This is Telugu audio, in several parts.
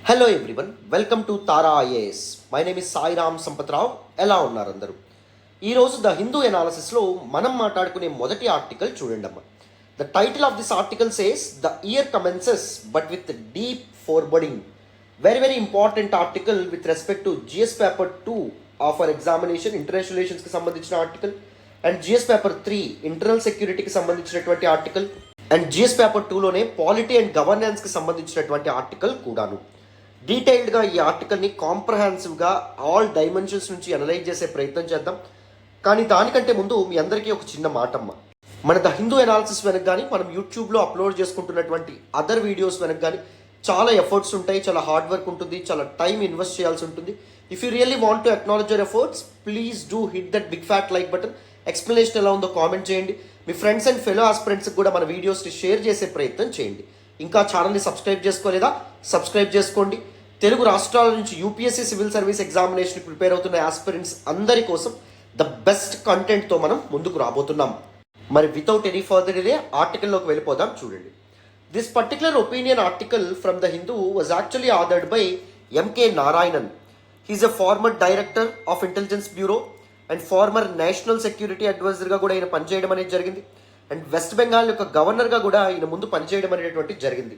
Hello everyone, welcome to Tara IAS. My name is Sairam Sampath Rao. ఎలా ఉన్నారు అందరూ? ఈరోజు ద హిందూ ఎనాలిసిస్లో మనం మాట్లాడుకునే మొదటి ఆర్టికల్ చూడండి అమ్మా. The title of this article says the year commences but with deep foreboding. Very important article with respect to GS paper 2 of our examination, international రిలేషన్స్కి సంబంధించిన ఆర్టికల్, అండ్ జిఎస్ పేపర్ 3 ఇంటర్నల్ సెక్యూరిటీకి సంబంధించినటువంటి ఆర్టికల్, అండ్ జిఎస్ పేపర్ 2లోనే పాలిటీ అండ్ గవర్నెన్స్కి సంబంధించినటువంటి ఆర్టికల్ కూడాను. డీటెయిల్డ్గా ఈ ఆర్టికల్ని కాంప్రహెన్సివ్గా ఆల్ డైమెన్షన్స్ నుంచి అనలైజ్ చేసే ప్రయత్నం చేద్దాం. కానీ దానికంటే ముందు మీ అందరికీ ఒక చిన్న మాటమ్మ. మన ద హిందూ ఎనాలిసిస్ వెనక కానీ, మనం యూట్యూబ్లో అప్లోడ్ చేసుకుంటున్నటువంటి అదర్ వీడియోస్ వెనక కానీ చాలా ఎఫర్ట్స్ ఉంటాయి, చాలా హార్డ్ వర్క్ ఉంటుంది, చాలా టైం ఇన్వెస్ట్ చేయాల్సి ఉంటుంది. If you really want to acknowledge your efforts, please do hit that big fat like button. Explanation ఎలా ఉందో కామెంట్ చేయండి. మీ ఫ్రెండ్స్ అండ్ ఫెలో ఆస్పిరెంట్స్కి కూడా మన వీడియోస్ని షేర్ చేసే ప్రయత్నం చేయండి. ఇంకా ఛానల్ని సబ్స్క్రైబ్ చేసుకోలేదా? సబ్స్క్రైబ్ చేసుకోండి. తెలుగు రాష్ట్రాల నుంచి UPSC civil service examination prepare అవుతున్న ఆస్పిరెంట్స్ అందరి కోసం ద బెస్ట్ కంటెంట్తో మనం ముందుకు రాబోతున్నాం. మరి వితౌట్ ఎనీ ఫర్దర్ డిలే ఆర్టికల్లోకి వెళ్ళిపోదాం. చూడండి, this particular opinion article from the Hindu was actually authored by MK Narayanan. He is a former director of intelligence bureau and former national security అడ్వైజర్గా కూడా ఈయన పనిచేయడం అనేది జరిగింది. అండ్ వెస్ట్ బెంగాల్ యొక్క గవర్నర్గా కూడా ఈయన ముందు పనిచేయడం అనేటువంటి జరిగింది.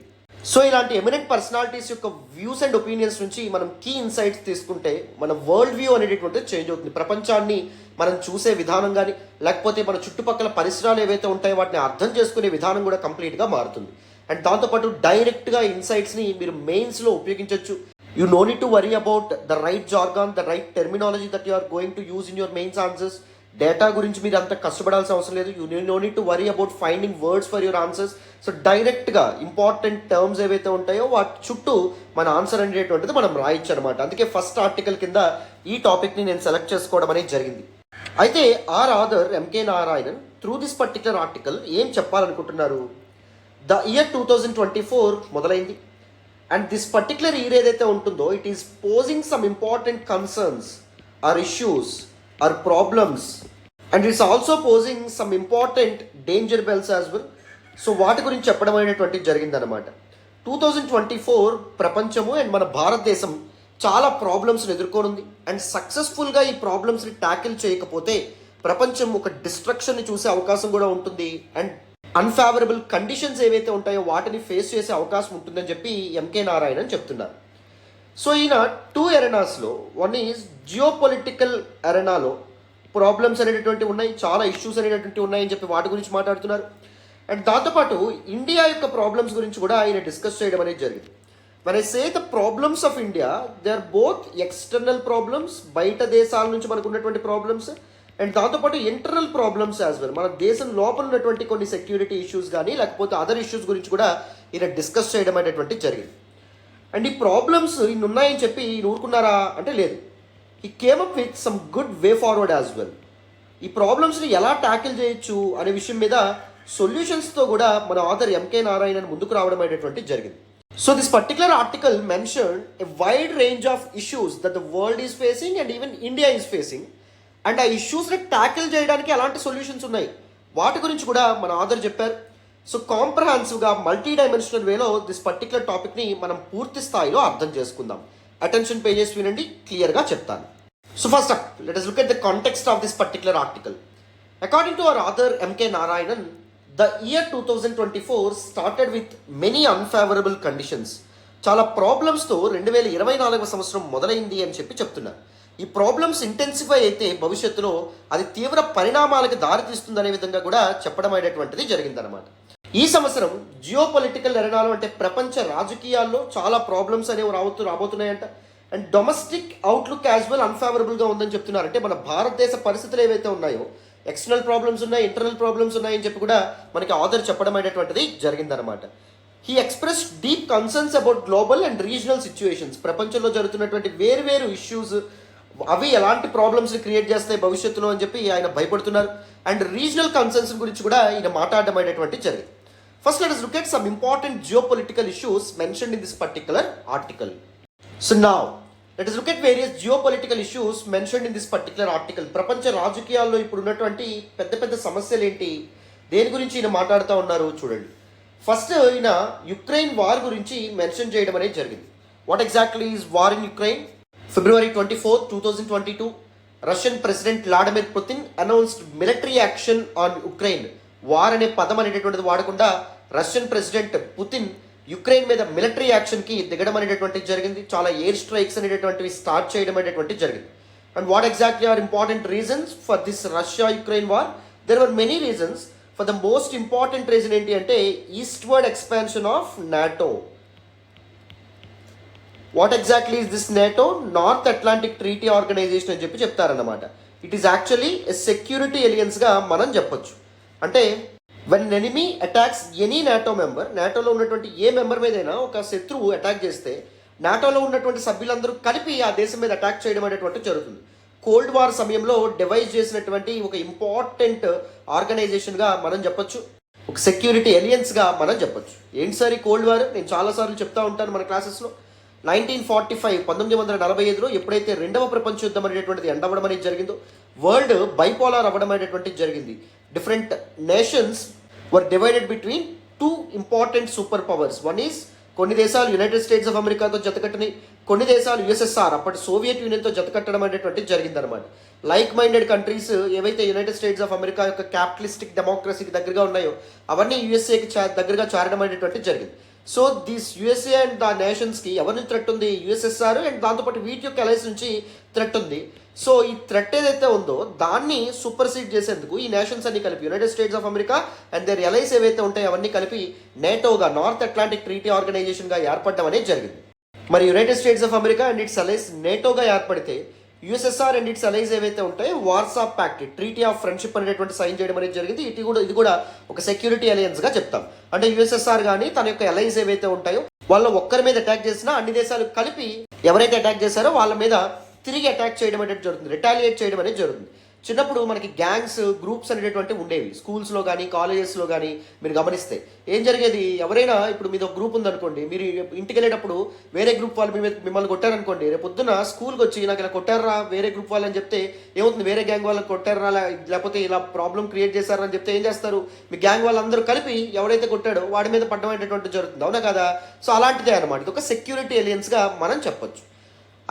సో ఇలాంటి ఎమినెంట్ పర్సనాలిటీస్ యొక్క వ్యూస్ అండ్ ఒపీనియన్స్ నుంచి మనం కీ ఇన్సైట్స్ తీసుకుంటే మన వరల్డ్ వ్యూ అనేటటువంటిది చేంజ్ అవుతుంది. ప్రపంచాన్ని మనం చూసే విధానం కానీ, లేకపోతే మన చుట్టుపక్కల పరిసరాలు ఏవైతే ఉంటాయో వాటిని అర్థం చేసుకునే విధానం కూడా కంప్లీట్గా మారుతుంది. అండ్ దాంతోపాటు డైరెక్ట్గా ఇన్సైట్స్ని మీరు మెయిన్స్లో ఉపయోగించవచ్చు. You no need to worry about the right jargon, the right terminology that you are going to use in your mains answers. Data గురించి మీరు అంత కష్టపడాల్సిన అవసరం లేదు. You no need to worry about finding words for your answers. So డైరెక్ట్గా ఇంపార్టెంట్ టర్మ్స్ ఏవైతే ఉంటాయో వాటి చుట్టూ మన ఆన్సర్ అనేటువంటిది మనం రాయొచ్చు అనమాట. అందుకే ఫస్ట్ ఆర్టికల్ కింద ఈ టాపిక్ని నేను సెలెక్ట్ చేసుకోవడం అనేది జరిగింది. అయితే our author MK Narayanan through this particular article ఏం చెప్పాలనుకుంటున్నారు? ద ఇయర్ 2024 మొదలైంది. అండ్ దిస్ పర్టికులర్ ఇయర్ ఏదైతే ఉంటుందో it is posing some important concerns or issues or problems, and it's also posing some important danger bells as well. So వాటి గురించి చెప్పడం అనేటువంటిది జరిగిందనమాట. 2024 ప్రపంచము అండ్ మన భారతదేశం చాలా ప్రాబ్లమ్స్ని ఎదుర్కొనుంది. అండ్ సక్సెస్ఫుల్గా ఈ ప్రాబ్లమ్స్ని ట్యాకిల్ చేయకపోతే ప్రపంచం ఒక డిస్ట్రక్షన్ని చూసే అవకాశం కూడా ఉంటుంది. అండ్ అన్ఫేవరబుల్ కండిషన్స్ ఏవైతే ఉంటాయో వాటిని ఫేస్ చేసే అవకాశం ఉంటుందని చెప్పి ఎంకే నారాయణన్ చెప్తున్నారు. సో ఈయన 2 ఎరెనాస్లో, వన్ ఈజ్ జియో పొలిటికల్ ఎరెనాలో ప్రాబ్లమ్స్ అనేటటువంటి ఉన్నాయి, చాలా ఇష్యూస్ అనేటటువంటి ఉన్నాయని చెప్పి వాటి గురించి మాట్లాడుతున్నారు. అండ్ దాంతోపాటు ఇండియా యొక్క ప్రాబ్లమ్స్ గురించి కూడా ఆయన డిస్కస్ చేయడం అనేది జరిగింది. when I say the problems of India, they are both external problems, బయట దేశాల నుంచి మనకు ఉన్నటువంటి ప్రాబ్లమ్స్, అండ్ దాంతోపాటు ఇంటర్నల్ ప్రాబ్లమ్స్ యాజ్ వెల్. మన దేశం లోపల ఉన్నటువంటి కొన్ని సెక్యూరిటీ ఇష్యూస్ కానీ లేకపోతే అదర్ ఇష్యూస్ గురించి కూడా ఈయన డిస్కస్ చేయడం అనేటువంటి జరిగింది. అండ్ ఈ ప్రాబ్లమ్స్ ఇన్ని ఉన్నాయని చెప్పి ఈయన ఊరుకున్నారా అంటే లేదు. ఈ came up with some good way forward as well. ఈ ప్రాబ్లమ్స్ని ఎలా ట్యాకిల్ చేయొచ్చు అనే విషయం మీద సొల్యూషన్స్తో కూడా మన ఆథర్ ఎంకే నారాయణన్ ముందుకు రావడం అనేటువంటి జరిగింది. So this particular article mentioned a wide range of issues that the world is facing and even India is facing. And ఆ ఇష్యూస్ని ట్యాకిల్ చేయడానికి ఎలాంటి సొల్యూషన్స్ ఉన్నాయి వాటి గురించి కూడా మన ఆథర్ చెప్పారు. సో కాంప్రహెన్సివ్గా మల్టీ డైమెన్షనల్ వేలో దిస్ పర్టికులర్ టాపిక్ని మనం పూర్తి స్థాయిలో అర్థం చేసుకుందాం. అటెన్షన్ పేజెస్ వినండి, క్లియర్గా చెప్తాను. So first up, let us look at the context of this particular article. According to our author M.K. Narayanan, the year 2024 started with many unfavorable conditions. చాలా ప్రాబ్లమ్స్తో 2024 సంవత్సరం మొదలైంది అని చెప్పి చెప్తున్నారు. ఈ ప్రాబ్లమ్స్ ఇంటెన్సిఫై అయితే భవిష్యత్తులో అది తీవ్ర పరిణామాలకు దారితీస్తుందనే విధంగా కూడా చెప్పడం అనేటువంటిది జరిగిందనమాట. ఈ సంవత్సరం జియో పొలిటికల్ ఎరెనాలో, అంటే ప్రపంచ రాజకీయాల్లో చాలా ప్రాబ్లమ్స్ అనేవి రాబోతున్నాయంట. And domestic outlook as well అన్ఫేవరబుల్గా ఉందని చెప్తున్నారు. అంటే మన భారతదేశ పరిస్థితులు ఏవైతే ఉన్నాయో ఎక్స్టర్నల్ ప్రాబ్లమ్స్ ఉన్నాయి, ఇంటర్నల్ ప్రాబ్లమ్స్ ఉన్నాయని చెప్పి కూడా మనకి ఆథర్ చెప్పడం అనేటువంటిది జరిగిందనమాట. He express deep concerns about global and regional situations. ప్రపంచంలో జరుగుతున్నటువంటి వేరు ఇష్యూస్ అవి ఎలాంటి ప్రాబ్లమ్స్ని క్రియేట్ చేస్తాయి భవిష్యత్తులో అని చెప్పి ఆయన భయపడుతున్నారు. అండ్ రీజనల్ కన్సర్న్స్ గురించి కూడా ఈయన మాట్లాడడం అనేటువంటి జరిగింది. First let us look at some important geopolitical issues mentioned in this particular article. So now let us look at various geopolitical issues mentioned in this particular article. ప్రపంచ రాజకీయాల్లో ఇప్పుడు ఉన్నటువంటి పెద్ద సమస్యలు ఏంటి, దేని గురించి ఈయన మాట్లాడుతూ ఉన్నారు చూడండి. ఫస్ట్ ఈయన యుక్రెయిన్ వార్ గురించి మెన్షన్ చేయడం అనేది జరిగింది. What exactly is war in Ukraine? February 24th, 2022, Russian President Vladimir Putin announced military action on Ukraine. War అనే పదం అనేటటువంటిది వాడకుండా రష్యన్ ప్రెసిడెంట్ పుతిన్ యుక్రెయిన్ మీద మిలిటరీ యాక్షన్కి దిగడం అనేటటువంటిది జరిగింది. చాలా ఎయిర్ స్ట్రైక్స్ అనేటటువంటివి స్టార్ట్ చేయడం అనేటటువంటిది జరిగింది. And what exactly are important reasons for this Russia Ukraine war? There were many reasons. For the most important reason ఏంటి అంటే eastward expansion of NATO. What exactly is this NATO? North Atlantic Treaty Organization అని చెప్పి చెప్తారన్నమాట. It is actually a security ఎలియన్స్గా మనం చెప్పొచ్చు. అంటే when enemy attacks any NATO member, నాటోలో ఉన్నటువంటి ఏ మెంబర్ మీదైనా ఒక శత్రువు అటాక్ చేస్తే నాటోలో ఉన్నటువంటి సభ్యులందరూ కలిపి ఆ దేశం మీద అటాక్ చేయడం అనేటువంటి జరుగుతుంది. కోల్డ్ వార్ సమయంలో డివైజ్ చేసినటువంటి ఒక ఇంపార్టెంట్ ఆర్గనైజేషన్గా మనం చెప్పొచ్చు, ఒక సెక్యూరిటీ ఎలియన్స్గా మనం చెప్పొచ్చు. ఏంటి సార్ ఈ కోల్డ్ వార్? నేను చాలాసార్లు చెప్తా ఉంటాను మన క్లాసెస్లో. 1945 1945లో ఎప్పుడైతే రెండవ ప్రపంచ యుద్ధం అనేటువంటిది ఎండ్ అవ్వడం అనేది జరిగిందో, వరల్డ్ బైపోలార్ అవ్వడం అనేటువంటిది జరిగింది. Different nations were divided between two important super powers. One is కొన్ని దేశాలు యునైటెడ్ స్టేట్స్ ఆఫ్ అమెరికాతో జతకట్టని, కొన్ని దేశాలు యుఎస్ఎస్ఆర్ అప్పటి సోవియట్ యూనియన్తో జతకట్టడం అనేటువంటిది జరిగిందనమాట. లైక్ మైండెడ్ కంట్రీస్ ఏవైతే యునైటెడ్ స్టేట్స్ ఆఫ్ అమెరికా యొక్క క్యాపిటలిస్టిక్ డెమోక్రసీకి దగ్గరగా ఉన్నాయో అవన్నీ యుఎస్ఏకి దగ్గరగా చేరడం అనేటువంటిది జరిగింది. So this USA and the నేషన్స్కి ఎవరి నుంచి థ్రెట్ ఉంది? యుఎస్ఎస్ఆర్ అండ్ దాంతోపాటు వీటి యొక్క అలయన్స్ నుంచి థ్రెట్ ఉంది. సో ఈ థ్రెట్ ఏదైతే ఉందో దాన్ని సూపర్సీడ్ చేసేందుకు ఈ నేషన్స్ అన్ని కలిపి United States of America and their alliance ఏవైతే ఉంటాయో అవన్నీ కలిపి నేటోగా, నార్త్ అట్లాంటిక్ ట్రీటీ ఆర్గనైజేషన్గా ఏర్పడడం అనేది జరిగింది. మరి United States of America and its alliance నేటోగా ఏర్పడితే యుఎస్ఎస్ఆర్ అండ్ ఇట్స్ అలైన్స్ ఏవైతే ఉంటాయో Warsaw Pact, treaty of friendship అనేటువంటి సైన్ చేయడం అనేది జరిగింది. ఇది కూడా ఒక సెక్యూరిటీ అలయన్స్గా చెప్తాం. అంటే యుఎస్ఎస్ఆర్ కానీ తన యొక్క అలైన్స్ ఏవైతే ఉంటాయో వాళ్ళు ఒక్కరి మీద అటాక్ చేసినా అన్ని దేశాలు కలిపి ఎవరైతే అటాక్ చేశారో వాళ్ళ మీద తిరిగి అటాక్ చేయడం అనేది జరుగుతుంది, రిటాలియేట్ చేయడం అనేది జరుగుతుంది. చిన్నప్పుడు మనకి గ్యాంగ్స్, గ్రూప్స్ అనేటువంటివి ఉండేవి స్కూల్స్లో కానీ కాలేజెస్లో కానీ. మీరు గమనిస్తే ఏం జరిగేది, ఎవరైనా ఇప్పుడు మీద ఒక గ్రూప్ ఉందనుకోండి, మీరు ఇంటికి వెళ్ళేటప్పుడు వేరే గ్రూప్ వాళ్ళు మిమ్మల్ని కొట్టారనుకోండి, రేపు పొద్దున స్కూల్కి వచ్చి నాకు ఇలా కొట్టారా వేరే గ్రూప్ వాళ్ళని చెప్తే ఏమవుతుంది, వేరే గ్యాంగ్ వాళ్ళని కొట్టారా లేకపోతే ఇలా ప్రాబ్లం క్రియేట్ చేశారని చెప్తే ఏం చేస్తారు, మీ గ్యాంగ్ వాళ్ళందరూ కలిపి ఎవరైతే కొట్టాడో వాడి మీద పడడం అనేటువంటి జరుగుతుంది. అవునా కదా? సో అలాంటిదే అనమాట. ఇది ఒక సెక్యూరిటీ ఎలియన్స్గా మనం చెప్పొచ్చు.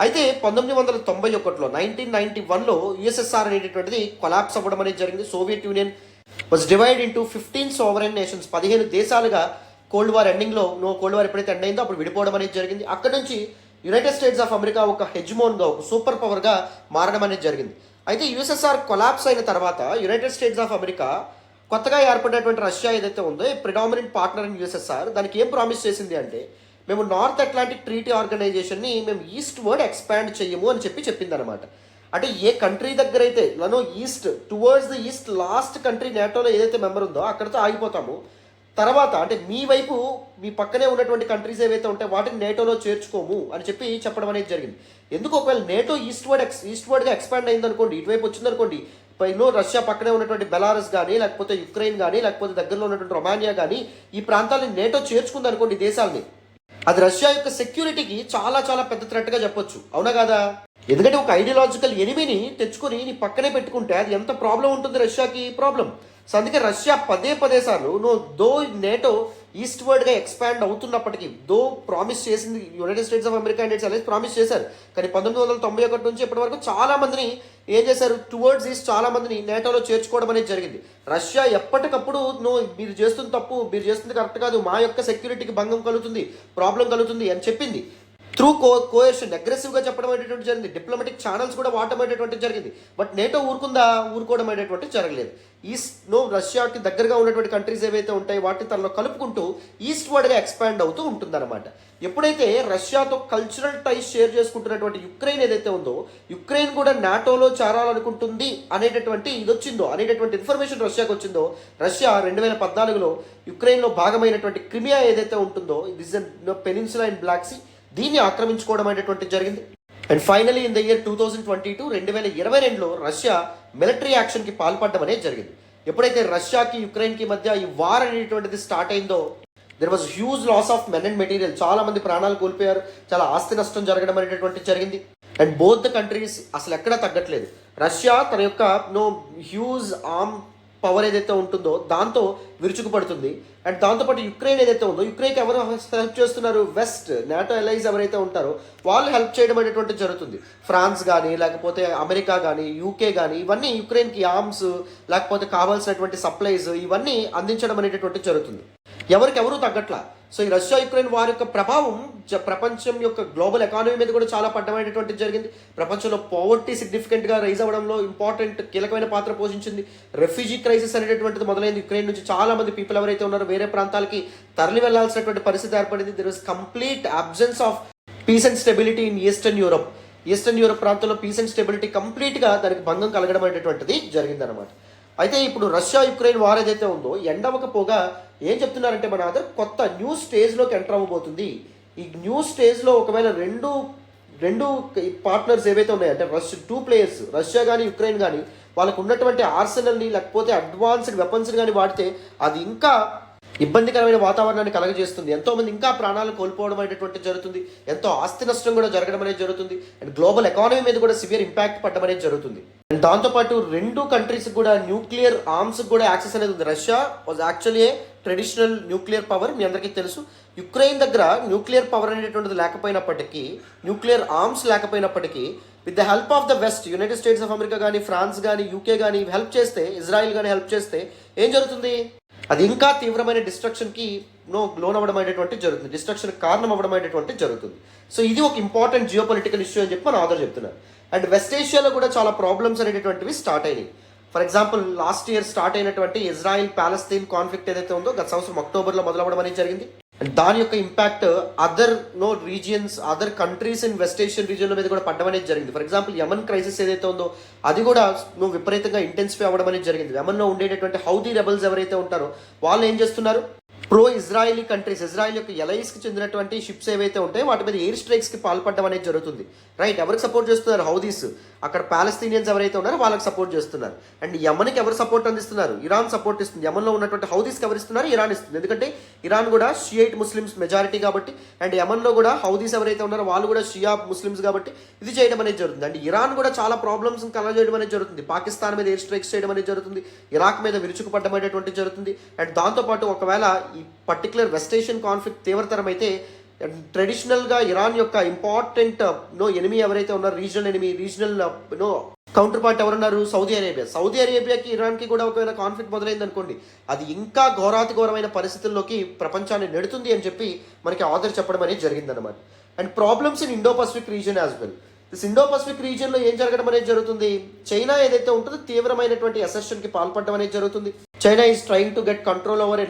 అయితే 1991లో 1991లో యుఎస్ఎస్ఆర్ అనేటటువంటిది కొలాప్స్ అవ్వడం అనేది జరిగింది. Soviet Union was divide into 15 sovereign nations. 15 దేశాలుగా కోల్డ్ వార్ ఎండింగ్లో కోల్డ్ వార్ ఎప్పుడైతే ఎండ్ అయిందో అప్పుడు విడిపోవడం అనేది జరిగింది. అక్కడ నుంచి యునైటెడ్ స్టేట్స్ ఆఫ్ అమెరికా ఒక హెజ్మోన్గా, ఒక సూపర్ పవర్గా మారడం అనేది జరిగింది. అయితే యుఎస్ఎస్ఆర్ కొలాప్స్ అయిన తర్వాత యునైటెడ్ స్టేట్స్ ఆఫ్ అమెరికా కొత్తగా ఏర్పడినటువంటి రష్యా ఏదైతే ఉందో ప్రిడామినెంట్ పార్ట్నర్ ఇన్ యుఎస్ఎస్ఆర్, దానికి ఏం ప్రామిస్ చేసింది అంటే మేము నార్త్ అట్లాంటిక్ ట్రీటీ ఆర్గనైజేషన్ని మేము ఈస్ట్ వర్డ్ ఎక్స్పాండ్ చెయ్యము అని చెప్పింది అనమాట. అంటే ఏ కంట్రీ దగ్గర అయితే east towards the east last country నేటోలో ఏదైతే మెంబర్ ఉందో అక్కడితో ఆగిపోతాము, తర్వాత అంటే మీ వైపు మీ పక్కనే ఉన్నటువంటి కంట్రీస్ ఏవైతే ఉంటాయో వాటిని నేటోలో చేర్చుకోము అని చెప్పడం అనేది జరిగింది. ఎందుకు ఒకవేళ నేటో ఈస్ట్వర్డ్గా ఎక్స్పాండ్ అయింది అనుకోండి, ఇటువైపు వచ్చిందనుకోండి, రష్యా పక్కనే ఉన్నటువంటి బెలారస్ కానీ లేకపోతే యుక్రెయిన్ కానీ లేకపోతే దగ్గరలో ఉన్నటువంటి రొమానియా కానీ ఈ ప్రాంతాలని నేటో చేర్చుకుంది అనుకోండి దేశాలని, అది రష్యా యొక్క సెక్యూరిటీకి చాలా చాలా పెద్ద థ్రెట్గా చెప్పొచ్చు. అవునా కదా? ఎందుకంటే ఒక ఐడియాలజికల్ ఎనిమిని తెచ్చుకొని నీ పక్కనే పెట్టుకుంటే అది ఎంత ప్రాబ్లం ఉంటుంది రష్యాకి, ప్రాబ్లం. సో అందుకే రష్యా పదే సార్లు దో నేటో ఈస్ట్వర్డ్గా ఎక్స్పాండ్ అవుతున్నప్పటికీ, దో ప్రామిస్ చేసింది United States of America and its aligns promise చేశారు, కానీ 1991 నుంచి ఇప్పటి వరకు చాలా మందిని ఏం చేశారు, టువర్డ్స్ ఈస్ట్ చాలా మందిని నేటోలో చేర్చుకోవడం అనేది జరిగింది. రష్యా ఎప్పటికప్పుడు మీరు చేస్తుంది తప్పు, మీరు చేస్తుంది కరెక్ట్ కాదు, మా యొక్క సెక్యూరిటీకి భంగం కలుగుతుంది, ప్రాబ్లం కలుగుతుంది అని చెప్పింది. త్రూ కోయర్షన్ అగ్రెసివ్గా చెప్పడం అనేటువంటి జరిగింది. డిప్లొమాటిక్ ఛానల్స్ కూడా వాడటం అనేటువంటి జరిగింది. బట్ నేటో ఊరుకోవడం అనేటువంటి జరగలేదు. రష్యాకి దగ్గరగా ఉన్నటువంటి కంట్రీస్ ఏవైతే ఉంటాయో వాటిని తనలో కలుపుకుంటూ ఈస్ట్వర్డ్గా ఎక్స్పాండ్ అవుతూ ఉంటుందన్నమాట. ఎప్పుడైతే రష్యాతో కల్చరల్ టైస్ షేర్ చేసుకుంటున్నటువంటి యుక్రెయిన్ ఏదైతే ఉందో, యుక్రెయిన్ కూడా నాటోలో చేరాలనుకుంటుంది అనేటటువంటి ఇన్ఫర్మేషన్ రష్యాకి వచ్చిందో, రష్యా 2014లో యుక్రెయిన్లో భాగమైనటువంటి క్రిమియా ఏదైతే ఉంటుందో, this peninsula in Black Sea, దీన్ని ఆక్రమించుకోవడం అనేటువంటి జరిగింది. And finally in the year 2022లో రష్యా మిలిటరీ యాక్షన్కి పాల్పడడం అనేది జరిగింది. ఎప్పుడైతే రష్యాకి యుక్రెయిన్కి మధ్య ఈ వార్ అనేటువంటిది స్టార్ట్ అయిందో, there was huge loss of men and material. చాలా మంది ప్రాణాలు కోల్పోయారు, చాలా ఆస్తి నష్టం జరగడం అనేటువంటి జరిగింది. అండ్ బోత్ ద కంట్రీస్ అసలు ఎక్కడా తగ్గట్లేదు. రష్యా తన యొక్క హ్యూజ్ ఆర్మ్ పవర్ ఏదైతే ఉంటుందో దాంతో విరుచుకుపడుతుంది. అండ్ దాంతోపాటు యుక్రెయిన్ ఏదైతే ఉందో, యుక్రెయిన్కి ఎవరు హెల్ప్ చేస్తున్నారు? వెస్ట్, నాటో ఎలైజ్ ఎవరైతే ఉంటారో వాళ్ళు హెల్ప్ చేయడం అనేటువంటి జరుగుతుంది. ఫ్రాన్స్ కానీ, లేకపోతే అమెరికా కానీ, యూకే కానీ, ఇవన్నీ యుక్రెయిన్కి ఆర్మ్స్ లేకపోతే కావాల్సినటువంటి సప్లైస్ ఇవన్నీ అందించడం అనేటటువంటి జరుగుతుంది. ఎవరికెవరూ తగ్గట్లా. సో ఈ రష్యా యుక్రెయిన్ వారి యొక్క ప్రభావం ప్రపంచం యొక్క గ్లోబల్ ఎకానమీ మీద కూడా చాలా పడ్డమైనటువంటి జరిగింది. ప్రపంచంలో పవర్టీ సిగ్నిఫికెంట్గా రైజ్ అవ్వడంలో కీలకమైన పాత్ర పోషించింది. రెఫ్యూజీ క్రైసిస్ అనేటటువంటిది మొదలైంది. యుక్రెయిన్ నుంచి చాలా మంది పీపుల్ ఎవరైతే ఉన్నారో వేరే ప్రాంతాలకి తరలి వెళ్లాల్సినటువంటి పరిస్థితి ఏర్పడింది. There is complete absence of piece and stability in eastern Europe. Eastern Europe ప్రాంతంలో పీస్ అండ్ స్టెబిలిటీ కంప్లీట్గా దానికి భంగం కలగడం అనేటువంటిది జరిగిందనమాట. అయితే ఇప్పుడు రష్యా యుక్రెయిన్ వార్ ఏదైతే ఉందో ఎండవకపోగా ఏం చెప్తున్నారంటే మన అదర్ కొత్త న్యూ స్టేజ్లోకి ఎంటర్ అవ్వబోతుంది. ఈ న్యూ స్టేజ్లో ఒకవేళ రెండు పార్ట్నర్స్ ఏవైతే ఉన్నాయో అంటే టూ ప్లేయర్స్ రష్యా కానీ యుక్రెయిన్ కానీ వాళ్ళకు ఉన్నటువంటి ఆర్సెనల్ని లేకపోతే అడ్వాన్స్డ్ వెపన్స్ని కానీ వాడితే అది ఇంకా ఇబ్బందికరమైన వాతావరణాన్ని కలగజేస్తుంది. ఎంతోమంది ఇంకా ప్రాణాలు కోల్పోవడం అనేటువంటి జరుగుతుంది. ఎంతో ఆస్తి నష్టం కూడా జరగడం అనేది జరుగుతుంది. అండ్ గ్లోబల్ ఎకానమీ మీద కూడా సివియర్ ఇంపాక్ట్ పడడం అనేది జరుగుతుంది. అండ్ దాంతోపాటు రెండు కంట్రీస్ కూడా న్యూక్లియర్ ఆర్మ్స్ కూడా యాక్సెస్ అనేది ఉంది. Russia was actually a traditional nuclear power, మీ అందరికీ తెలుసు. యుక్రెయిన్ దగ్గర న్యూక్లియర్ పవర్ అనేటువంటిది లేకపోయినప్పటికీ, న్యూక్లియర్ ఆర్మ్స్ లేకపోయినప్పటికీ with the help of the West, United States of America కానీ, ఫ్రాన్స్ కానీ, యూకే కానీ హెల్ప్ చేస్తే, ఇజ్రాయిల్ కానీ హెల్ప్ చేస్తే ఏం జరుగుతుంది? అది ఇంకా తీవ్రమైన డిస్ట్రక్షన్కి లోన్ అవ్వడం అనేటువంటి జరుగుతుంది. డిస్ట్రక్షన్ కారణం అవ్వడం అనేటువంటి జరుగుతుంది. సో ఇది ఒక ఇంపార్టెంట్ జియో పొలిటికల్ ఇష్యూ అని చెప్పి మన ఆధార్ చెప్తున్నారు. అండ్ వెస్ట్ ఏషియాలో కూడా చాలా ప్రాబ్లమ్స్ అనేటువంటివి స్టార్ట్ అయినాయి. For example last year start అయినటువంటి ఇజ్రాయిల్ పాలస్తీన్ కాన్ఫ్లిక్ట్ ఏదైతే ఉందో గత సంవత్సరం అక్టోబర్లో మొదలవ్వడం అనేది జరిగింది. అండ్ దాని యొక్క impact other regions, other countries in West Asian రీజియన్ల మీద కూడా పడ్డం అనేది జరిగింది. ఫర్ ఎగ్జాంపుల్ యమన్ క్రైసిస్ ఏదైతే ఉందో అది కూడా విపరీతంగా ఇంటెన్సిఫై అవ్వడం అనేది జరిగింది. యమన్లో ఉండేటటువంటి హౌదీ రెబల్స్ ఎవరైతే ఉంటారో వాళ్ళు ఏం చేస్తున్నారు? ప్రో ఇజ్రాయిలీ కంట్రీస్, ఇజ్రాయిల్ యొక్క ఎలైస్కి చెందినటువంటి షిప్స్ ఏవైతే ఉంటాయో వాటి మీద ఎయిర్ స్ట్రైక్స్కి పాల్పడడం అనేది జరుగుతుంది. రైట్, ఎవరికి సపోర్ట్ చేస్తున్నారు? హౌదీస్. అక్కడ పాలస్తీనియన్స్ ఎవరైతే ఉన్నారో వాళ్ళకి సపోర్ట్ చేస్తున్నారు. అండ్ యమన్కి ఎవరు సపోర్ట్ అందిస్తున్నారు? ఇరాన్ సపోర్ట్ ఇస్తుంది. యమన్లో ఉన్నటువంటి హౌదీస్కి ఎవరు ఇస్తున్నారు? ఇరాన్ ఇస్తుంది. ఎందుకంటే ఇరాన్ కూడా షియైట్ ముస్లిమ్స్ మెజారిటీ కాబట్టి, అండ్ యమన్లో కూడా హౌదీస్ ఎవరైతే ఉన్నారో వాళ్ళు కూడా షియా ముస్లిమ్స్ కాబట్టి ఇది చేయడం అనేది జరుగుతుంది. అండ్ ఇరాన్ కూడా చాలా ప్రాబ్లమ్స్ కలగజేయడం అనేది జరుగుతుంది. పాకిస్తాన్ మీద ఎయిర్ స్ట్రైక్స్ చేయడం అనేది జరుగుతుంది. ఇరాక్ మీద విరుచుకుపడడం అనేటువంటి జరుగుతుంది. అండ్ దాంతోపాటు ఒకవేళ ఈ పర్టికులర్ వెస్ట్ ఏషియన్ కాన్ఫ్లిక్ట్ తీవ్రతరం అయితే ట్రెడిషనల్గా ఇరాన్ యొక్క ఇంపార్టెంట్ ఎనిమీ ఎవరైతే ఉన్నారో, రీజనల్ కౌంటర్ పార్ట్ ఎవరున్నారు? Saudi Arabia. సౌదీ అరేబియాకి ఇరాన్కి కూడా ఒకవేళ కాన్ఫ్లిక్ట్ మొదలైంది అనుకోండి, అది ఇంకా ఘోరమైన పరిస్థితుల్లోకి ప్రపంచాన్ని నెడుతుంది అని చెప్పి మనకి ఆథర్ చెప్పడం అనేది జరిగిందనమాట. And problems in Indo Pacific region as well. This Indo Pacific రీజియన్లో ఏం జరగడం అనేది జరుగుతుంది? చైనా ఏదైతే ఉంటుందో తీవ్రమైనటువంటి అసెషన్కి పాల్పడడం అనేది జరుగుతుంది. China is trying to get control over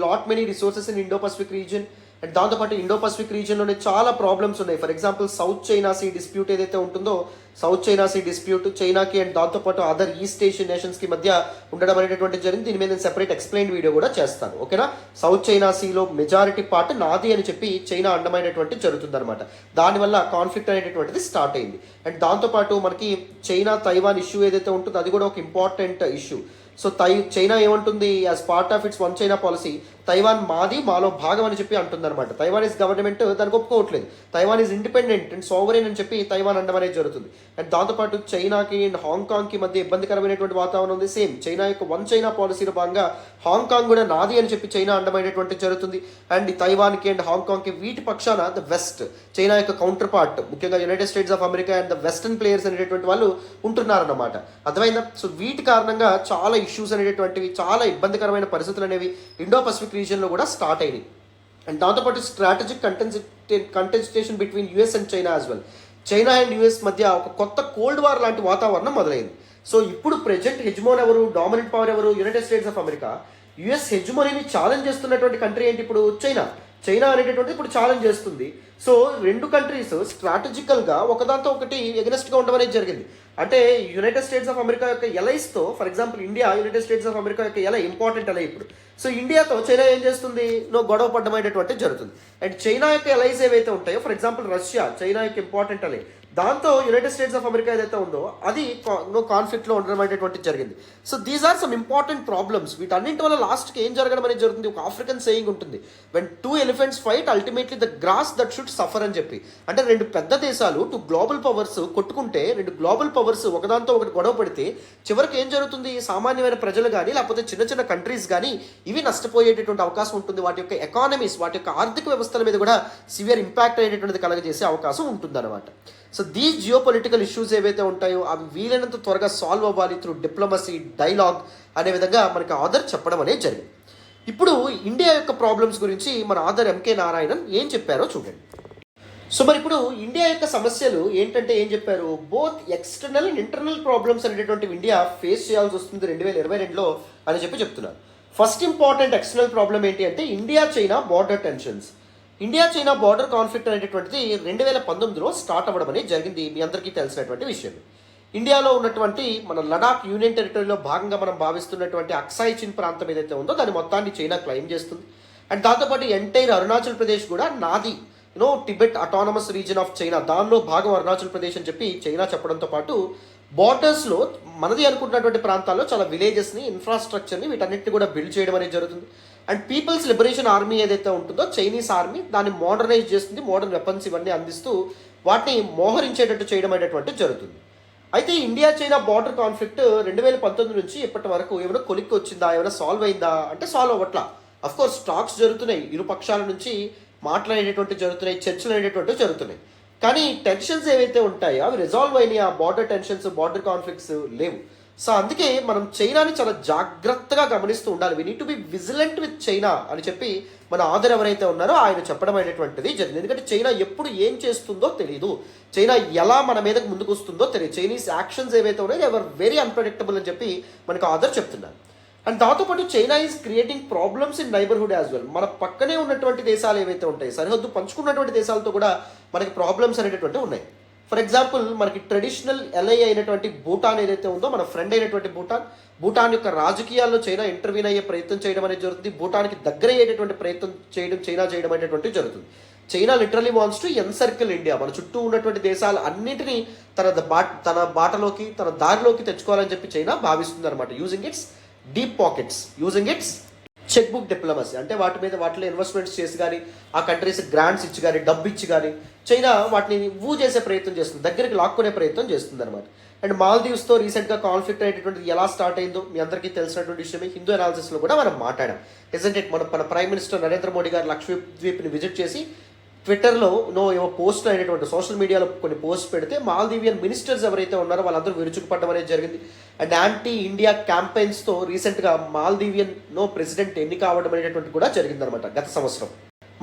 lot many resources in Indo Pacific region. And దాంతోపాటు ఇండో పసిఫిక్ రీజియన్లోనే చాలా ప్రాబ్లమ్స్ ఉన్నాయి. For example South China Sea dispute ఏదైతే ఉంటుందో, సౌత్ చైనా సీ డిస్ప్యూట్ చైనాకి అండ్ దాంతోపాటు అదర్ ఈస్ట్ ఏషియన్ నేషన్స్కి మధ్య ఉండడం అనేటువంటి జరిగింది. దీని మీద నేను సెపరేట్ ఎక్స్ప్లెయిన్ వీడియో కూడా చేస్తాను, ఓకేనా? సౌత్ చైనా సీలో మెజారిటీ పార్ట్ నాది అని చెప్పి చైనా అండమైనటువంటి జరుగుతుంది అనమాట. దానివల్ల కాన్ఫ్లిక్ట్ అనేటటువంటిది స్టార్ట్ అయింది. అండ్ దాంతోపాటు మనకి చైనా తైవాన్ ఇష్యూ ఏదైతే ఉంటుందో అది కూడా ఒక ఇంపార్టెంట్ ఇష్యూ. సో చైనా ఏమంటుంది? As part of it's one China policy, Taiwan మాది, మాలో భాగం అని చెప్పి అంటుంది అనమాట. తైవాన్ ఇస్ గవర్నమెంట్ దానికి ఒప్పుకోవట్లేదు. Taiwan is independent and sovereign అని చెప్పి తైవాన్ అనడం అనేది జరుగుతుంది. అండ్ దాంతోపాటు చైనాకి అండ్ హాంకాంగ్కి మధ్య ఇబ్బందికరమైనటువంటి వాతావరణం ఉంది. సేమ్ చైనా యొక్క వన్ చైనా పాలసీలో భాగంగా హాంకాంగ్ కూడా నాది అని చెప్పి చైనా అండమైనటువంటి జరుగుతుంది. అండ్ తైవాన్కి అండ్ హాంకాంగ్కి వీటి పక్షాన ద వెస్ట్, చైనా యొక్క కౌంటర్ పార్ట్, ముఖ్యంగా United States of America and the western players అనేటువంటి వాళ్ళు ఉంటున్నారన్నమాట. అర్థమైందా? సో వీటి కారణంగా చాలా ఇష్యూస్ అనేటువంటివి, చాలా ఇబ్బందికరమైన పరిస్థితులు అనేవి ఇండో పసిఫిక్ రీజియన్లో కూడా స్టార్ట్ అయినాయి. అండ్ దాంతోపాటు strategic contestation between US and China as well. China and US మధ్య ఒక కొత్త కోల్డ్ వార్ లాంటి వాతావరణం మొదలైంది. సో ఇప్పుడు ప్రెజెంట్ హెజ్మోన్ ఎవరు? డామినెంట్ పవర్ ఎవరు? United States of America. US హెజ్మోనీని ఛాలెంజ్ చేస్తున్నటువంటి కంట్రీ ఏంటి ఇప్పుడు? చైనా అనేటటువంటిది ఇప్పుడు ఛాలెంజ్ చేస్తుంది. సో రెండు కంట్రీస్ స్ట్రాటజికల్గా ఒకదాంతో ఒకటి ఎగనెస్ట్గా ఉండడం అనేది జరిగింది. అంటే యునైటెడ్ స్టేట్స్ ఆఫ్ అమెరికా యొక్క ఎలైస్తో, for example India United States of America యొక్క ఎలా ఇంపార్టెంట్ ఎలా ఇప్పుడు సో ఇండియాతో చైనా ఏం చేస్తుంది, గొడవ పడ్డం అనేటువంటి జరుగుతుంది. అండ్ చైనా యొక్క ఎలైస్ ఏవైతే ఉంటాయో, ఫర్ ఎగ్జాంపుల్ రష్యా చైనా యొక్క ఇంపార్టెంట్ అలై, దాంతో యునైటెడ్ స్టేట్స్ ఆఫ్ అమెరికా ఏదైతే ఉందో అది కాన్ఫ్లిక్ట్లో ఉండడం అనేటువంటి జరిగింది. So these are some important problems. వీటన్నింటి వల్ల లాస్ట్కి ఏం జరగడం అనేది జరుగుతుంది. ఒక ఆఫ్రికన్ సేయింగ్ ఉంటుంది, when 2 elephants fight ultimately the grass that should suffer అని చెప్పి. అంటే 2 పెద్ద దేశాలు, 2 గ్లోబల్ పవర్స్ కొట్టుకుంటే, 2 గ్లోబల్ పవర్స్ ఒకదాంతో ఒకటి గొడవ పడితే చివరికి ఏం జరుగుతుంది, సామాన్యమైన ప్రజలు కానీ లేకపోతే చిన్న చిన్న కంట్రీస్ కానీ ఇవి నష్టపోయేటటువంటి అవకాశం ఉంటుంది. వాటి యొక్క ఎకానమీస్, వాటి యొక్క ఆర్థిక వ్యవస్థల మీద కూడా సివియర్ ఇంపాక్ట్ అయ్యేటటువంటిది కలగజేసే అవకాశం ఉంటుంది అనమాట. So these geo political issues ఏవైతే ఉంటాయో అవి వీలైనంత త్వరగా సాల్వ్ అవ్వాలి త్రూ డిప్లొమసీ, డైలాగ్ అనే విధంగా మనకి ఆథర్ చెప్పడం అనేది జరిగింది. ఇప్పుడు ఇండియా యొక్క ప్రాబ్లమ్స్ గురించి మన ఆథర్ ఎంకే నారాయణన్ ఏం చెప్పారో చూడండి. సో మరి ఇప్పుడు ఇండియా యొక్క సమస్యలు ఏంటంటే ఏం చెప్పారు, both external and internal problems అనేటటువంటి ఇండియా ఫేస్ చేయాల్సి వస్తుంది 2022లో అని చెప్తున్నారు. ఫస్ట్ ఇంపార్టెంట్ ఎక్స్టర్నల్ ప్రాబ్లం ఏంటి అంటే India China border tensions. India China border conflict అనేటటువంటిది 2019లో స్టార్ట్ అవ్వడం అనేది జరిగింది. మీ అందరికీ తెలిసినటువంటి విషయం. ఇండియాలో ఉన్నటువంటి మన లడాక్ యూనియన్ టెరిటరీలో భాగంగా మనం భావిస్తున్నటువంటి అక్సాయ్ చిన్ ప్రాంతం ఏదైతే ఉందో దాని మొత్తాన్ని చైనా క్లెయిమ్ చేస్తుంది. అండ్ దాంతోపాటు ఎంటైర్ అరుణాచల్ ప్రదేశ్ కూడా నాది, Tibet autonomous reason of China, దానిలో భాగం అరుణాచల్ ప్రదేశ్ అని చెప్పి చైనా చెప్పడంతో పాటు బార్డర్స్లో మనది అనుకుంటున్నటువంటి ప్రాంతాల్లో చాలా విలేజెస్ని, ఇన్ఫ్రాస్ట్రక్చర్ని, వీటన్నిటిని కూడా బిల్డ్ చేయడం అనేది జరుగుతుంది. అండ్ పీపుల్స్ లిబరేషన్ ఆర్మీ ఏదైతే ఉంటుందో చైనీస్ ఆర్మీ దాన్ని మోడర్నైజ్ చేస్తుంది, మోడర్న్ వెపన్స్ ఇవన్నీ అందిస్తూ వాటిని మోహరించేటట్టు చేయడం అనేటువంటి జరుగుతుంది. అయితే ఇండియా చైనా బార్డర్ కాన్ఫ్లిక్ట్ 2019 నుంచి ఇప్పటి వరకు ఏమైనా కొలిక్కి వచ్చిందా, ఏమైనా సాల్వ్ అయిందా అంటే సాల్వ్ అవ్వట్లా. అఫ్కోర్స్ టాక్స్ జరుగుతున్నాయి, ఇరు పక్షాల నుంచి మాట్లాడేటటువంటి జరుగుతున్నాయి, చర్చలు అనేటువంటి జరుగుతున్నాయి. కానీ టెన్షన్స్ ఏవైతే ఉంటాయో అవి రిజాల్వ్ అయినాయి. ఆ బార్డర్ టెన్షన్స్, బార్డర్ కాన్ఫ్లిక్ట్స్ లేవు. సో అందుకే మనం చైనాని చాలా జాగ్రత్తగా గమనిస్తూ ఉండాలి. We need to be vigilant with China అని చెప్పి మన ఆథర్ ఎవరైతే ఉన్నారో ఆయన చెప్పడం అనేటువంటిది జరిగింది. ఎందుకంటే చైనా ఎప్పుడు ఏం చేస్తుందో తెలియదు, చైనా ఎలా మన మీదకు ముందుకు వస్తుందో తెలియదు. చైనీస్ యాక్షన్స్ ఏవైతే ఉన్నాయో ఎవర్ వెరీ అన్ప్రెడిక్టబుల్ అని చెప్పి మనకు ఆథర్ చెప్తున్నారు. అండ్ దాంతోపాటు China is creating problems in neighbourhood as well. మన పక్కనే ఉన్నటువంటి దేశాలు ఏవైతే ఉంటాయి, సరిహద్దు పంచుకున్నటువంటి దేశాలతో కూడా మనకి ప్రాబ్లమ్స్ అనేటటువంటివి ఉన్నాయి. ఫర్ ఎగ్జాంపుల్ మనకి ట్రెడిషనల్ ఎల్ఐ అయినటువంటి భూటాన్ ఏదైతే ఉందో, మన ఫ్రెండ్ అయినటువంటి భూటాన్ యొక్క రాజకీయాల్లో చైనా ఇంటర్వ్యూన్ అయ్యే ప్రయత్నం చేయడం అనేది జరుగుతుంది. భూటాన్కి దగ్గర అయ్యేటటువంటి ప్రయత్నం చైనా చేయడం అనేటువంటిది జరుగుతుంది. China literally wants to encircle India. మన చుట్టూ ఉన్నటువంటి దేశాలు అన్నింటినీ తన బాటలోకి, తన దారిలోకి తెచ్చుకోవాలని చెప్పి చైనా భావిస్తుంది అనమాట. Using its deep pockets, using its cheque book diplomacy. అంటే వాటిలో ఇన్వెస్ట్మెంట్స్ చేసి కానీ, ఆ కంట్రీస్ గ్రాంట్స్ ఇచ్చి కానీ, డబ్బు ఇచ్చి కానీ చైనా వాటిని చేసే ప్రయత్నం చేస్తుంది, దగ్గరికి లాక్కునే ప్రయత్నం చేస్తుంది అనమాట. అండ్ మాల్దీవ్స్తో రీసెంట్గా కాన్ఫ్లిక్ట్ అనేటటువంటిది ఎలా స్టార్ట్ అయిందో మీ అందరికీ తెలిసినటువంటి విషయమే. హిందూ అనాలిసిస్లో కూడా మనం మాట్లాడాం. ఎజెంట్ మన ప్రైమ్ మినిస్టర్ నరేంద్ర మోడీ గారు లక్షద్వీప్ని విజిట్ చేసి ట్విట్టర్లో ఏవో పోస్టులు అయినటువంటి సోషల్ మీడియాలో కొన్ని పోస్ట్ పెడితే మాల్దీవియన్ మినిస్టర్స్ ఎవరైతే ఉన్నారో వాళ్ళందరూ విరుచుకుపడడం అనేది జరిగింది. అండ్ యాంటీ ఇండియా క్యాంపెయిన్స్తో రీసెంట్గా మాల్దీవియన్ ప్రెసిడెంట్ ఎన్నిక అవ్వడం అనేటువంటి కూడా జరిగిందనమాట గత సంవత్సరం.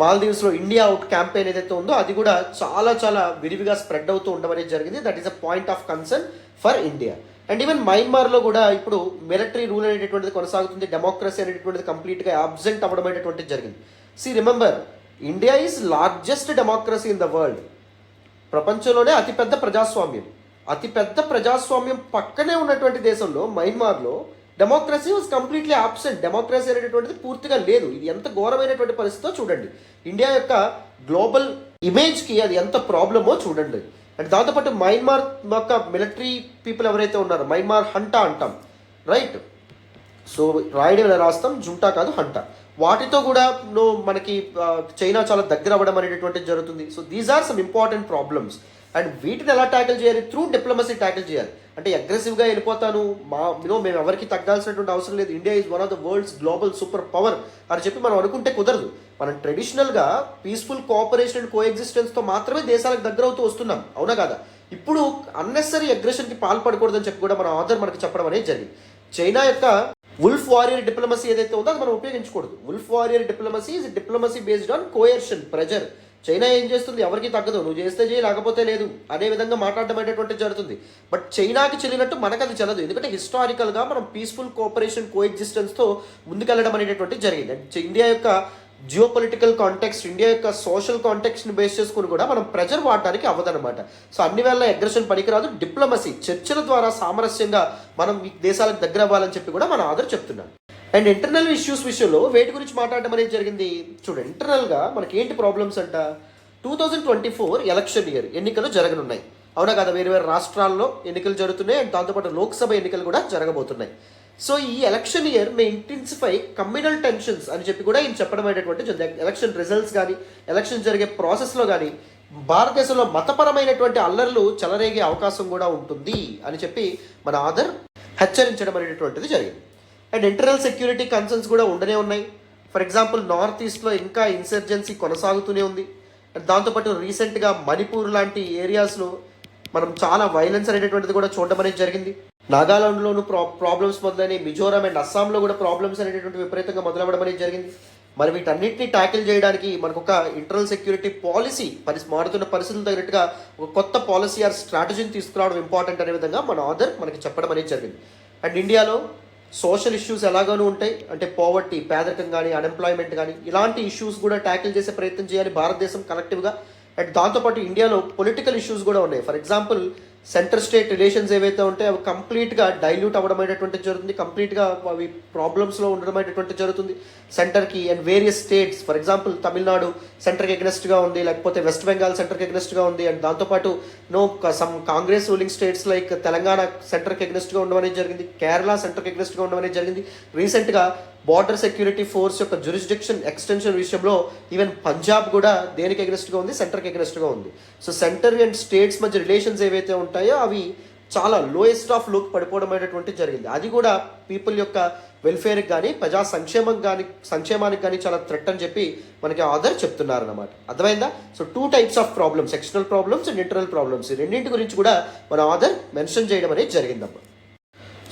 మాల్దీవ్స్లో ఇండియా అవుట్ క్యాంపెయిన్ ఏదైతే ఉందో అది కూడా చాలా చాలా విరివిగా స్ప్రెడ్ అవుతూ ఉండడం అనేది జరిగింది. That is a point of concern for India. And even మయన్మార్లో కూడా ఇప్పుడు మిలిటరీ రూల్ అనేటటువంటిది కొనసాగుతుంది, డెమోక్రసీ అనేటటువంటిది కంప్లీట్గా అబ్సెంట్ అవ్వడం అనేటువంటిది జరిగింది. Remember, India is largest democracy in the world. ప్రపంచంలోనే అతిపెద్ద ప్రజాస్వామ్యం పక్కనే ఉన్నటువంటి దేశంలో మయన్మార్లో democracy was completely absent. Democracy అనేటటువంటిది పూర్తిగా లేదు. ఇది ఎంత ఘోరమైనటువంటి పరిస్థితో చూడండి. ఇండియా యొక్క గ్లోబల్ ఇమేజ్కి అది ఎంత ప్రాబ్లమో చూడండి. అండ్ దాంతోపాటు మయన్మార్ యొక్క మిలిటరీ పీపుల్ ఎవరైతే ఉన్నారో, మయన్మార్ హంటా అంటాం, రైట్? సో రాయడం ఎలా రాస్తాం, జుంటా కాదు హంటా. వాటితో కూడా మనకి చైనా చాలా దగ్గర అవ్వడం అనేటటువంటిది జరుగుతుంది. So these are some important problems. And వీటిని ఎలా ట్యాకిల్ చేయాలి, త్రూ డిప్లొమసీ ట్యాకిల్ చేయాలి. అంటే అగ్రెసివ్గా వెళ్ళిపోతాను, మేము ఎవరికి తగ్గాల్సినటువంటి అవసరం లేదు, India is one of the world's global super power అని చెప్పి మనం అనుకుంటే కుదరదు. మనం ట్రెడిషనల్గా పీస్ఫుల్ కోఆపరేషన్ అండ్ కోఎగ్జిస్టెన్స్తో మాత్రమే దేశాలకు దగ్గర అవుతూ వస్తున్నాం, అవునా కదా? ఇప్పుడు అన్నెసరీ అగ్రెషన్కి పాల్పడకూడదని చెప్పి కూడా మన ఆథర్ మనకి చెప్పడం అనేది జరిగింది. చైనా యొక్క వుల్ఫ్ వారియర్ డిప్లొమసీ ఏదైతే ఉందో అది మనం ఉపయోగించకూడదు. Wolf warrior diplomacy is diplomacy based on coercion, pressure. China ఏం చేస్తుంది, ఎవరికి తగ్గదు, నువ్వు చేస్తే చేయి లేకపోతే లేదు అనే విధంగా మాట్లాడడం అనేటువంటిది జరుగుతుంది. బట్ చైనాకి చెల్లినట్టు మనకు అది చెల్లదు. ఎందుకంటే హిస్టారికల్గా మనం పీస్ఫుల్ కోఆపరేషన్ కోఎగ్జిస్టెన్స్తో ముందుకెళ్ళడం అనేటువంటిది జరిగింది. అండ్ ఇండియా యొక్క జియో పొలిటికల్ కాంటెక్స్ట్, ఇండియా యొక్క సోషల్ కాంటెక్స్ట్ని బేస్ చేసుకుని కూడా మనం ప్రెజర్ వాడడానికి అవ్వదనమాట. సో అన్ని వేళ అగ్రెషన్ పనికిరాదు. డిప్లొమసీ, చర్చల ద్వారా సామరస్యంగా మనం ఈ దేశాలకు దగ్గర అవ్వాలని చెప్పి కూడా మన ఆధార్ చెప్తున్నాను. అండ్ ఇంటర్నల్ ఇష్యూస్ విషయంలో వేటి గురించి మాట్లాడడం అనేది జరిగింది. చూడండి, ఇంటర్నల్గా మనకి ఏంటి ప్రాబ్లమ్స్ అంట. 2024 ఎలక్షన్ ఇయర్, ఎన్నికలు జరగనున్నాయి, అవునా కదా. వేరు వేరు రాష్ట్రాల్లో ఎన్నికలు జరుగుతున్నాయి అండ్ దాంతోపాటు లోక్సభ ఎన్నికలు కూడా జరగబోతున్నాయి. సో ఈ election year May intensify communal tensions అని చెప్పి కూడా ఈయన చెప్పడం అనేటువంటి ఎలక్షన్ రిజల్ట్స్ కానీ ఎలక్షన్ జరిగే ప్రాసెస్లో కానీ భారతదేశంలో మతపరమైనటువంటి అల్లర్లు చెలరేగే అవకాశం కూడా ఉంటుంది అని చెప్పి మన ఆధార్ హెచ్చరించడం అనేటువంటిది జరిగింది. అండ్ ఇంటర్నల్ సెక్యూరిటీ కన్సర్న్స్ కూడా ఉండనే ఉన్నాయి. ఫర్ ఎగ్జాంపుల్ నార్త్ ఈస్ట్లో ఇంకా ఇన్సర్జెన్సీ కొనసాగుతూనే ఉంది. అండ్ దాంతోపాటు రీసెంట్గా మణిపూర్ లాంటి ఏరియాస్లో మనం చాలా వైలెన్స్ అనేటువంటిది కూడా చూడడం అనేది జరిగింది. నాగాలాండ్లోనూ ప్రాబ్లమ్స్ మొదలైన మిజోరాం అండ్ అస్సాంలో కూడా ప్రాబ్లమ్స్ అనేటువంటి విపరీతంగా మొదలవ్వడం అనేది జరిగింది. మరి వీటన్నిటిని ట్యాకిల్ చేయడానికి మనకు ఒక ఇంటర్నల్ సెక్యూరిటీ పాలసీ మారుతున్న పరిస్థితులు తగినట్టుగా ఒక కొత్త పాలసీ ఆర్ స్ట్రాటజీని తీసుకురావడం ఇంపార్టెంట్ అనే విధంగా మన ఆధార్ మనకి చెప్పడం అనేది జరిగింది. అండ్ ఇండియాలో సోషల్ ఇష్యూస్ ఎలాగానూ ఉంటాయి, అంటే పోవర్టీ, పేదరికం కానీ అన్ఎంప్లాయ్మెంట్ కానీ ఇలాంటి ఇష్యూస్ కూడా ట్యాకిల్ చేసే ప్రయత్నం చేయాలి భారతదేశం కలెక్టివ్గా. అండ్ దాంతోపాటు ఇండియాలో పొలిటికల్ ఇష్యూస్ కూడా ఉన్నాయి. For example centre state relations ఏవైతే ఉంటాయో అవి కంప్లీట్గా డైల్యూట్ అవ్వడం అనేటువంటిది జరుగుతుంది, కంప్లీట్గా అవి ప్రాబ్లమ్స్లో ఉండడం అనేటువంటిది జరుగుతుంది సెంటర్కి. And various states, for example Tamil Nadu సెంటర్కి ఎగ్నెస్ట్గా ఉంది, లేకపోతే వెస్ట్ బెంగాల్ సెంటర్కి ఎగ్నెస్ట్గా ఉంది. అండ్ దాంతోపాటు some Congress ruling states like Telangana సెంటర్కి ఎగ్నెస్ట్గా ఉండడం అనేది జరిగింది, కేరళ సెంటర్కి ఎగ్నెస్ట్గా ఉండడం అనేది జరిగింది. రీసెంట్గా బార్డర్ సెక్యూరిటీ ఫోర్స్ యొక్క జ్యూరిస్డిక్షన్ ఎక్స్టెన్షన్ విషయంలో ఈవెన్ పంజాబ్ కూడా దేనికి ఎగ్నెస్ట్గా ఉంది, సెంటర్కి ఎగ్నెస్ట్గా ఉంది. సో సెంటర్ అండ్ స్టేట్స్ మధ్య రిలేషన్స్ ఏవైతే ఉంటాయో అవి చాలా లోయెస్ట్ ఆఫ్ లోకి పడిపోవడం అనేటువంటి జరిగింది. అది కూడా పీపుల్ యొక్క వెల్ఫేర్కి కానీ ప్రజా సంక్షేమానికి కానీ చాలా థ్రెట్ అని చెప్పి మనకి ఆధార్ చెప్తున్నారు అన్నమాట. అర్థమైందా? So 2 types of problems, external problems and internal problems, ఈ రెండింటి గురించి కూడా మన ఆధార్ మెన్షన్ చేయడం అనేది జరిగిందమ్మా.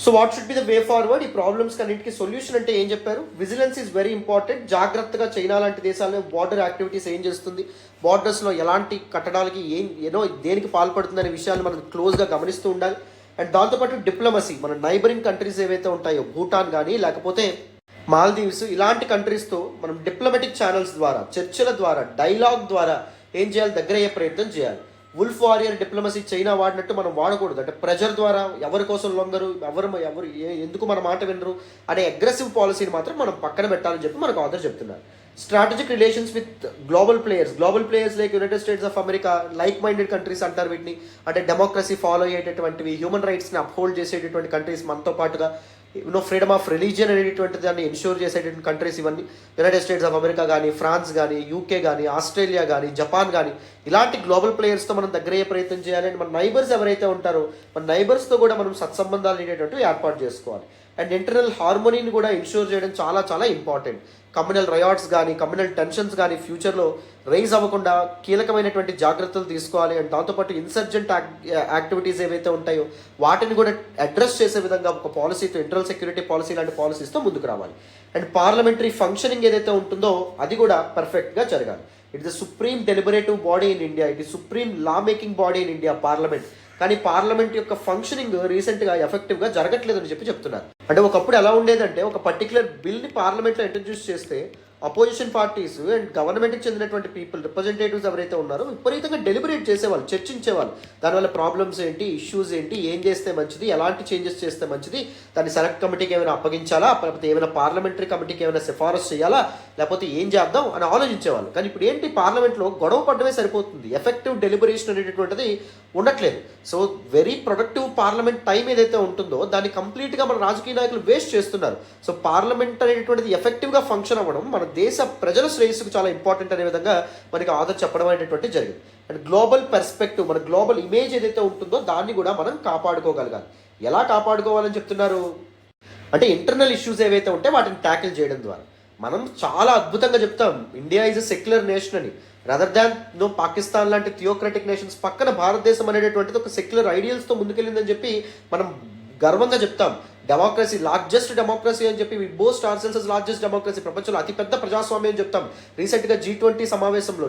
So what should be the way forward? ఈ ప్రాబ్లమ్స్ అన్నింటికి సొల్యూషన్ అంటే ఏం చెప్పారు? Vigilance is very important. జాగ్రత్తగా చైనా లాంటి దేశాల్లో బార్డర్ యాక్టివిటీస్ ఏం చేస్తుంది, బార్డర్స్లో ఎలాంటి కట్టడాలకి దేనికి పాల్పడుతుందనే విషయాన్ని మనం క్లోజ్గా గమనిస్తూ ఉండాలి. అండ్ దాంతోపాటు డిప్లొమసీ, మన నైబరింగ్ కంట్రీస్ ఏవైతే ఉంటాయో భూటాన్ కానీ లేకపోతే మాల్దీవ్స్ ఇలాంటి కంట్రీస్తో మనం డిప్లొమాటిక్ ఛానల్స్ ద్వారా, చర్చల ద్వారా, డైలాగ్ ద్వారా ఏం చేయాలి, దగ్గర అయ్యే ప్రయత్నం చేయాలి. వుల్ఫ్ వారియర్ డిప్లొమసీ చైనా వాడినట్టు మనం వాడకూడదు. అంటే ప్రెజర్ ద్వారా ఎవరి కోసం లొంగరు, ఎవరు ఎందుకు మన మాట వినరు అనే అగ్రెసివ్ పాలసీని మాత్రం మనం పక్కన పెట్టాలని చెప్పి మనకు ఆధార్ చెప్తున్నారు. Strategic relations with global players like United States of America, like minded countries అంటారు వీటిని. అంటే డెమోక్రసీ ఫాలో అయ్యేటటువంటివి, హ్యూమన్ రైట్స్ని అప్హోల్డ్ చేసేటటువంటి కంట్రీస్, మనతో పాటుగా ఫ్రీడమ్ ఆఫ్ రిలీజియన్ అనేటువంటి దాన్ని ఎన్ష్యూర్ చేసేటువంటి కంట్రీస్ ఇవన్నీ. యునైటెడ్ స్టేట్స్ ఆఫ్ అమెరికా కానీ, ఫ్రాన్స్ కానీ, యూకే కానీ, ఆస్ట్రేలియా కానీ, జపాన్ కానీ ఇలాంటి గ్లోబల్ ప్లేయర్స్తో మనం దగ్గర అయ్యే ప్రయత్నం చేయాలి. అండ్ మన నైబర్స్ ఎవరైతే ఉంటారో మన నైబర్స్తో కూడా మనం సత్సంబంధాలు అనేటువంటివి ఏర్పాటు చేసుకోవాలి. అండ్ ఇంటర్నల్ హార్మోనీని కూడా ఇన్ష్యూర్ చేయడం చాలా చాలా ఇంపార్టెంట్. కమ్యూనల్ రయాట్స్ కానీ కమ్యూనల్ టెన్షన్స్ కానీ ఫ్యూచర్లో రైజ్ అవ్వకుండా కీలకమైనటువంటి జాగ్రత్తలు తీసుకోవాలి. అండ్ దాంతోపాటు ఇన్సర్జెంట్ యాక్టివిటీస్ ఏవైతే ఉంటాయో వాటిని కూడా అడ్రస్ చేసే విధంగా ఒక పాలసీతో, ఇంటర్నల్ సెక్యూరిటీ పాలసీ లాంటి పాలసీస్తో ముందుకు రావాలి. అండ్ పార్లమెంటరీ ఫంక్షనింగ్ ఏదైతే ఉంటుందో అది కూడా పర్ఫెక్ట్గా జరగాలి. It is the supreme deliberative body in India, it is supreme law making body in India parliament. కానీ పార్లమెంట్ యొక్క ఫంక్షనింగ్ రీసెంట్గా ఎఫెక్టివ్గా జరగట్లేదని చెప్తున్నారు. అంటే ఒకప్పుడు ఎలా ఉండేదంటే ఒక పర్టికులర్ బిల్ని పార్లమెంట్లో ఇంట్రడ్యూస్ చేస్తే అపోజిషన్ పార్టీస్ అండ్ గవర్నమెంట్కి చెందినటువంటి పీపుల్, రిప్రజెంటేటివ్స్ ఎవరైతే ఉన్నారో విపరీతంగా డెలిబరేట్ చేసేవాళ్ళు, చర్చించేవాళ్ళు. దానివల్ల ప్రాబ్లమ్స్ ఏంటి, ఇష్యూస్ ఏంటి, ఏం చేస్తే మంచిది, ఎలాంటి చేంజెస్ చేస్తే మంచిది, దాన్ని సెలెక్ట్ కమిటీకి ఏమైనా అప్పగించాలా, లేకపోతే ఏమైనా పార్లమెంటరీ కమిటీకి ఏమైనా సిఫారసు చేయాలా, లేకపోతే ఏం చేద్దాం అని ఆలోచించేవాళ్ళు. కానీ ఇప్పుడు ఏంటి, పార్లమెంట్లో గొడవ పడడమే సరిపోతుంది, ఎఫెక్టివ్ డెలిబరేషన్ అనేటటువంటిది ఉండట్లేదు. So very productive parliament time ఏదైతే ఉంటుందో దాన్ని కంప్లీట్గా మన రాజకీయ నాయకులు వేస్ట్ చేస్తున్నారు. సో పార్లమెంట్ అనేటువంటిది ఎఫెక్టివ్గా ఫంక్షన్ అవ్వడం మన దేశ ప్రజల శ్రేయస్సుకు చాలా ఇంపార్టెంట్ అనే విధంగా మనకి ఆధార్ చెప్పడం అనేటువంటి జరిగింది. అండ్ గ్లోబల్ పర్స్పెక్టివ్, మన గ్లోబల్ ఇమేజ్ ఏదైతే ఉంటుందో దాన్ని కూడా మనం కాపాడుకోగలగాలి. ఎలా కాపాడుకోవాలని చెప్తున్నారు అంటే ఇంటర్నల్ ఇష్యూస్ ఏవైతే ఉంటే వాటిని ట్యాకిల్ చేయడం ద్వారా. మనం చాలా అద్భుతంగా చెప్తాం India is a secular nation అని. రదర్ దాన్ పాకిస్తాన్ లాంటి థియోక్రటిక్ నేషన్స్ పక్కన భారతదేశం అనేటటువంటిది ఒక సెక్యులర్ ఐడియల్స్తో ముందుకెళ్ళిందని చెప్పి మనం గర్వంగా చెప్తాం. డెమోక్రసీ, లార్జెస్ట్ డెమోక్రసీ అని చెప్పి we boast ourselves as largest democracy, ప్రపంచంలో అతిపెద్ద ప్రజాస్వామ్యం అని చెప్తాం. రీసెంట్గా G20 సమావేశంలో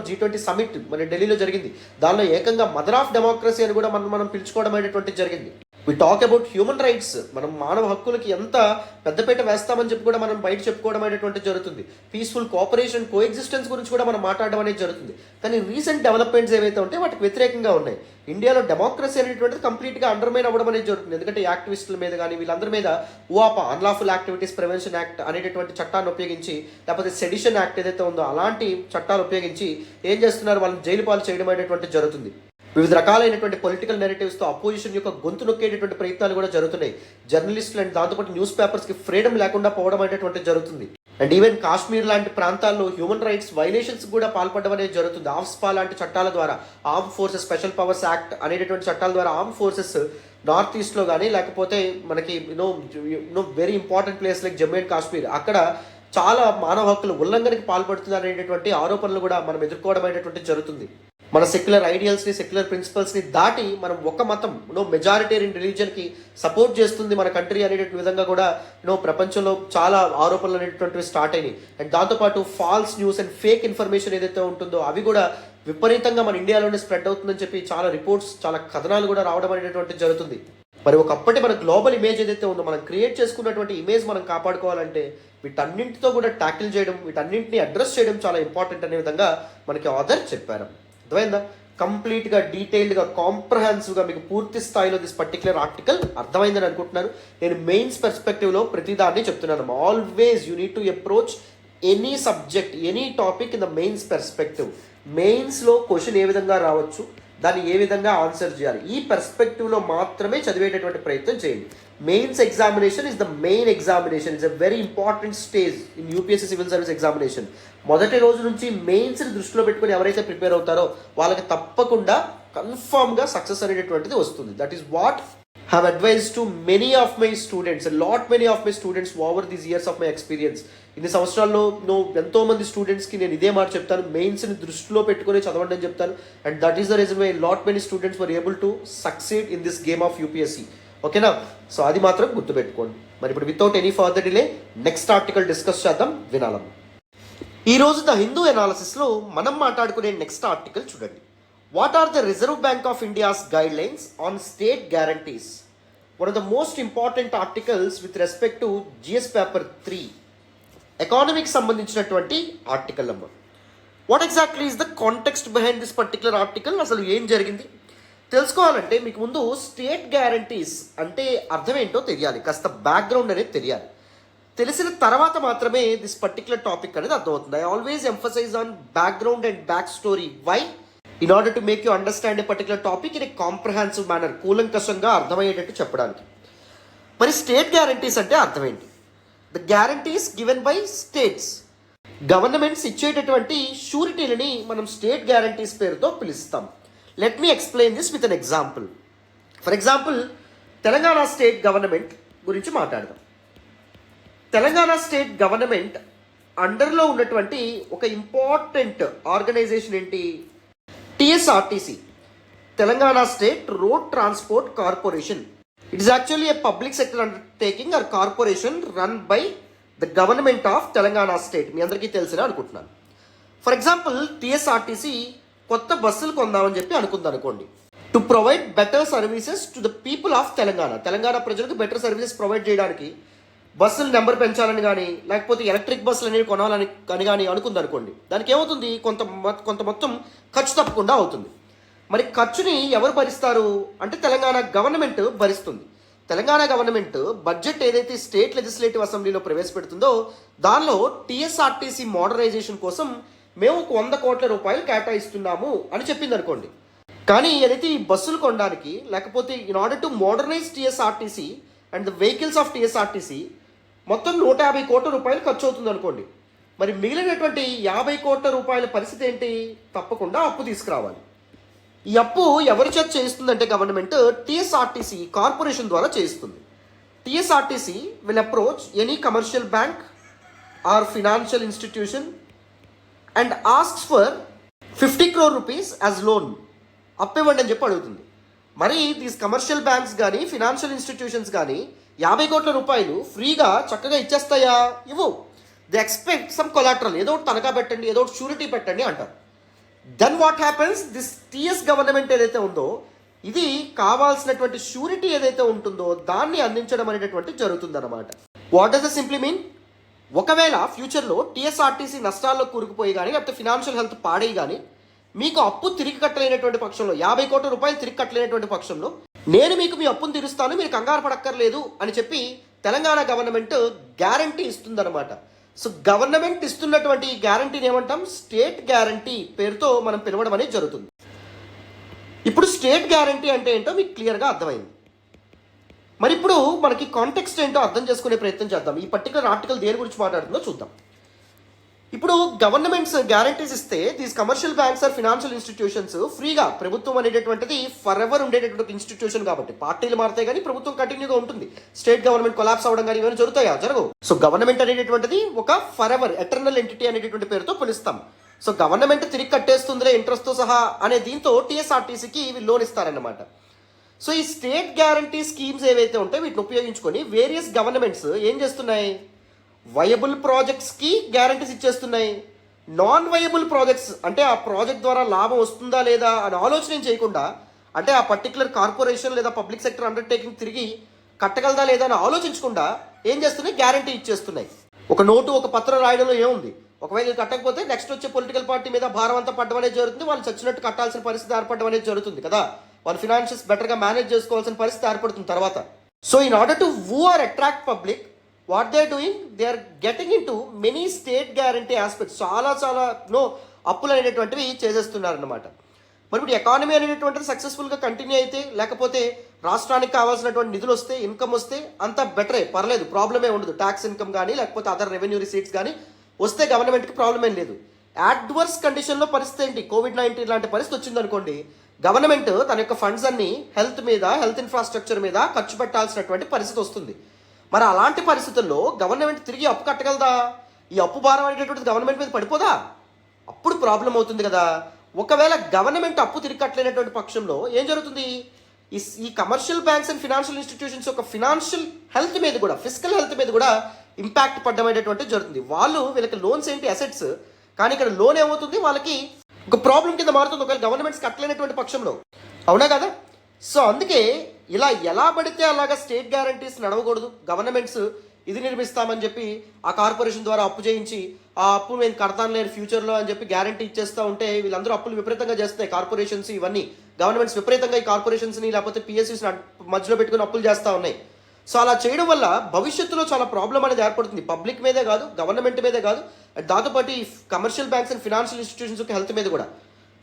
G20 సమిట్ మన ఢిల్లీలో జరిగింది. దానిలో ఏకంగా మదర్ ఆఫ్ డెమోక్రసీ అని కూడా మనం పిలుచుకోవడం అనేటువంటి జరిగింది. We talk about human rights, మనం మానవ హక్కులకి ఎంత పెద్దపీట వేస్తామని చెప్పి కూడా మనం బయట చెప్పుకోవడం అనేటువంటి జరుగుతుంది. పీస్ఫుల్ కోఆపరేషన్ కో ఎగ్జిస్టెన్స్ గురించి కూడా మనం మాట్లాడడం అనేది జరుగుతుంది. కానీ రీసెంట్ డెవలప్మెంట్స్ ఏవైతే ఉంటే వాటికి వ్యతిరేకంగా ఉన్నాయి. ఇండియాలో డెమోక్రసీ అనేటువంటిది కంప్లీట్గా అండర్మైన్ అవ్వడం అనేది జరుగుతుంది. ఎందుకంటే యాక్టివిస్టుల మీద కానీ వీళ్ళందరి మీద ఊఆపా, అన్లాఫుల్ యాక్టివిటీస్ ప్రివెన్షన్ యాక్ట్ అనేటటువంటి చట్టాన్ని ఉపయోగించి, లేకపోతే సెడిషన్ యాక్ట్ ఏదైతే ఉందో అలాంటి చట్టాలు ఉపయోగించి ఏం చేస్తున్నారు, వాళ్ళని జైలు పాలు చేయడం అనేటువంటి జరుగుతుంది. వివిధ రకాలైనటువంటి పొలిటికల్ నెరేటివ్స్తో అపోజిషన్ యొక్క గొంతు నొక్కేటటువంటి ప్రయత్నాలు కూడా జరుగుతున్నాయి. జర్నలిస్టులు అండ్ దాంతోపాటు న్యూస్ పేపర్స్కి ఫ్రీడమ్ లేకుండా పోవడం అనేటువంటి జరుగుతుంది. అండ్ ఈవెన్ కాశ్మీర్ లాంటి ప్రాంతాల్లో హ్యూమన్ రైట్స్ వైలేషన్స్ కూడా పాల్పడడం అనేది జరుగుతుంది. ఆఫ్స్పా లాంటి చట్టాల ద్వారా, arm forces special powers act అనేటటువంటి చట్టాల ద్వారా ఆర్మ్ ఫోర్సెస్ నార్త్ ఈస్ట్లో కానీ, లేకపోతే మనకి very important place like Jammu and Kashmir, అక్కడ చాలా మానవ హక్కుల ఉల్లంఘనకి పాల్పడుతున్నారు అనేటువంటి ఆరోపణలు కూడా మనం ఎదుర్కోవడం అనేటువంటి జరుగుతుంది. మన సెక్యులర్ ఐడియల్స్ని, సెక్యులర్ ప్రిన్సిపల్స్ని దాటి మనం ఒక మతం మెజారిటేరియన్ రిలీజియన్కి సపోర్ట్ చేస్తుంది మన కంట్రీ అనేటువంటి విధంగా కూడా ప్రపంచంలో చాలా ఆరోపణలు అనేటువంటివి స్టార్ట్ అయినాయి. అండ్ దాంతోపాటు false news and fake information ఏదైతే ఉంటుందో అవి కూడా విపరీతంగా మన ఇండియాలోనే స్ప్రెడ్ అవుతుందని చెప్పి చాలా రిపోర్ట్స్, చాలా కథనాలు కూడా రావడం అనేటువంటిది జరుగుతుంది. మరి ఒకప్పటి మన గ్లోబల్ ఇమేజ్ ఏదైతే ఉందో, మనం క్రియేట్ చేసుకున్నటువంటి ఇమేజ్ మనం కాపాడుకోవాలంటే వీటన్నింటితో కూడా ట్యాకిల్ చేయడం, వీటన్నింటినీ అడ్రస్ చేయడం చాలా ఇంపార్టెంట్ అనే విధంగా మనకి ఆథర్ చెప్పారు. అర్థమైందా? కంప్లీట్గా డీటెయిల్డ్గా కాంప్రహెన్సివ్గా మీకు పూర్తి స్థాయిలో దిస్ పర్టికులర్ ఆర్టికల్ అర్థమైందని అనుకుంటున్నాను. నేను మెయిన్స్ పర్స్పెక్టివ్లో ప్రతిదాన్ని చెప్తున్నాను. Always you need to approach any subject, any topic in the mains perspective. మెయిన్స్లో క్వశ్చన్ ఏ విధంగా రావచ్చు, దాన్ని ఏ విధంగా ఆన్సర్ చేయాలి, ఈ పర్స్పెక్టివ్లో మాత్రమే చదివేటటువంటి ప్రయత్నం చేయండి. Mains examination is the main examination, it's a very important stage in UPSC civil service examination. మొదటి రోజు నుంచి మెయిన్స్ని దృష్టిలో పెట్టుకుని ఎవరైతే ప్రిపేర్ అవుతారో వాళ్ళకి తప్పకుండా కన్ఫామ్గా సక్సెస్ అనేటటువంటిది వస్తుంది. That is what have advised to many of my students, many of my students over these years of my experience. ఇన్ని సంవత్సరాల్లో ఎంతో మంది స్టూడెంట్స్కి నేను ఇదే మాట చెప్తాను, మెయిన్స్ని దృష్టిలో పెట్టుకుని చదవండి అని చెప్తాను. And that is the reason why many students were able to succeed in this game of UPSC. ఓకేనా? సో అది మాత్రం గుర్తుపెట్టుకోండి. మరి ఇప్పుడు without any further delay next article discuss చేద్దాం, వినాలమ్మ. ఈరోజు ద హిందూ ఎనాలిసిస్లో మనం మాట్లాడుకునే నెక్స్ట్ ఆర్టికల్ చూడండి. What are the Reserve Bank of India's guidelines on state guarantees? One of the most important articles with respect to GS paper 3. Economics సంబంధించినటువంటి article number. What exactly is the context behind this particular article? అసలు ఏం జరిగింది తెలుసుకోవాలంటే మీకు ముందు స్టేట్ గ్యారంటీస్ అంటే అర్థం ఏంటో తెలియాలి, కాస్త బ్యాక్గ్రౌండ్ అనేది తెలియాలి. తెలిసిన తర్వాత మాత్రమే దిస్ పర్టికులర్ టాపిక్ అనేది అర్థమవుతుంది. I always emphasise on background and back story. Why? in order to make you understand a particular topic in a comprehensive manner, కూలంకషంగా అర్థమయ్యేటట్టు చెప్పడానికి. మరి స్టేట్ గ్యారంటీస్ అంటే అర్థం ఏంటి? The guarantees given by states, governments ఇచ్చేటటువంటి షూరిటీలని మనం స్టేట్ గ్యారంటీస్ పేరుతో పిలుస్తాం. Let me explain this with an example. For example Telangana state government గురించి మాట్లాడదాం. తెలంగాణ స్టేట్ గవర్నమెంట్ అండర్లో ఉన్నటువంటి ఒక ఇంపార్టెంట్ ఆర్గనైజేషన్ ఏంటి? TSRTC, Telangana State Road Transport Corporation. It is actually a public sector undertaking or corporation run by the government of Telangana State. మీ అందరికీ తెలిసిన అనుకుంటున్నాను. ఫర్ ఎగ్జాంపుల్ TSRTC కొత్త బస్సులు కొందామని చెప్పి అనుకోండి. To provide better services to the people of Telangana ప్రజలకు బెటర్ సర్వీసెస్ ప్రొవైడ్ చేయడానికి బస్సులు నెంబర్ పెంచాలని కానీ, లేకపోతే ఎలక్ట్రిక్ బస్సులు అనేవి కొనాలని కానీ అనుకోండి. దానికి ఏమవుతుంది? కొంత మొత్తం ఖర్చు తప్పకుండా అవుతుంది. మరి ఖర్చుని ఎవరు భరిస్తారు అంటే తెలంగాణ గవర్నమెంట్ భరిస్తుంది. తెలంగాణ గవర్నమెంట్ బడ్జెట్ ఏదైతే స్టేట్ లెజిస్లేటివ్ అసెంబ్లీలో ప్రవేశపెడుతుందో దానిలో TSRTC మోడర్నైజేషన్ కోసం మేము 100 కోట్ల రూపాయలు కేటాయిస్తున్నాము అని చెప్పింది అనుకోండి. కానీ ఏదైతే ఈ బస్సులు కొనడానికి, లేకపోతే in order to modernise TSRTC and the vehicles of TSRTC మొత్తం 150 కోట్ల రూపాయలు ఖర్చు అవుతుంది అనుకోండి. మరి మిగిలినటువంటి 50 కోట్ల రూపాయల పరిస్థితి ఏంటి? తప్పకుండా అప్పు తీసుకురావాలి. ఈ అప్పు ఎవరి చేత చేయిస్తుందంటే గవర్నమెంట్ TSRTC కార్పొరేషన్ ద్వారా చేయిస్తుంది. TSRTC will approach any commercial bank or financial institution and asks for 50 crore rupees as loan. అప్పు ఇవ్వండి అని చెప్పి అడుగుతుంది. మరి దీస్ కమర్షియల్ బ్యాంక్స్ కానీ, ఫినాన్షియల్ ఇన్స్టిట్యూషన్స్ కానీ 50 కోట్ల రూపాయలు ఫ్రీగా చక్కగా ఇచ్చేస్తాయా? ఇవ్వు. దే ఎక్స్పెక్ట్ సమ్ కొలాటరల్, ఏదో ఒకటి తనఖా పెట్టండి, ఏదో ఒకటి షూరిటీ పెట్టండి అంటారు. Then what happens? This TS government ఏదైతే ఉందో ఇది కావాల్సినటువంటి షూరిటీ ఏదైతే ఉంటుందో దాన్ని అందించడం అనేటటువంటి జరుగుతుందన్నమాట. What does the simply mean? ఒకవేళ ఫ్యూచర్లో టీఎస్ఆర్టీసీ నష్టాల్లో కూరుకుపోయి కానీ లేకపోతే ఫినాన్షియల్ హెల్త్ పాడై కానీ మీకు అప్పు తిరిగి కట్టలేనటువంటి పక్షంలో 50 కోట్ల రూపాయలు తిరిగి కట్టలేనటువంటి పక్షంలో నేను మీకు మీ అప్పును తీరుస్తాను, మీరు కంగారు పడక్కర్లేదు అని చెప్పి తెలంగాణ గవర్నమెంట్ గ్యారంటీ ఇస్తుందన్నమాట. సో గవర్నమెంట్ ఇస్తున్నటువంటి గ్యారంటీని ఏమంటాం? స్టేట్ గ్యారంటీ పేరుతో మనం పిలవడం అనేది జరుగుతుంది. ఇప్పుడు స్టేట్ గ్యారంటీ అంటే ఏంటో మీకు క్లియర్గా అర్థమైంది. మరి ఇప్పుడు మనకి కాంటెక్స్ట్ ఏంటో అర్థం చేసుకునే ప్రయత్నం చేద్దాం. ఈ పర్టికులర్ ఆర్టికల్ దేని గురించి మాట్లాడుతుందో చూద్దాం. ఇప్పుడు గవర్నమెంట్స్ గ్యారంటీస్ ఇస్తే these commercial banks are financial institutions ఫ్రీగా, ప్రభుత్వం అనేటటువంటిది ఫర్ ఎవర్ ఉండేటటువంటి ఇన్స్టిట్యూషన్ కాబట్టి పార్టీలు మారుతాయి కానీ ప్రభుత్వం కంటిన్యూగా ఉంటుంది. స్టేట్ గవర్నమెంట్ కొలాప్స్ అవ్వడం కానీ ఇవన్నీ జరుగుతాయా? జరగవు. సో గవర్నమెంట్ అనేటటువంటిది ఒక ఫర్ ఎవర్ ఎటర్నల్ ఎంటిటీ అనేటటువంటి పేరుతో పిలుస్తాం. సో గవర్నమెంట్ తిరిగి కట్టేస్తుందిలే ఇంట్రెస్ట్తో సహా అనే దీంతో టీఎస్ఆర్టీసీకి లోన్ ఇస్తారన్నమాట. సో ఈ స్టేట్ గ్యారంటీ స్కీమ్స్ ఏవైతే ఉంటాయో వీటిని ఉపయోగించుకొని వేరియస్ గవర్నమెంట్స్ ఏం చేస్తున్నాయి? వయబుల్ ప్రాజెక్ట్స్కి గ్యారంటీస్ ఇచ్చేస్తున్నాయి. నాన్ వయబుల్ ప్రాజెక్ట్స్ అంటే ఆ ప్రాజెక్ట్ ద్వారా లాభం వస్తుందా లేదా అని ఆలోచన చేయకుండా, అంటే ఆ పర్టికులర్ కార్పొరేషన్ లేదా పబ్లిక్ సెక్టర్ అండర్టేకింగ్ తిరిగి కట్టగలదా లేదా అని ఆలోచించకుండా ఏం చేస్తున్నాయి? గ్యారంటీ ఇచ్చేస్తున్నాయి. ఒక నోటు ఒక పత్రం రాయడంలో ఏముంది? ఒకవేళ కట్టకపోతే నెక్స్ట్ వచ్చే పొలిటికల్ పార్టీ మీద భారం అంతా పడడం అనేది జరుగుతుంది. వాళ్ళు చచ్చినట్టు కట్టాల్సిన పరిస్థితి ఏర్పడడం అనేది జరుగుతుంది కదా. వాళ్ళ ఫినాన్షియల్స్ బెటర్గా మేనేజ్ చేసుకోవాల్సిన పరిస్థితి ఏర్పడుతుంది తర్వాత. So in order to woo or attract public, what they are doing, they are getting into many state guarantee aspects. చాలా అప్పులు అనేటటువంటివి చేసేస్తున్నారు అనమాట. మరి ఇప్పుడు ఎకానమీ అనేటటువంటిది సక్సెస్ఫుల్గా కంటిన్యూ అయితే, లేకపోతే రాష్ట్రానికి కావాల్సినటువంటి నిధులు వస్తే, ఇన్కమ్ వస్తే అంత బెటరే, పర్లేదు, ప్రాబ్లమే ఉండదు. ట్యాక్స్ ఇన్కమ్ కానీ లేకపోతే అదర్ రెవెన్యూ రిసీట్స్ కానీ వస్తే గవర్నమెంట్కి ప్రాబ్లం ఏం లేదు. అడ్వర్స్ కండిషన్లో పరిస్థితి ఏంటి? కోవిడ్-19 లాంటి పరిస్థితి వచ్చిందనుకోండి, గవర్నమెంట్ తన యొక్క ఫండ్స్ అన్ని హెల్త్ మీద, హెల్త్ ఇన్ఫ్రాస్ట్రక్చర్ మీద ఖర్చు పెట్టాల్సినటువంటి పరిస్థితి వస్తుంది. మరి అలాంటి పరిస్థితుల్లో గవర్నమెంట్ తిరిగి అప్పు కట్టగలదా? ఈ అప్పు భారం అనేటటువంటిది గవర్నమెంట్ మీద పడిపోదా? అప్పుడు ప్రాబ్లం అవుతుంది కదా. ఒకవేళ గవర్నమెంట్ అప్పు తిరిగి కట్టలేనటువంటి పక్షంలో ఏం జరుగుతుంది? ఈ commercial banks and financial institutions యొక్క ఫినాన్షియల్ హెల్త్ మీద కూడా, ఫిజికల్ హెల్త్ మీద కూడా ఇంపాక్ట్ పడడం అనేటువంటిది జరుగుతుంది. వీళ్ళకి లోన్స్ ఏంటి? అసెట్స్. కానీ ఇక్కడ లోన్ ఏమవుతుంది? వాళ్ళకి ఒక ప్రాబ్లం కింద మారుతుంది ఒకవేళ గవర్నమెంట్స్ కట్టలేనటువంటి పక్షంలో. అవునా కదా? సో అందుకే ఇలా ఎలా పడితే అలాగా స్టేట్ గ్యారంటీస్ నడవకూడదు. గవర్నమెంట్స్ ఇది నిర్మిస్తామని చెప్పి ఆ కార్పొరేషన్ ద్వారా అప్పు చేయించి ఆ అప్పు నేను కడతాను లేని ఫ్యూచర్లో అని చెప్పి గ్యారంటీ ఇచ్చేస్తూ ఉంటే వీళ్ళందరూ అప్పులు విపరీతంగా చేస్తున్నాయి. కార్పొరేషన్స్ ఇవన్నీ గవర్నమెంట్స్ విపరీతంగా ఈ కార్పొరేషన్స్ని లేకపోతే పిఎస్యూస్ని మధ్యలో పెట్టుకుని అప్పులు చేస్తూ ఉన్నాయి. సో అలా చేయడం వల్ల భవిష్యత్తులో చాలా ప్రాబ్లం అనేది ఏర్పడుతుంది. పబ్లిక్ మీదే కాదు, గవర్నమెంట్ మీదే కాదు, దాంతోపాటు ఈ commercial banks and financial institutions యొక్క హెల్త్ మీద కూడా.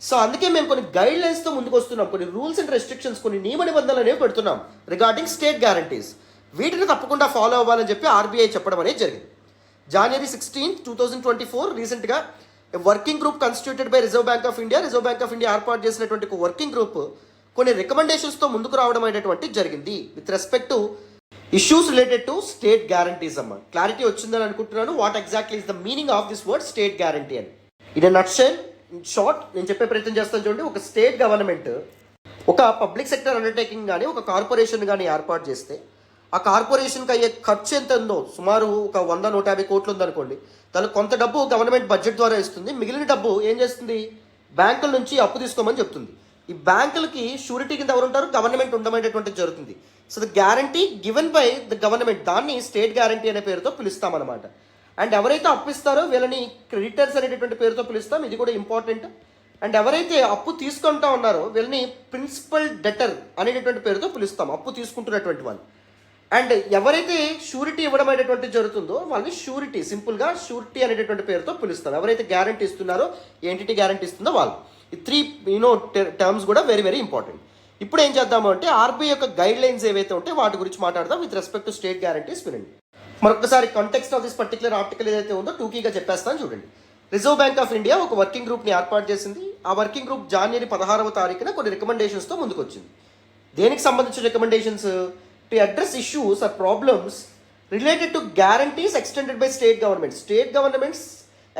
సో అందుకే మేము కొన్ని గైడ్ లైన్స్తో ముందుకు వస్తున్నాం, కొన్ని రూల్స్ అండ్ రెస్ట్రిక్షన్స్, కొన్ని నియమ నిబంధనలు అనేవి పెడుతున్నాం రిగార్డింగ్ స్టేట్ గ్యారంటీస్. వీటిని తప్పకుండా ఫాలో అవ్వాలని చెప్పి ఆర్బీఐ చెప్పడం అనేది జరిగింది. January 16, 2024 రీసెంట్గా working group constituted by reserve bank of India ఏర్పాటు చేసినటువంటి ఒక వర్కింగ్ గ్రూప్ కొన్ని రికమెండేషన్స్తో ముందుకు రావడం అనేటువంటి జరిగింది with respect to issues related to state guarantees. అమ్మ క్లారిటీ వచ్చిందని అనుకుంటున్నాను. What exactly is the meaning of this word state guarantee అని. ఇన్ నట్షెల్, ఇన్ షార్ట్ నేను చెప్పే ప్రయత్నం చేస్తాను చూడండి. ఒక స్టేట్ గవర్నమెంట్ ఒక పబ్లిక్ సెక్టర్ అండర్టేకింగ్ కానీ ఒక కార్పొరేషన్ కానీ ఏర్పాటు చేస్తే ఆ కార్పొరేషన్కి అయ్యే ఖర్చు ఎంత ఉందో, సుమారు ఒక 100-150 కోట్లు ఉందనుకోండి, దానికి కొంత డబ్బు గవర్నమెంట్ బడ్జెట్ ద్వారా ఇస్తుంది. మిగిలిన డబ్బు ఏం చేస్తుంది? బ్యాంకుల నుంచి అప్పు తీసుకోమని చెప్తుంది. ఈ బ్యాంకులకి షూరిటీ కింద ఎవరు ఉంటారు? గవర్నమెంట్ ఉండమనేటువంటిది జరుగుతుంది. So the guarantee given by the government, దాన్ని స్టేట్ గ్యారంటీ అనే పేరుతో పిలుస్తామన్నమాట. అండ్ ఎవరైతే అప్పు ఇస్తారో వీళ్ళని క్రెడిటర్స్ అనేటటువంటి పేరుతో పిలుస్తాం, ఇది కూడా ఇంపార్టెంట్. అండ్ ఎవరైతే అప్పు తీసుకుంటా ఉన్నారో వీళ్ళని ప్రిన్సిపల్ డెటర్ అనేటటువంటి పేరుతో పిలుస్తాం, అప్పు తీసుకుంటున్నటువంటి వాళ్ళు. అండ్ ఎవరైతే షూరిటీ ఇవ్వడం అనేటువంటి జరుగుతుందో వాళ్ళని షూరిటీ, సింపుల్గా షూరిటీ అనేటటువంటి పేరుతో పిలుస్తాం. ఎవరైతే గ్యారంటీ ఇస్తున్నారో, ఎంటిటీ గ్యారంటీ ఇస్తుందో వాళ్ళు. ఈ 3 టర్మ్స్ కూడా వెరీ వెరీ ఇంపార్టెంట్. ఇప్పుడు ఏం చేద్దాము అంటే ఆర్బీఐ యొక్క గైడ్ లైన్స్ ఏవైతే ఉంటాయో వాటి గురించి మాట్లాడదాం with respect to state guarantees. వినండి. మరొకసారి context of this particular article ఏదైతే ఉందో టూకీగా చెప్పేస్తాను చూడండి. రిజర్వ్ బ్యాంక్ ఆఫ్ ఇండియా ఒక వర్కింగ్ గ్రూప్ని ఏర్పాటు చేసింది. ఆ వర్కింగ్ గ్రూప్ January 16వ తారీఖున కొన్ని రికమెండేషన్స్తో ముందుకు వచ్చింది. దేనికి సంబంధించిన recommendations? To address issues or problems related to guarantees extended by state governments. State governments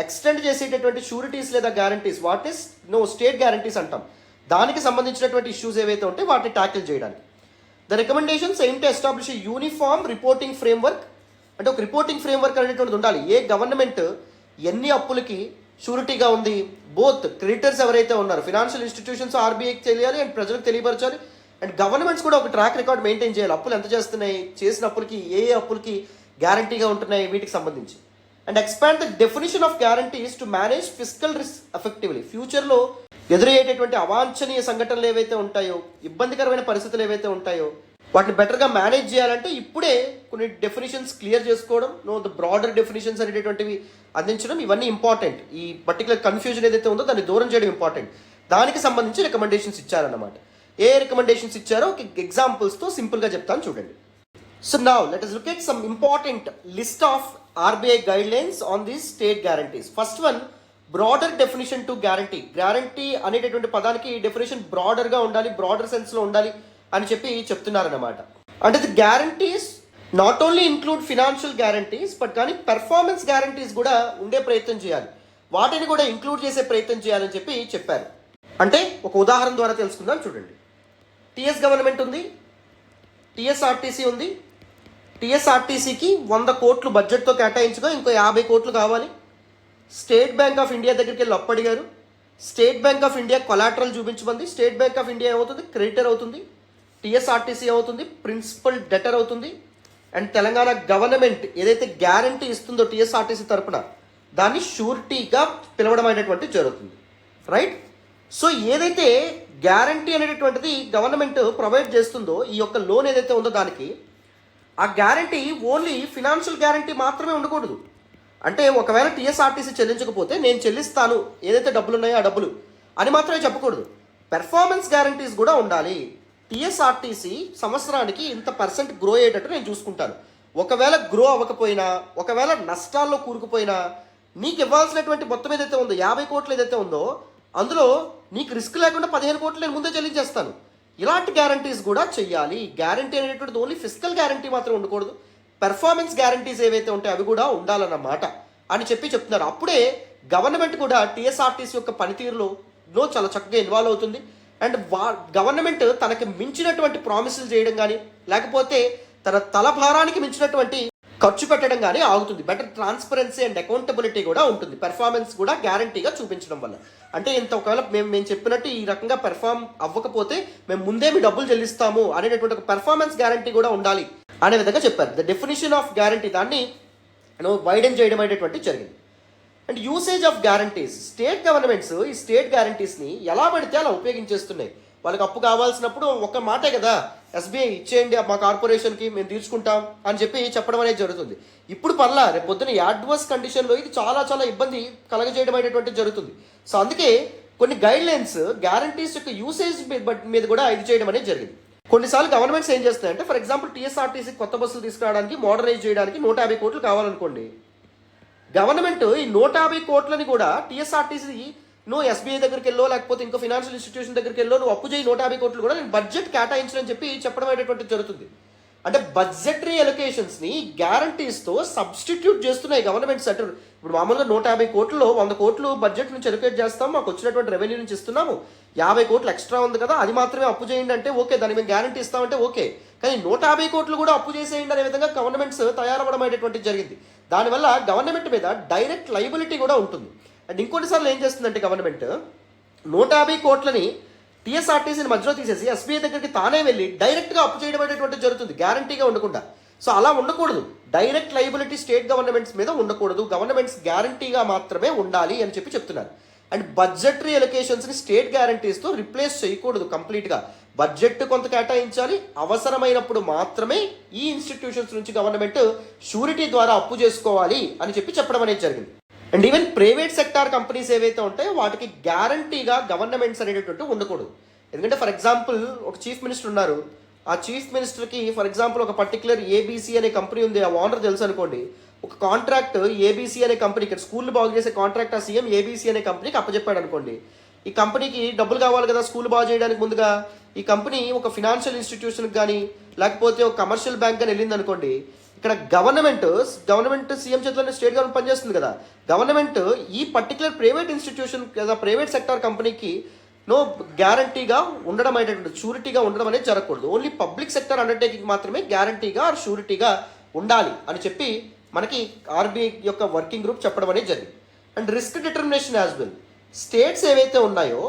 extend చేసేటటువంటి షూరిటీస్ లేదా guarantees, what is state guarantees అంటాం. దానికి సంబంధించినటువంటి ఇష్యూస్ ఏవైతే ఉంటే వాటిని ట్యాకిల్ చేయడానికి. The recommendations aim to establish uniform reporting framework. అంటే ఒక రిపోర్టింగ్ ఫ్రేమ్వర్క్ అనేటువంటిది ఉండాలి. ఏ గవర్నమెంట్ ఎన్ని అప్పులకి షూరిటీగా ఉంది, బోత్ క్రెడిటర్స్ ఎవరైతే ఉన్నారో ఫినాన్షియల్ ఇన్స్టిట్యూషన్స్ ఆర్బీఐకి తెలియాలి అండ్ ప్రజలకు తెలియపరచాలి. అండ్ గవర్నమెంట్స్ కూడా ఒక ట్రాక్ రికార్డ్ మెయింటైన్ చేయాలి. అప్పులు ఎంత చేస్తున్నాయి, చేసిన అప్పులకి ఏ అప్పులకి గ్యారంటీగా ఉంటున్నాయి వీటికి సంబంధించి. And expand the definition of guarantees to manage physical risk effectively. ఫ్యూచర్లో ఎదురయ్యేటటువంటి అవాంఛనీయ సంఘటనలు ఏవైతే ఉంటాయో, ఇబ్బందికరమైన పరిస్థితులు ఏవైతే ఉంటాయో వాటిని బెటర్గా మేనేజ్ చేయాలంటే ఇప్పుడే కొన్ని డెఫినేషన్స్ క్లియర్ చేసుకోవడం, ద బ్రాడర్ డెఫినేషన్స్ అనేటటువంటివి అందించడం, ఇవన్నీ ఇంపార్టెంట్. ఈ పర్టికులర్ కన్ఫ్యూజన్ ఏదైతే ఉందో దాన్ని దూరం చేయడం ఇంపార్టెంట్. దానికి సంబంధించి రికమెండేషన్స్ ఇచ్చారన్నమాట. ఏ రికమెండేషన్స్ ఇచ్చారో ఒక ఎగ్జాంపుల్స్తో సింపుల్గా చెప్తాను చూడండి. So now let us look at some important list of RBI guidelines on these state guarantees. First one, broader definition to guarantee. Guarantee అనేటటువంటి పదానికి డెఫినేషన్ బ్రాడర్గా ఉండాలి, బ్రాడర్ సెన్స్లో ఉండాలి అని చెప్తున్నారన్నమాట. అంటే the guarantees not only include financial guarantees but కానీ పెర్ఫార్మెన్స్ గ్యారంటీస్ కూడా ఉండే ప్రయత్నం చేయాలి, వాటిని కూడా ఇంక్లూడ్ చేసే ప్రయత్నం చేయాలని చెప్పారు. అంటే ఒక ఉదాహరణ ద్వారా తెలుసుకుందాం చూడండి. టీఎస్ గవర్నమెంట్ ఉంది, టీఎస్ఆర్టీసీ ఉంది. టీఎస్ఆర్టీసీకి 100 కోట్లు బడ్జెట్తో కేటాయించుకో, ఇంకో 50 కోట్లు కావాలి. స్టేట్ బ్యాంక్ ఆఫ్ ఇండియా దగ్గరికి వెళ్ళి అప్పు అడిగారు. State Bank of India collateral చూపించమంది. స్టేట్ బ్యాంక్ ఆఫ్ ఇండియా ఏమవుతుంది, క్రెడిటర్ అవుతుంది. టీఎస్ఆర్టీసీ ఏమవుతుంది, ప్రిన్సిపల్ డెటర్ అవుతుంది. అండ్ తెలంగాణ గవర్నమెంట్ ఏదైతే గ్యారంటీ ఇస్తుందో టీఎస్ఆర్టీసీ తరపున దాన్ని షూరిటీగా పిలవడం అనేటువంటి జరుగుతుంది. రైట్. సో ఏదైతే గ్యారంటీ అనేటటువంటిది గవర్నమెంట్ ప్రొవైడ్ చేస్తుందో, ఈ యొక్క లోన్ ఏదైతే ఉందో దానికి ఆ గ్యారంటీ ఓన్లీ ఫినాన్షియల్ గ్యారంటీ మాత్రమే ఉండకూడదు. అంటే ఒకవేళ టీఎస్ఆర్టీసీ చెల్లించకపోతే నేను చెల్లిస్తాను, ఏదైతే డబ్బులు ఉన్నాయో ఆ డబ్బులు అని మాత్రమే చెప్పకూడదు. పెర్ఫార్మెన్స్ గ్యారంటీస్ కూడా ఉండాలి. టీఎస్ఆర్టీసీ సంవత్సరానికి ఇంత % గ్రో అయ్యేటట్టు నేను చూసుకుంటాను. ఒకవేళ గ్రో అవ్వకపోయినా, ఒకవేళ నష్టాల్లో కూరుకుపోయినా నీకు ఇవ్వాల్సినటువంటి మొత్తం ఏదైతే ఉందో 50 కోట్లు ఏదైతే ఉందో అందులో నీకు రిస్క్ లేకుండా 15 కోట్లు నేను ముందే చెల్లించేస్తాను. ఇలాంటి గ్యారంటీస్ కూడా చెయ్యాలి. గ్యారంటీ అనేటువంటిది ఓన్లీ ఫిజికల్ గ్యారంటీ మాత్రం ఉండకూడదు, పెర్ఫార్మెన్స్ గ్యారంటీస్ ఏవైతే ఉంటాయో అవి కూడా ఉండాలన్నమాట అని చెప్తున్నారు. అప్పుడే గవర్నమెంట్ కూడా టీఎస్ఆర్టీసీ యొక్క పనితీరులో చాలా చక్కగా ఇన్వాల్వ్ అవుతుంది. అండ్ గవర్నమెంట్ తనకి మించినటువంటి ప్రామిసులు చేయడం కానీ, లేకపోతే తన తలభారానికి మించినటువంటి ఖర్చు పెట్టడం కానీ ఆగుతుంది. బెటర్ ట్రాన్స్పరెన్సీ అండ్ అకౌంటబిలిటీ కూడా ఉంటుంది, పెర్ఫార్మెన్స్ కూడా గ్యారంటీగా చూపించడం వల్ల. అంటే ఇంత ఒకవేళ మేము చెప్పినట్టు ఈ రకంగా పెర్ఫార్మ్ అవ్వకపోతే మేము ముందే మీ డబ్బులు చెల్లిస్తాము అనేటటువంటి ఒక పెర్ఫార్మెన్స్ గ్యారంటీ కూడా ఉండాలి అనే విధంగా చెప్పారు. ద డెఫినేషన్ ఆఫ్ గ్యారంటీ దాన్ని వైడెన్ చేయడం అనేటువంటి జరిగింది. And usage of guarantees. State governments ఈ స్టేట్ గ్యారంటీస్ని ఎలా పడితే అలా ఉపయోగించేస్తున్నాయి. వాళ్ళకి అప్పు కావాల్సినప్పుడు ఒక మాటే కదా, ఎస్బీఐ ఇచ్చేయండి మా కార్పొరేషన్కి, మేము తీర్చుకుంటాం అని చెప్పడం అనేది జరుగుతుంది. ఇప్పుడు పర్లా, రేపు పొద్దున యాడ్వర్స్ కండిషన్లో ఇది చాలా ఇబ్బంది కలగజేయడం అనేటువంటి జరుగుతుంది. సో అందుకే కొన్ని గైడ్ లైన్స్ గ్యారంటీస్ యొక్క యూసేజ్ మీద కూడా ఇది చేయడం అనేది జరిగింది. కొన్నిసార్లు గవర్నమెంట్స్ ఏం చేస్తాయంటే, ఫర్ ఎగ్జాంపుల్ టీఎస్ఆర్టీసీ కొత్త బస్సులు తీసుకురావడానికి, మోడర్నైజ్ చేయడానికి 150 కోట్లు కావాలనుకోండి. గవర్నమెంట్ ఈ 150 కోట్లని కూడా టీఎస్ఆర్టీసీ ఎస్బీఐ దగ్గరికి వెళ్ళో, లేకపోతే ఇంకో ఫినాన్షియల్ ఇన్స్టిట్యూషన్ దగ్గరికి వెళ్ళో నువ్వు అప్పు చేయి 150 కోట్లు కూడా నేను బడ్జెట్ కేటాయించని చెప్పడం అనేటువంటి జరుగుతుంది. అంటే బడ్జెటరీ ఎలొకేషన్స్ని గ్యారంటీస్తో సబ్స్టిట్యూట్ చేస్తున్నాయి గవర్నమెంట్ సెక్టర్. ఇప్పుడు మామూలుగా 150 కోట్లలో 100 కోట్లు బడ్జెట్ నుంచి ఎలొకేట్ చేస్తాం, మాకు వచ్చినటువంటి రెవెన్యూ నుంచి ఇస్తున్నాము, 50 కోట్లు ఎక్స్ట్రా ఉంది కదా అది మాత్రమే అప్పు చేయండి అంటే ఓకే, దాన్ని మేము గ్యారంటీ ఇస్తామంటే ఓకే. కానీ 150 కోట్లు కూడా అప్పు చేసేయండి అనే విధంగా గవర్నమెంట్స్ తయారవ్వడం అనేటువంటిది జరిగింది. దానివల్ల గవర్నమెంట్ మీద డైరెక్ట్ లయబిలిటీ కూడా ఉంటుంది. అండ్ ఇంకొన్నిసార్లు ఏం చేస్తుందంటే గవర్నమెంట్ 150 కోట్లని టీఎస్ఆర్టీసీని మధ్యలో తీసేసి ఎస్బీఐ దగ్గరికి తానే వెళ్ళి డైరెక్ట్గా అప్పు చేయడం అనేటువంటి జరుగుతుంది, గ్యారంటీగా ఉండకుండా. సో అలా ఉండకూడదు. డైరెక్ట్ లయబిలిటీ స్టేట్ గవర్నమెంట్స్ మీద ఉండకూడదు, గవర్నమెంట్స్ గ్యారంటీగా మాత్రమే ఉండాలి అని చెప్తున్నారు. అండ్ బడ్జెటరీ ఎలొకేషన్స్ని స్టేట్ గ్యారంటీస్తో రిప్లేస్ చేయకూడదు కంప్లీట్గా. బడ్జెట్ కొంత కేటాయించాలి, అవసరమైనప్పుడు మాత్రమే ఈ ఇన్స్టిట్యూషన్స్ నుంచి గవర్నమెంట్ షూరిటీ ద్వారా అప్పు చేసుకోవాలి అని చెప్పడం అనేది జరిగింది. And even private sector companies ఏవైతే ఉంటాయో వాటికి గ్యారంటీగా గవర్నమెంట్స్ అనేటటువంటి ఉండకూడదు. ఎందుకంటే ఫర్ ఎగ్జాంపుల్ ఒక చీఫ్ మినిస్టర్ ఉన్నారు, ఆ చీఫ్ మినిస్టర్కి ఫర్ ఎగ్జాంపుల్ ఒక పర్టికులర్ ఏబీసీ అనే కంపెనీ ఉంది, ఆ ఓనర్ తెలుసు అనుకోండి, ఒక కాంట్రాక్ట్ ఏబీసీ అనే కంపెనీ, ఇక్కడ స్కూల్ బాగు చేసే కాంట్రాక్ట్ ఆ సీఎం ఏబీసీ అనే కంపెనీకి అప్పచెప్పాడు అనుకోండి. ఈ కంపెనీకి డబ్బులు కావాలి కదా స్కూల్ బాగు చేయడానికి, ముందుగా ఈ కంపెనీ ఒక ఫినాన్షియల్ ఇన్స్టిట్యూషన్కి కానీ లేకపోతే ఒక కమర్షియల్ బ్యాంక్ కానీ వెళ్ళింది అనుకోండి, ఇక్కడ గవర్నమెంట్ సీఎం చేతిలోనే స్టేట్ గవర్నమెంట్ పనిచేస్తుంది కదా, గవర్నమెంట్ ఈ పర్టికులర్ ప్రైవేట్ ఇన్స్టిట్యూషన్ లేదా ప్రైవేట్ సెక్టార్ కంపెనీకి గ్యారంటీగా ఉండడం అనేటువంటి షూరిటీగా ఉండడం అనేది జరగకూడదు. ఓన్లీ పబ్లిక్ సెక్టర్ అండర్టేకింగ్ మాత్రమే గ్యారంటీగా ఆర్ షూరిటీగా ఉండాలి అని మనకి ఆర్బీఐ యొక్క వర్కింగ్ గ్రూప్ చెప్పడం అనేది జరిగింది. And risk determination as well. States ఏవైతే ఉన్నాయో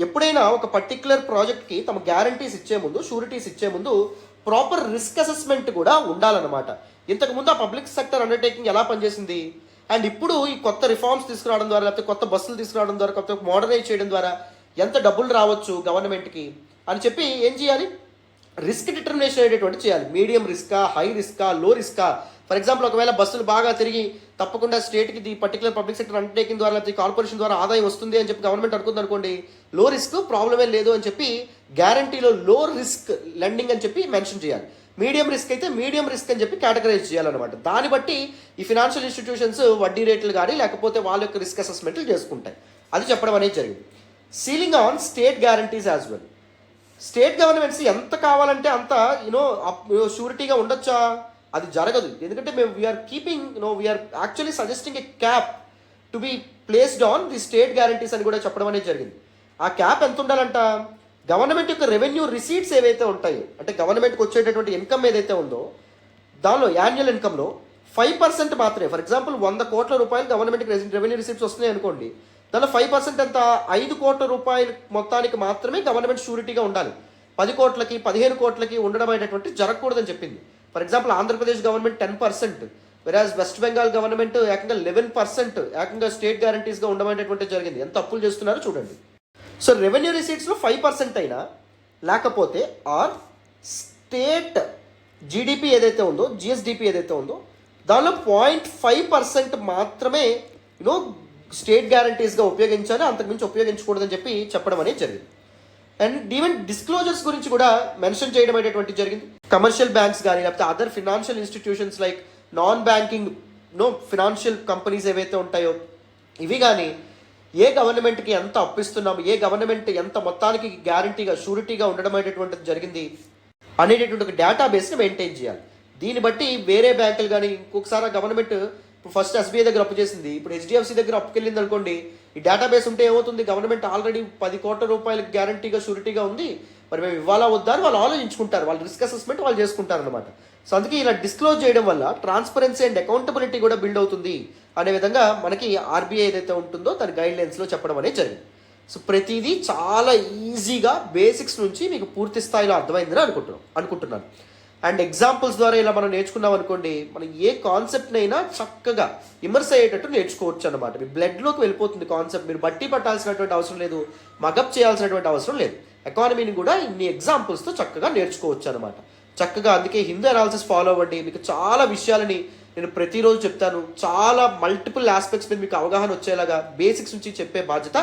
ఎప్పుడైనా ఒక పర్టికులర్ ప్రాజెక్ట్కి తమ గ్యారంటీస్ ఇచ్చే ముందు, షూరిటీస్ ఇచ్చే ముందు ప్రాపర్ రిస్క్ అసెస్మెంట్ కూడా ఉండాలన్నమాట. ఇంతకుముందు ఆ పబ్లిక్ సెక్టర్ అండర్టేకింగ్ ఎలా పనిచేసింది, అండ్ ఇప్పుడు ఈ కొత్త రిఫార్మ్స్ తీసుకురావడం ద్వారా, లేకపోతే కొత్త బస్సులు తీసుకురావడం ద్వారా, కొత్త మోడర్నైజ్ చేయడం ద్వారా ఎంత డబ్బులు రావచ్చు గవర్నమెంట్కి అని చెప్పి ఏం చేయాలి, రిస్క్ డిటర్మినేషన్ అనేటువంటి చేయాలి. మీడియం రిస్కా, హై రిస్కా, లో రిస్కా. ఫర్ ఎగ్జాంపుల్ ఒకవేళ బస్సులు బాగా తిరిగి తప్పకుండా స్టేట్కి the particular public sector undertaking ద్వారా, లేకపోతే కార్పొరేషన్ ద్వారా ఆదాయం వస్తుంది అని చెప్పి గవర్నమెంట్ అనుకుంది అనుకోండి, లో రిస్క్ ప్రాబ్లమే లేదు అని చెప్పి గ్యారంటీలో లో రిస్క్ లెండింగ్ అని చెప్పి మెన్షన్ చేయాలి. మీడియం రిస్క్ అయితే మీడియం రిస్క్ అని చెప్పి కేటగరైజ్ చేయాలన్నమాట. దాన్ని బట్టి ఈ ఫినాన్షియల్ ఇన్స్టిట్యూషన్స్ వడ్డీ రేట్లు కానీ లేకపోతే వాళ్ళ యొక్క రిస్క్ అసెస్మెంట్లు చేసుకుంటాయి. అది చెప్పడం అనేది జరిగింది. Ceiling on state guarantees as well. State governments ఎంత కావాలంటే అంత షూరిటీగా ఉండొచ్చా, అది జరగదు. ఎందుకంటే మేము we're keeping we're actually suggesting a cap to be placed on the state guarantees అని కూడా చెప్పడం అనేది జరిగింది. ఆ క్యాప్ ఎంత ఉండాలంట, గవర్నమెంట్ యొక్క రెవెన్యూ రిసీట్స్ ఏవైతే ఉంటాయో, అంటే గవర్నమెంట్కి వచ్చేటటువంటి ఇన్కమ్ ఏదైతే ఉందో దానిలో యాన్యువల్ ఇన్కమ్లో 5% మాత్రమే. ఫర్ ఎగ్జాంపుల్ 100 కోట్ల రూపాయలు గవర్నమెంట్కి రెవెన్యూ రిసీట్స్ వస్తున్నాయి అనుకోండి, దానిలో 5% ఎంత, 5 కోట్ల రూపాయల మొత్తానికి మాత్రమే గవర్నమెంట్ షూరిటీగా ఉండాలి. 10 కోట్లకి 15 కోట్లకి ఉండడం అనేటువంటి జరగకూడదని చెప్పింది. ఫర్ ఎగ్జాంపుల్ ఆంధ్రప్రదేశ్ గవర్నమెంట్ 10%, వెరాజ్ వెస్ట్ బెంగాల్ గవర్నమెంట్ ఏకంగా 11% ఏకంగా స్టేట్ గ్యారంటీస్గా ఉండమనేటువంటి జరిగింది. ఎంత అప్పులు చేస్తున్నారో చూడండి. సో రెవెన్యూ రిసీట్స్లో 5% అయినా, లేకపోతే ఆర్ స్టేట్ జీడిపి ఏదైతే ఉందో, జిఎస్డిపి ఏదైతే ఉందో దానిలో 0.5% మాత్రమే స్టేట్ గ్యారంటీస్గా ఉపయోగించాలి, అంతకుమించి ఉపయోగించకూడదని చెప్పి చెప్పడం అనేది జరిగింది. అండ్ ఈవెన్ డిస్క్లోజర్స్ గురించి కూడా మెన్షన్ చేయడం అనేటువంటి జరిగింది. కమర్షియల్ బ్యాంక్స్ కానీ లేకపోతే other financial institutions like non banking financial companies ఏవైతే ఉంటాయో ఇవి కానీ ఏ గవర్నమెంట్కి ఎంత అప్పిస్తున్నాము, ఏ గవర్నమెంట్ ఎంత మొత్తానికి గ్యారంటీగా షూరిటీగా ఉండడం అనేటువంటిది జరిగింది అనేటటువంటి ఒక డేటాబేస్ని మెయింటైన్ చేయాలి. దీన్ని బట్టి వేరే బ్యాంకులు కానీ ఇంకొకసారి గవర్నమెంట్ ఫస్ట్ ఎస్బీఐ దగ్గర అప్పు చేసింది, ఇప్పుడు హెచ్డిఎఫ్సి దగ్గర అప్పుకెళ్ళింది అనుకోండి, ఈ డేటాబేస్ ఉంటే ఏమవుతుంది, గవర్నమెంట్ ఆల్రెడీ 10 కోట్ల రూపాయలకి గ్యారంటీగా షూరిటీగా ఉంది, మరి మేము ఇవ్వాలా వద్దా అని వాళ్ళు ఆలోచించుకుంటారు, వాళ్ళు రిస్క్ అసెస్మెంట్ వాళ్ళు చేసుకుంటారు అనమాట. సో అందుకే ఇలా డిస్క్లోజ్ చేయడం వల్ల ట్రాన్స్పరెన్సీ అండ్ అకౌంటబిలిటీ కూడా బిల్డ్ అవుతుంది అనే విధంగా మనకి ఆర్బీఐ ఏదైతే ఉంటుందో దాని గైడ్ లైన్స్లో చెప్పడం అనేది జరిగింది. సో ప్రతిదీ చాలా ఈజీగా బేసిక్స్ నుంచి మీకు పూర్తి స్థాయిలో అర్థమైందని అనుకుంటున్నాను. అండ్ ఎగ్జాంపుల్స్ ద్వారా ఇలా మనం నేర్చుకున్నాం అనుకోండి, మనం ఏ కాన్సెప్ట్నైనా చక్కగా ఇమర్స్ అయ్యేటట్టు నేర్చుకోవచ్చు అనమాట. మీ బ్లడ్లోకి వెళ్ళిపోతుంది కాన్సెప్ట్, మీరు బట్టి పట్టాల్సినటువంటి అవసరం లేదు, మగప్ చేయాల్సినటువంటి అవసరం లేదు. ఎకానమీని కూడా ఇన్ని ఎగ్జాంపుల్స్తో చక్కగా నేర్చుకోవచ్చు అనమాట. చక్కగా అందుకే హిందూ అనాలిసిస్ ఫాలో అవ్వండి. మీకు చాలా విషయాలని నేను ప్రతిరోజు చెప్తాను, చాలా మల్టిపుల్ ఆస్పెక్ట్స్ మీద మీకు అవగాహన వచ్చేలాగా బేసిక్స్ నుంచి చెప్పే బాధ్యత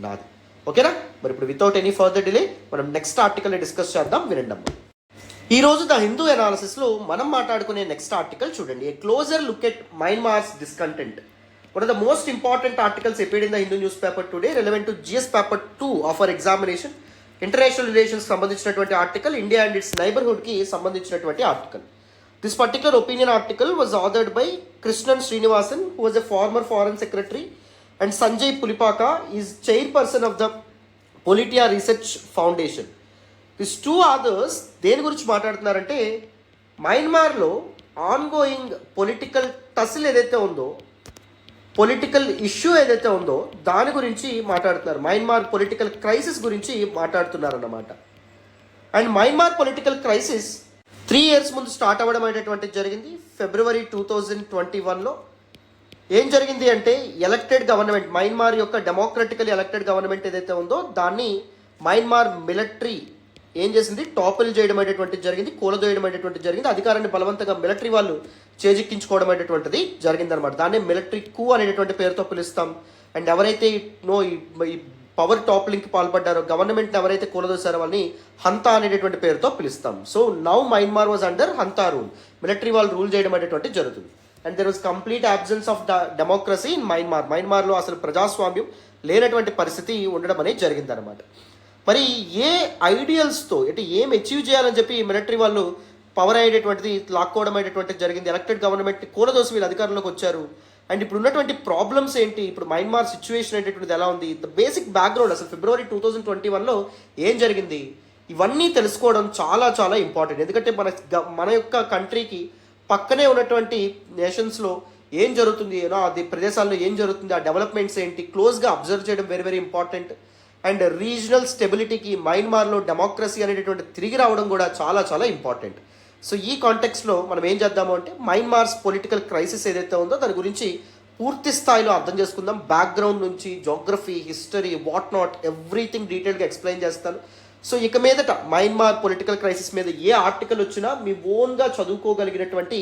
నాది. ఓకేనా? మరి ఇప్పుడు వితౌట్ ఎనీ ఫర్దర్ డిలే మనం నెక్స్ట్ ఆర్టికల్ని డిస్కస్ చేద్దాం, వినండి. ఈ రోజు ద హిందూ అనాలిసిస్లో మనం మాట్లాడుకునే నెక్స్ట్ ఆర్టికల్ చూడండి, a closer look at Myanmar's discontent. One of the most important articles appeared in the Hindu newspaper today, relevant to GS paper 2 of our examination. International relations సంబంధించినటువంటి ఆర్టికల్, ఇండియా అండ్ ఇట్స్ నైబర్హుడ్కి సంబంధించినటువంటి article. This particular opinion article was authored by Krishnan Srinivasan, who was a former foreign secretary, and Sanjay Pulipaka is chairperson of the Politeia Research Foundation. This two authors దేని గురించి మాట్లాడుతున్నారంటే, మయన్మార్లో ఆన్గోయింగ్ పొలిటికల్ టసిల్ ఏదైతే ఉందో, పొలిటికల్ ఇష్యూ ఏదైతే ఉందో దాని గురించి మాట్లాడుతున్నారు. మయన్మార్ పొలిటికల్ క్రైసిస్ గురించి మాట్లాడుతున్నారు అన్నమాట. And Myanmar political crisis 3 years ముందు స్టార్ట్ అవ్వడం అనేటువంటిది జరిగింది. February 2021లో ఏం జరిగింది అంటే, ఎలక్టెడ్ గవర్నమెంట్, మయన్మార్ యొక్క డెమోక్రటికల్ ఎలక్టెడ్ గవర్నమెంట్ ఏదైతే ఉందో దాన్ని మయన్మార్ మిలిటరీ ఏం చేసింది, టాపుల్ చేయడం అనేటువంటిది జరిగింది, కూలదోయడం అనేటువంటిది జరిగింది. అధికారాన్ని బలవంతంగా మిలిటరీ వాళ్ళు చేజిక్కించుకోవడం అనేటువంటిది జరిగిందనమాట. దాన్ని మిలిటరీ కూ అనేటువంటి పేరుతో పిలుస్తాం. అండ్ ఎవరైతే ఈ పవర్ టాప్లింగ్కి పాల్పడ్డారో, గవర్నమెంట్ని ఎవరైతే కూలదోసారో వాళ్ళని హంతా అనేటువంటి పేరుతో పిలుస్తాం. So now Myanmar was under junta rule, military వాళ్ళు రూల్ చేయడం అనేటువంటి జరుగుతుంది. And there was complete absence of the democracy in Myanmar. మయన్మార్లో అసలు ప్రజాస్వామ్యం లేనటువంటి పరిస్థితి ఉండడం అనేది జరిగిందనమాట. మరి ఏ ఐడియల్స్తో అంటే ఏం అచీవ్ చేయాలని చెప్పి మిలిటరీ వాళ్ళు పవర్ అయ్యేటువంటిది లాక్కోవడం అనేటువంటిది జరిగింది. ఎలక్టెడ్ గవర్నమెంట్ కూలదోసి వీళ్ళు అధికారంలోకి వచ్చారు. అండ్ ఇప్పుడు ఉన్నటువంటి ప్రాబ్లమ్స్ ఏంటి, ఇప్పుడు మయన్మార్ సిచ్యువేషన్ అనేటువంటిది ఎలా ఉంది, ద బేసిక్ బ్యాక్గ్రౌండ్, అసలు February 2021లో ఏం జరిగింది, ఇవన్నీ తెలుసుకోవడం చాలా చాలా ఇంపార్టెంట్. ఎందుకంటే మన యొక్క కంట్రీకి పక్కనే ఉన్నటువంటి నేషన్స్లో ఏం జరుగుతుంది, అది ప్రదేశాల్లో ఏం జరుగుతుంది, ఆ డెవలప్మెంట్స్ ఏంటి క్లోజ్గా అబ్జర్వ్ చేయడం very very important. And regional స్టెబిలిటీకి మయన్మార్లో డెమోక్రసీ అనేటటువంటి తిరిగి రావడం కూడా చాలా చాలా ఇంపార్టెంట్. సో ఈ కాంటెక్స్లో మనం ఏం చేద్దాము అంటే మయన్మార్స్ పొలిటికల్ క్రైసిస్ ఏదైతే ఉందో దాని గురించి పూర్తి స్థాయిలో అర్థం చేసుకుందాం. బ్యాక్గ్రౌండ్ నుంచి geography, history, what not everything డీటెయిల్గా ఎక్స్ప్లెయిన్ చేస్తాను. సో ఇక మీదట మయన్మార్ పొలిటికల్ క్రైసిస్ మీద ఏ ఆర్టికల్ వచ్చినా మీ ఓన్గా చదువుకోగలిగినటువంటి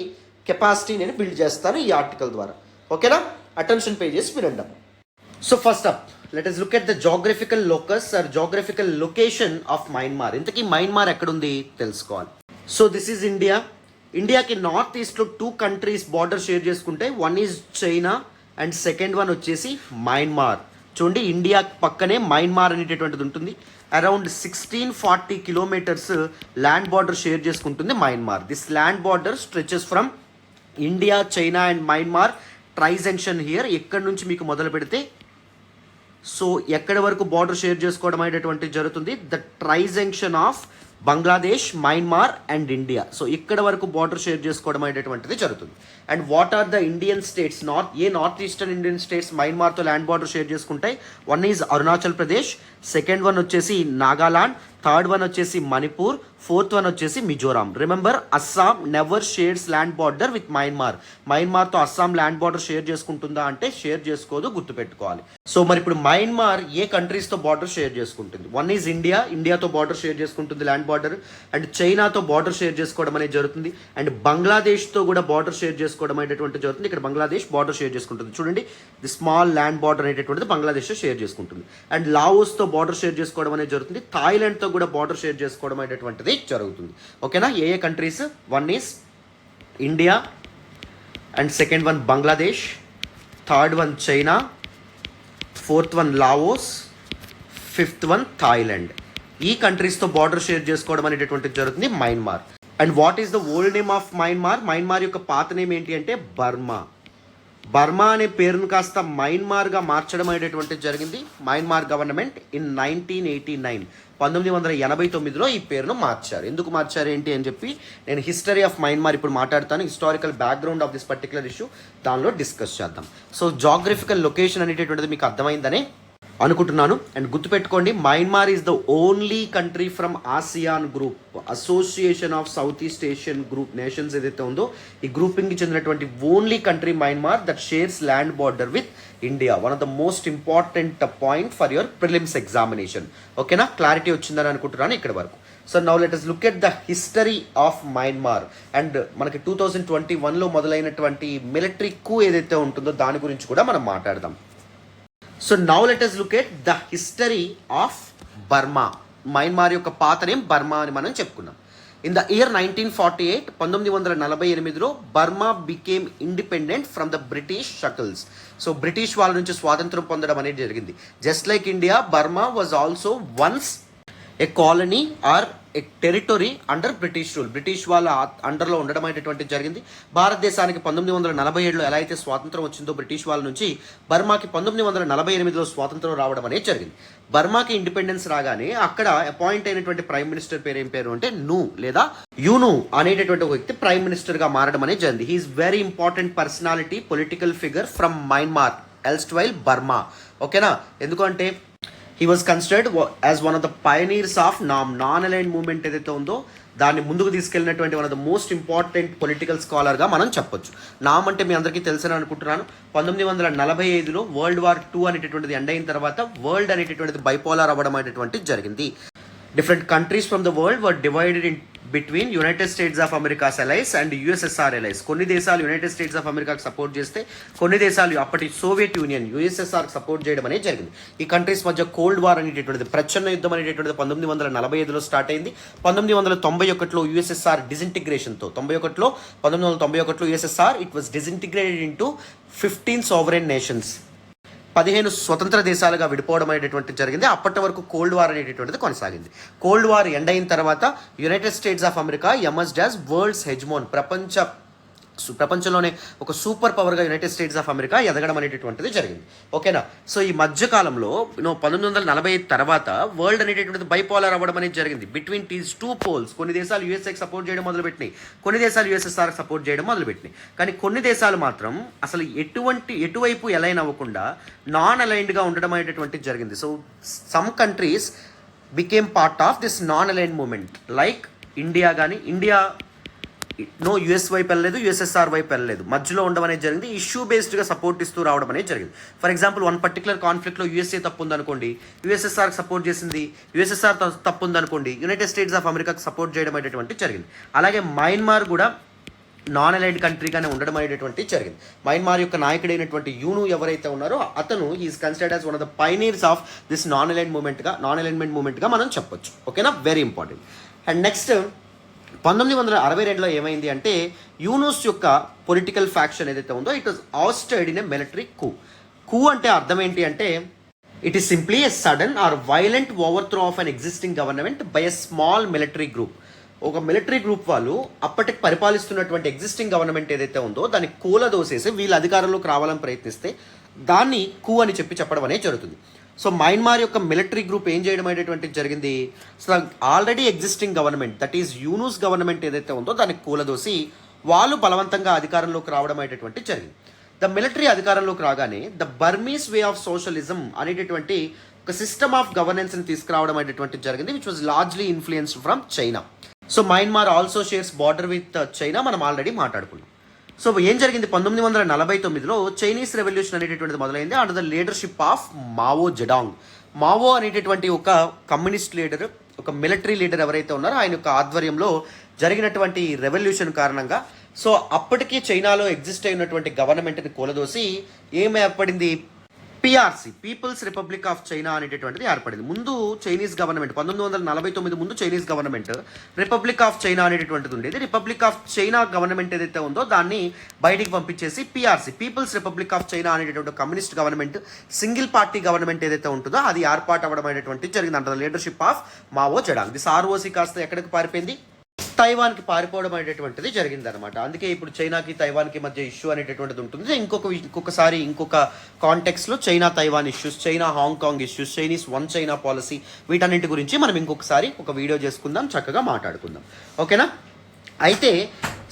కెపాసిటీ నేను బిల్డ్ చేస్తాను ఈ ఆర్టికల్ ద్వారా. ఓకేనా? అటెన్షన్ పేజెస్ వినండి. So first up let us look at the geographical locus or geographical location of Myanmar. ఇంతకీ మయన్మార్ ఎక్కడుంది తెలుసుకోవాలి. So this is India. ఇండియాకి నార్త్ ఈస్ట్లో 2 కంట్రీస్ బార్డర్ షేర్ చేసుకుంటే, one is China and second one వచ్చేసి మయన్మార్. చూడండి, ఇండియా పక్కనే మయన్మార్ అనేటటువంటిది ఉంటుంది. Around 1640 kilometres land border share చేసుకుంటుంది Myanmar. This land border stretches from India, China and Myanmar ట్రైజంక్షన్ here. ఎక్కడి నుంచి మీకు మొదలు పెడితే సో ఎక్కడి వరకు బార్డర్ షేర్ చేసుకోవడం అనేటటువంటి జరుగుతుంది, the trijunction of Bangladesh, Myanmar and India. So ఇక్కడ వరకు బార్డర్ షేర్ చేసుకోవడం అనేటటువంటిది జరుగుతుంది. And what are the Indian states? North eastern Indian states మయన్మార్తో ల్యాండ్ బార్డర్ షేర్ చేసుకుంటాయి. One is Arunachal Pradesh, second one వచ్చేసి నాగాలాండ్, థర్డ్ వన్ వచ్చేసి మణిపూర్, ఫోర్త్ వన్ వచ్చేసి Mizoram. Remember, Assam never shares land border with Myanmar. మయన్మార్తో అస్సాం ల్యాండ్ బార్డర్ షేర్ చేసుకుంటుందా అంటే షేర్ చేసుకోదు, గుర్తుపెట్టుకోవాలి. సో మరి ఇప్పుడు మయన్మార్ ఏ కంట్రీస్తో బార్డర్ షేర్ చేసుకుంటుంది? వన్ ఈజ్ ఇండియా, ఇండియాతో బార్డర్ షేర్ చేసుకుంటుంది ల్యాండ్ బార్డర్. అండ్ చైనాతో బార్డర్ షేర్ చేసుకోవడం అనేది జరుగుతుంది. అండ్ బంగ్లాదేశ్తో కూడా బార్డర్ షేర్ చేసుకోవడం అనేటటువంటి జరుగుతుంది. ఇక్కడ బంగ్లాదేశ్ బార్డర్ షేర్ చేసుకుంటుంది. చూడండి, ది స్మాల్ ల్యాండ్ బార్డర్ అనేటటువంటిది బంగ్లాదేశ్తో షేర్ చేసుకుంటుంది. అండ్ లావోస్తో బార్డర్ షేర్ చేసుకోవడం అనేది జరుగుతుంది. థాయిలాండ్తో కూడా బార్డర్ షేర్ చేసుకోవడం అనేటటువంటిది జరుగుతుంది. ఓకేనా? ఏ countries? One is India and second one Bangladesh, third one China, fourth one Laos, fifth one Thailand. ఈ కంట్రీస్తో బార్డర్ షేర్ చేసుకోవడం అనేటటువంటిది జరుగుతుంది Myanmar. And what is the old name of Myanmar? Myanmar యొక్క పాత నేమ్ ఏంటి అంటే బర్మా. బర్మా అనే పేరును కాస్త మయన్మార్గా మార్చడం అనేటటువంటిది జరిగింది మయన్మార్ గవర్నమెంట్ ఇన్ 1989. 1989లో ఈ పేరును మార్చారు. ఎందుకు మార్చారు ఏంటి అని చెప్పి నేను హిస్టరీ ఆఫ్ మయన్మార్ ఇప్పుడు మాట్లాడతాను. Historical background of this particular issue దానిలో డిస్కస్ చేద్దాం. సో జాగ్రఫికల్ లొకేషన్ అనేటటువంటిది మీకు అర్థమైందనే అనుకుంటున్నాను. అండ్ గుర్తుపెట్టుకోండి, Myanmar is the only country from ASEAN group, association of South East Asian group nations ఏదైతే ఉందో ఈ గ్రూపింగ్కి చెందినటువంటి only country Myanmar that shares land border with India. One of the most important point for your prelims examination. ఓకేనా? క్లారిటీ వచ్చిందని అనుకుంటున్నాను ఇక్కడ వరకు. So now let us look at the history of Myanmar. And మనకి 2021లో మొదలైనటువంటి మిలిటరీ కూ ఏదైతే ఉంటుందో దాని గురించి కూడా మనం మాట్లాడదాం. So now let us look at the history of Burma. Myanmar యొక్క పాత నేమ్ బర్మా అని మనం చెప్పుకున్నాం. ఇన్ ద ఇయర్ 1948, 1948లో Burma became independent from the British shackles. So British వాళ్ళ నుంచి స్వాతంత్రం పొందడం అనేది జరిగింది. Just like India, Burma was also once a colony or a territory under British rule. British వాళ్ళ అండర్లో ఉండడం అనేటువంటిది జరిగింది. భారతదేశానికి 1947లో ఎలా అయితే స్వాతంత్రం వచ్చిందో బ్రిటిష్ వాళ్ళ నుంచి, బర్మాకి 1948లో స్వాతంత్రం రావడం అనేది జరిగింది. బర్మాకి ఇండిపెండెన్స్ రాగానే అక్కడ అపాయింట్ అయినటువంటి ప్రైమ్ మినిస్టర్ పేరు ఏం పేరు అంటే ను లేదా యూను అనేటటువంటి ఒక వ్యక్తి ప్రైమ్ మినిస్టర్గా మారడం అనేది జరిగింది. He is very important personality, political figure from Myanmar erstwhile Burma. ఓకేనా? ఎందుకంటే he was considered as one of the pioneers of non-aligned movement ఏదైతే ఉందో దాన్ని ముందుకు తీసుకెళ్ళినటువంటి one of the most important political స్కాలర్గా మనం చెప్పొచ్చు. నామ్ అంటే మీ అందరికీ తెలుసని అనుకుంటున్నాను. 1945లో వరల్డ్ వార్ 2 అనేటటువంటిది ఎండ్ అయిన తర్వాత వరల్డ్ అనేటటువంటిది బైపోలార్ అవ్వడం అనేటువంటిది జరిగింది. Different countries from the world were divided in between United States of Americas allies and USSR allies. కొన్ని దేశాలు యునైటెడ్ స్టేట్స్ ఆఫ్ అమెరికాకి సపోర్ట్ చేస్తే కొన్ని దేశాలు అప్పటి సోవియట్ యూనియన్ యుఎస్ఎస్ఆర్కి సపోర్ట్ చేయడం అనేది జరిగింది. ఈ కంట్రీస్ మధ్య కోల్డ్ వార్ అనేటటువంటిది, ప్రచ్ఛన్న యుద్ధం అనేటటువంటిది 1945లో స్టార్ట్ అయింది. 1991లో యుఎస్ఎస్ఆర్ డిజింటిగ్రేషన్తో 1991లో USSR it was disintegrated into 15 sovereign nations. 15 స్వతంత్ర దేశాలుగా విడిపోవడం అనేటటువంటి జరిగింది. అప్పటి వరకు కోల్డ్ వార్ అనేటటువంటిది కొనసాగింది. కోల్డ్ వార్ ఎండ్ అయిన తర్వాత United States of America emerged as world's hegemon, ప్రపంచ ప్రపంచంలోనే ఒక సూపర్ పవర్గా యునైటెడ్ స్టేట్స్ ఆఫ్ అమెరికా ఎదగడం అనేటటువంటిది జరిగింది. ఓకేనా. సో ఈ మధ్యకాలంలో 1940 తర్వాత వరల్డ్ అనేటటువంటిది బైపోలార్ అవ్వడం అనేది జరిగింది బిట్వీన్ దీస్ టూ పోల్స్. కొన్ని దేశాలు యూఎస్ఏకి సపోర్ట్ చేయడం మొదలుపెట్టినాయి, కొన్ని దేశాలు యూఎస్ఎస్ఆర్కి సపోర్ట్ చేయడం మొదలుపెట్టినాయి. కానీ కొన్ని దేశాలు మాత్రం అసలు ఎటువైపు ఎలైన్ అవ్వకుండా నాన్ అలైన్డ్గా ఉండడం అనేటటువంటిది జరిగింది. So some countries became part of this non align movement, like India. కానీ ఇండియా యుఎస్ వైపు వెళ్ళలేదు, యుఎస్ఎస్ఆర్ వైపు వెళ్ళలేదు, మధ్యలో ఉండడం అనేది జరిగింది. ఇష్యూ బేస్డ్గా సపోర్ట్ ఇస్తూ రావడం అనేది జరిగింది. ఫర్ ఎగ్జాంపుల్ వన్ పర్టికులర్ కాన్ఫ్లిక్ట్లో యూఎస్ఏ తప్పు ఉందనుకోండి, యుఎస్ఎస్ఆర్కి సపోర్ట్ చేసింది. యుఎస్ఎస్ఆర్ తప్పు ఉందనుకోండి, యునైటెడ్ స్టేట్స్ ఆఫ్ అమెరికాకి సపోర్ట్ చేయడం అనేటువంటి జరిగింది. అలాగే మయన్మార్ కూడా నాన్ అలైన్డ్ కంట్రీగానే ఉండడం అనేటువంటి జరిగింది. మయన్మార్ యొక్క నాయకుడైనటువంటి యూను ఎవరైతే ఉన్నారో అతను is considered as one of the pioneers of this non alignment మూమెంట్గా మనం చెప్పొచ్చు. ఓకేనా, వెరీ ఇంపార్టెంట్. అండ్ నెక్స్ట్ 1962లో ఏమైంది అంటే యూనూస్ యొక్క పొలిటికల్ ఫ్యాక్షన్ ఏదైతే ఉందో it was ousted in a military coup అంటే అర్థం ఏంటి అంటే it is simply a sudden or violent overthrow of an existing government by a small military group. ఒక మిలిటరీ గ్రూప్ వాళ్ళు అప్పటికి పరిపాలిస్తున్నటువంటి ఎగ్జిస్టింగ్ గవర్నమెంట్ ఏదైతే ఉందో దాన్ని కూలదోసేసి వీళ్ళు అధికారంలోకి రావాలని ప్రయత్నిస్తే దాన్ని కూ అని చెప్పడం అనేది జరుగుతుంది. సో మయన్మార్ యొక్క మిలిటరీ గ్రూప్ ఏం చేయడం అనేటువంటిది జరిగింది, so already existing government that is Yunus government ఏదైతే ఉందో దానికి కూలదోసి వాళ్ళు బలవంతంగా అధికారంలోకి రావడం అనేటువంటి జరిగింది. ద మిలిటరీ అధికారంలోకి రాగానే the Burmese way of socialism అనేటటువంటి ఒక సిస్టమ్ ఆఫ్ గవర్నెన్స్ని తీసుకురావడం అనేటువంటి జరిగింది, which was largely influenced from China. So Myanmar also shares border with China, మనం ఆల్రెడీ మాట్లాడుకున్నాం. సో ఏం జరిగింది, 1949లో చైనీస్ రెవల్యూషన్ అనేటటువంటిది మొదలైంది under the leadership of Mao Zedong. Mao అనేటటువంటి ఒక కమ్యూనిస్ట్ లీడర్, ఒక మిలిటరీ లీడర్ ఎవరైతే ఉన్నారో ఆయన యొక్క ఆధ్వర్యంలో జరిగినటువంటి రెవల్యూషన్ కారణంగా సో అప్పటికీ చైనాలో ఎగ్జిస్ట్ అయినటువంటి గవర్నమెంట్ని కూలదోసి ఏం ఏర్పడింది, PRC, People's Republic of China అనేటటువంటిది ఏర్పడింది. ముందు చైనీస్ గవర్నమెంట్ 1949 ముందు Chinese government Republic of China అనేటటువంటిది ఉండేది. రిపబ్లిక్ ఆఫ్ చైనా గవర్నమెంట్ ఏదైతే ఉందో దాన్ని బయటికి పంపించేసి PRC, People's Republic of China అనేటటువంటి communist government, single party government ఏదైతే ఉంటుందో అది ఏర్పాటు అవ్వడం అనేటువంటిది జరిగింది అంటారు leadership of Mao Zedong. This ROC కాస్త ఎక్కడికి పారిపోయింది, తైవాన్కి పారిపోవడం అనేటటువంటిది జరిగిందనమాట. అందుకే ఇప్పుడు చైనాకి తైవాన్కి మధ్య ఇష్యూ అనేటటువంటిది ఉంటుంది. ఇంకొకసారి ఇంకొక కాంటెక్స్లో China Taiwan issues, China Hong Kong issues, Chinese one China policy, వీటన్నింటి గురించి మనం ఇంకొకసారి ఒక వీడియో చేసుకుందాం, చక్కగా మాట్లాడుకుందాం. ఓకేనా. అయితే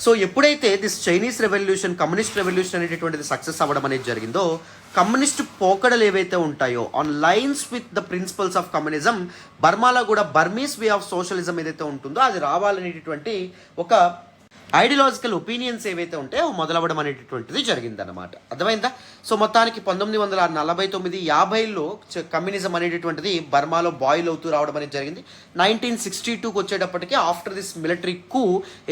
సో ఎప్పుడైతే this Chinese revolution, communist revolution అనేటటువంటిది సక్సెస్ అవ్వడం అనేది జరిగిందో, కమ్యూనిస్ట్ పోకడలు ఏవైతే ఉంటాయో on lines with the principles of communism, బర్మాలో కూడా బర్మీస్ వే ఆఫ్ సోషలిజం ఏదైతే ఉంటుందో అది రావాలనేటటువంటి ఒక ఐడియాలజికల్ ఒపీనియన్స్ ఏవైతే ఉంటాయో మొదలవ్వడం అనేటటువంటిది జరిగిందన్నమాట. అర్థమైందా. సో మొత్తానికి 1949, 50లో కమ్యూనిజం అనేటటువంటిది బర్మాలో బాయిల్ అవుతూ రావడం అనేది జరిగింది. 1962కి వచ్చేటప్పటికి ఆఫ్టర్ దిస్ మిలిటరీ కూ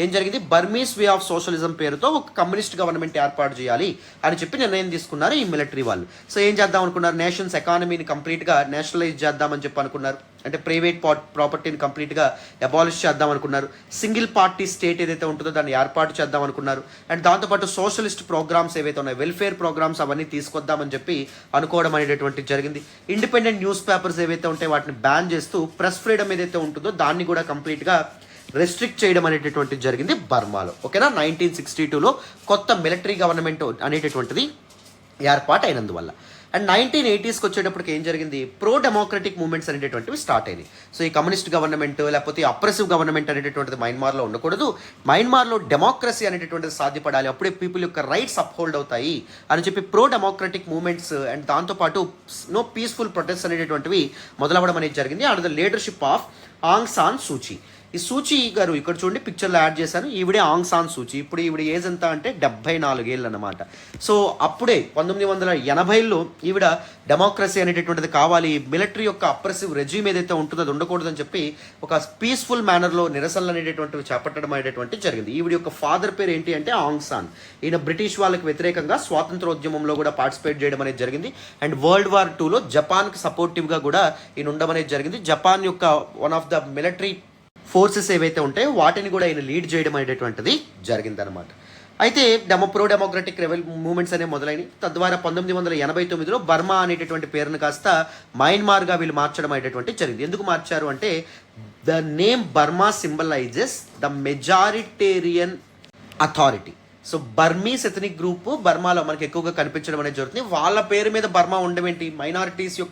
ఏం జరిగింది, బర్మీస్ వే ఆఫ్ సోషలిజం పేరుతో ఒక కమ్యూనిస్ట్ గవర్నమెంట్ ఏర్పాటు చేయాలి అని చెప్పి నిర్ణయం తీసుకున్నారు ఈ మిలిటరీ వాళ్ళు. సో ఏం చేద్దాం అనుకున్నారు, నేషన్స్ ఎకానమీని కంప్లీట్గా నేషనలైజ్ చేద్దామని చెప్పి అనుకున్నారు. అంటే ప్రైవేట్ ప్రాపర్టీని కంప్లీట్గా అబాలిష్ చేద్దాం అనుకున్నారు. సింగిల్ పార్టీ స్టేట్ ఏదైతే ఉంటుందో దాన్ని ఏర్పాటు చేద్దాం అనుకున్నారు. అండ్ దాంతోపాటు సోషలిస్ట్ ప్రోగ్రామ్స్ ఏవైతే ఉన్నాయో, వెల్ఫేర్ ప్రోగ్రామ్స్ అవన్నీ తీసుకొద్దామని చెప్పి అనుకోవడం అనేటటువంటి జరిగింది. ఇండిపెండెంట్ న్యూస్ పేపర్స్ ఏవైతే ఉంటాయో వాటిని బ్యాన్ చేస్తూ ప్రెస్ ఫ్రీడమ్ ఏదైతే ఉంటుందో దాన్ని కూడా కంప్లీట్గా రెస్ట్రిక్ట్ చేయడం అనేటటువంటిది జరిగింది బర్మాలో. ఓకేనా. 1962లో కొత్త మిలిటరీ గవర్నమెంట్ అనేటటువంటిది ఏర్పాటు అయినందువల్ల. అండ్ 1980స్కి వచ్చేటప్పటికి ఏం జరిగింది, ప్రో డెమోక్రటిక్ మూవ్మెంట్స్ అనేటటువంటివి స్టార్ట్ అయినాయి. సో ఈ కమ్యూనిస్ట్ గవర్నమెంట్ లేకపోతే అప్రెసివ్ గవర్నమెంట్ అనేటటువంటిది మయన్మార్లో ఉండకూడదు, మయన్మార్లో డెమోక్రసీ అనేటటువంటిది సాధ్యపడాలి, అప్పుడే పీపుల్ యొక్క రైట్స్ అప్హోల్డ్ అవుతాయి అని చెప్పి ప్రో డెమోక్రటిక్ మూవ్మెంట్స్ అండ్ దాంతోపాటు పీస్ఫుల్ ప్రొటెస్ట్ అనేటటువంటివి మొదలవ్వడం అనేది జరిగింది under the leadership of Aung San Suu Kyi. ఈ సూచీ గారు ఇక్కడ చూడండి పిక్చర్లో యాడ్ చేశాను, ఈవిడే ఆంగ్ సాన్ సూచీ. ఇప్పుడు ఈవిడ ఏజ్ ఎంత అంటే 74 ఏళ్ళు అనమాట. సో అప్పుడే 1980లో ఈవిడ డెమోక్రసీ అనేటటువంటిది కావాలి, మిలిటరీ యొక్క అప్రెసివ్ రెజ్యూమ్ ఏదైతే ఉంటుందో అది ఉండకూడదని చెప్పి ఒక పీస్ఫుల్ మేనర్లో నిరసనలు అనేటటువంటివి చేపట్టడం అనేటటువంటి జరిగింది. ఈవిడ యొక్క ఫాదర్ పేరు ఏంటి అంటే ఆంగ్ సాన్. ఈయన బ్రిటిష్ వాళ్ళకి వ్యతిరేకంగా స్వాతంత్రోద్యమంలో కూడా పార్టిసిపేట్ చేయడం అనేది జరిగింది. అండ్ వరల్డ్ వార్ 2లో జపాన్కి సపోర్టివ్గా కూడా ఈయన ఉండడం అనేది జరిగింది. జపాన్ యొక్క one of the military forces ఏవైతే ఉంటాయో వాటిని కూడా ఆయన లీడ్ చేయడం అనేటటువంటిది జరిగిందనమాట. అయితే ప్రో డెమోక్రటిక్ మూవ్మెంట్స్ అనేవి మొదలైనవి. తద్వారా 1989లో బర్మా అనేటటువంటి పేరును కాస్త మయన్మార్గా వీళ్ళు మార్చడం అనేటటువంటి జరిగింది. ఎందుకు మార్చారు అంటే the name Burma symbolises the majoritarian authority. So Burmese ethnic group బర్మాలో మనకి ఎక్కువగా కనిపించడం అనేది జరుగుతుంది. వాళ్ళ పేరు మీద బర్మా ఉండడం ఏంటి, మైనారిటీస్ యొక్క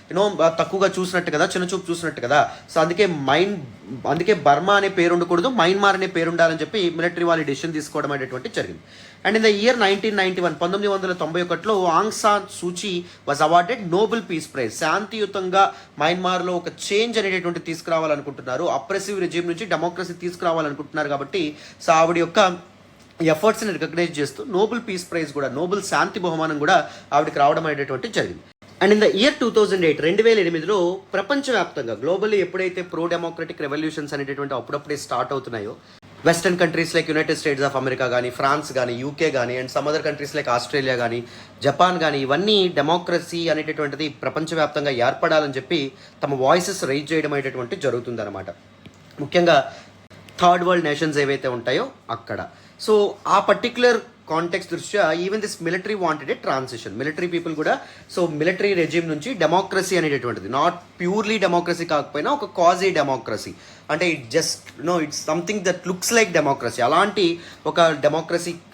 యూనో తక్కువగా చూసినట్టు కదా, చిన్న చూపు చూసినట్టు కదా. సో అందుకే బర్మా అనే పేరు ఉండకూడదు, మయన్మార్ అనే పేరు ఉండాలని చెప్పి మిలిటరీ వాళ్ళు డిసిషన్ తీసుకోవడం అనేటువంటి జరిగింది. అండ్ ఇన్ ద ఇయర్ 1991 1991లో Aung San Suu Kyi was awarded Nobel peace prize. శాంతియుతంగా మయన్మార్లో ఒక చేంజ్ అనేటటువంటి తీసుకురావాలనుకుంటున్నారు, అప్రెసివ్ రెజిమ్ నుంచి డెమోక్రసీ తీసుకురావాలనుకుంటున్నారు కాబట్టి సో ఆవిడ యొక్క ఎఫర్ట్స్ని రికగ్నైజ్ చేస్తూ నోబెల్ పీస్ ప్రైజ్ కూడా, నోబెల్ శాంతి బహుమానం కూడా ఆవిడకి రావడం అనేటటువంటి జరిగింది. అండ్ ఇన్ ద ఇయర్ 2008 2008లో ప్రపంచవ్యాప్తంగా గ్లోబల్లీ ఎప్పుడైతే ప్రో డెమోక్రటిక్ రెవల్యూషన్స్ అనేటటువంటి అప్పుడప్పుడే స్టార్ట్ అవుతున్నాయో, western countries like United States of America కానీ, ఫ్రాన్స్ కానీ, యూకే కానీ, and some other countries like Australia కానీ, జపాన్ కానీ, ఇవన్నీ డెమోక్రసీ అనేటటువంటిది ప్రపంచవ్యాప్తంగా ఏర్పడాలని చెప్పి తమ వాయిసెస్ రైజ్ చేయడం అనేటటువంటి జరుగుతుందన్నమాట. ముఖ్యంగా థర్డ్ వరల్డ్ నేషన్స్ ఏవైతే ఉంటాయో అక్కడ. సో ఆ పర్టిక్యులర్ కాంటెక్స్ట్ దృష్ట్యా even this military wanted a transition. Military people కూడా సో మిలిటరీ రెజిమ్ నుంచి డెమోక్రసీ అనేటటువంటిది, నాట్ ప్యూర్లీ డెమోక్రసీ కాకపోయినా ఒక కాజీ డెమోక్రసీ, అంటే it's something that looks like democracy, అలాంటి ఒక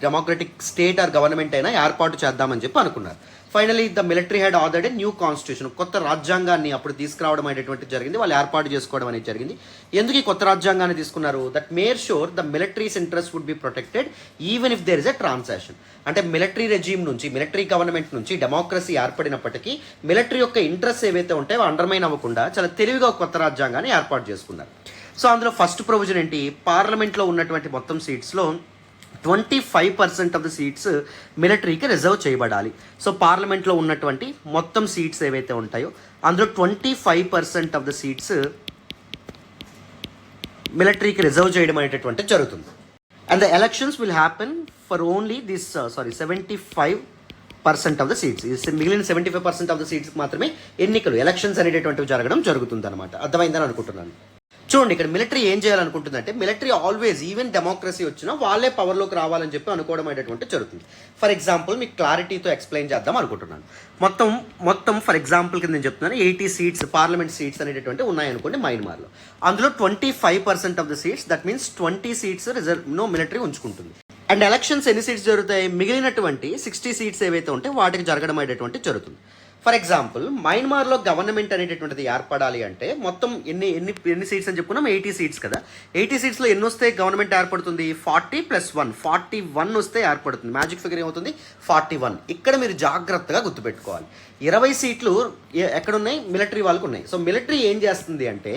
డెమోక్రటిక్ స్టేట్ ఆర్ గవర్నమెంట్ అయినా ఏర్పాటు చేద్దామని చెప్పి అనుకున్నారు. Finally the military had ordered a new constitution, కొత్త రాజ్యాంగాన్ని అప్పుడు తీసుకురావడం అనేటువంటి జరిగింది, వాళ్ళు ఏర్పాటు చేసుకోవడం అనేది జరిగింది. ఎందుకు ఈ కొత్త రాజ్యాంగాన్ని తీసుకున్నారు? That made sure the military's interest would be protected even if there is a transaction. అంటే మిలిటరీ రెజీమ్ నుంచి, మిలిటరీ గవర్నమెంట్ నుంచి డెమోక్రసీ ఏర్పడినప్పటికీ మిలిటరీ యొక్క ఇంట్రెస్ట్ ఏవైతే ఉంటాయో అండర్మైన్ అవ్వకుండా చాలా తెలివిగా కొత్త రాజ్యాంగాన్ని ఏర్పాటు చేసుకున్నారు. సో అందులో ఫస్ట్ ప్రొవిజన్ ఏంటి, పార్లమెంట్లో ఉన్నటువంటి మొత్తం సీట్స్లో 25% ఆఫ్ ద సీట్స్ మిలిటరీకి రిజర్వ్ చేయబడాలి. సో పార్లమెంట్లో ఉన్నటువంటి మొత్తం సీట్స్ ఏవైతే ఉంటాయో అందులో 25% ఆఫ్ ద సీట్స్ మిలిటరీకి రిజర్వ్ చేయడం అనేటటువంటి జరుగుతుంది. And the elections will happen for only 75% of the seats. మిగిలిన 75% ఆఫ్ ద సీట్స్ మాత్రమే ఎన్నికలు, ఎలక్షన్స్ అనేటటువంటివి జరగడం జరుగుతుంది అనమాట. అర్థమైందని అనుకుంటున్నాను. చూడండి, ఇక్కడ మిలిటరీ ఏం చేయాలనుకుంటుందంటే, మిలిటరీ ఆల్వేస్ ఈవెన్ డెమోక్రసీ వచ్చినా వాళ్ళే పవర్లోకి రావాలని చెప్పి అనుకోవడం అనేటువంటి జరుగుతుంది. ఫర్ ఎగ్జాంపుల్ మీకు క్లారిటీతో ఎక్స్ప్లెయిన్ చేద్దాం అనుకుంటున్నాను. మొత్తం ఫర్ ఎగ్జాంపుల్ కింద నేను చెప్తున్నాను, 80 సీట్స్ పార్లమెంట్ సీట్స్ అనేటటువంటి ఉన్నాయనుకోండి మయన్మార్లో. అందులో 25% of the seats, that means 20 seats military ఉంచుకుంటుంది. అండ్ ఎలక్షన్స్ ఎన్ని సీట్స్ జరుగుతాయి, మిగిలినటువంటి 60 సీట్స్ ఏవైతే ఉంటే వాటికి జరగడం అనేటువంటి జరుగుతుంది. ఫర్ ఎగ్జాంపుల్ మయన్మార్లో గవర్నమెంట్ అనేటటువంటిది ఏర్పడాలి అంటే మొత్తం ఎన్ని సీట్స్ అని చెప్పుకున్నాం, 80 సీట్స్ కదా. 80 సీట్స్లో ఎన్ని వస్తే గవర్నమెంట్ ఏర్పడుతుంది, 40 + 1 41 వస్తే ఏర్పడుతుంది. మ్యాజిక్ ఫిగర్ ఏమవుతుంది, 41. ఇక్కడ మీరు జాగ్రత్తగా గుర్తుపెట్టుకోవాలి, 20 సీట్లు ఎక్కడున్నాయి, మిలిటరీ వాళ్ళకు ఉన్నాయి. సో మిలిటరీ ఏం చేస్తుంది అంటే,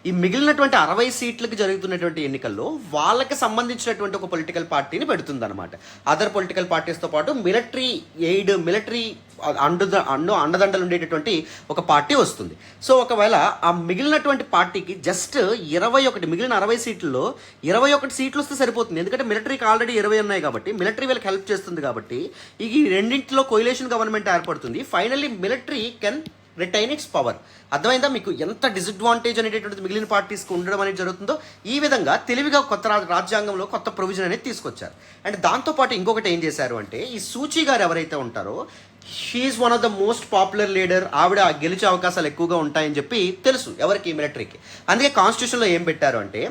ఈ మిగిలినటువంటి 60 సీట్లకు జరుగుతున్నటువంటి ఎన్నికల్లో వాళ్ళకి సంబంధించినటువంటి ఒక పొలిటికల్ పార్టీని పెడుతుంది అనమాట. అదర్ పొలిటికల్ పార్టీస్తో పాటు మిలిటరీ ఎయిడ్, మిలిటరీ అండదండలు ఉండేటటువంటి ఒక పార్టీ వస్తుంది. సో ఒకవేళ ఆ మిగిలినటువంటి పార్టీకి జస్ట్ 21, మిగిలిన 60 సీట్లలో 21 సీట్లు వస్తే సరిపోతుంది. ఎందుకంటే మిలిటరీకి ఆల్రెడీ 20 ఉన్నాయి కాబట్టి మిలిటరీ వీళ్ళకి హెల్ప్ చేస్తుంది కాబట్టి ఈ రెండింటిలో కోయిలేషన్ గవర్నమెంట్ ఏర్పడుతుంది. Finally military can retain its power. అర్థమైందా మీకు ఎంత డిసడ్వాంటేజ్ అనేటటువంటిది మిగిలిన పార్టీస్కి ఉండడం అనేది జరుగుతుందో? ఈ విధంగా తెలివిగా కొత్త రాజ్యాంగంలో కొత్త ప్రొవిజన్ అనేది తీసుకొచ్చారు. అండ్ దాంతోపాటు ఇంకొకటి ఏం చేశారు అంటే, ఈ సూచీ గారు ఎవరైతే ఉంటారో she is one of the most popular leader. ఆవిడ గెలిచే అవకాశాలు ఎక్కువగా ఉంటాయని చెప్పి తెలుసు ఎవరికి, మిలిటరీకి. అందుకే కాన్స్టిట్యూషన్లో ఏం పెట్టారు అంటే,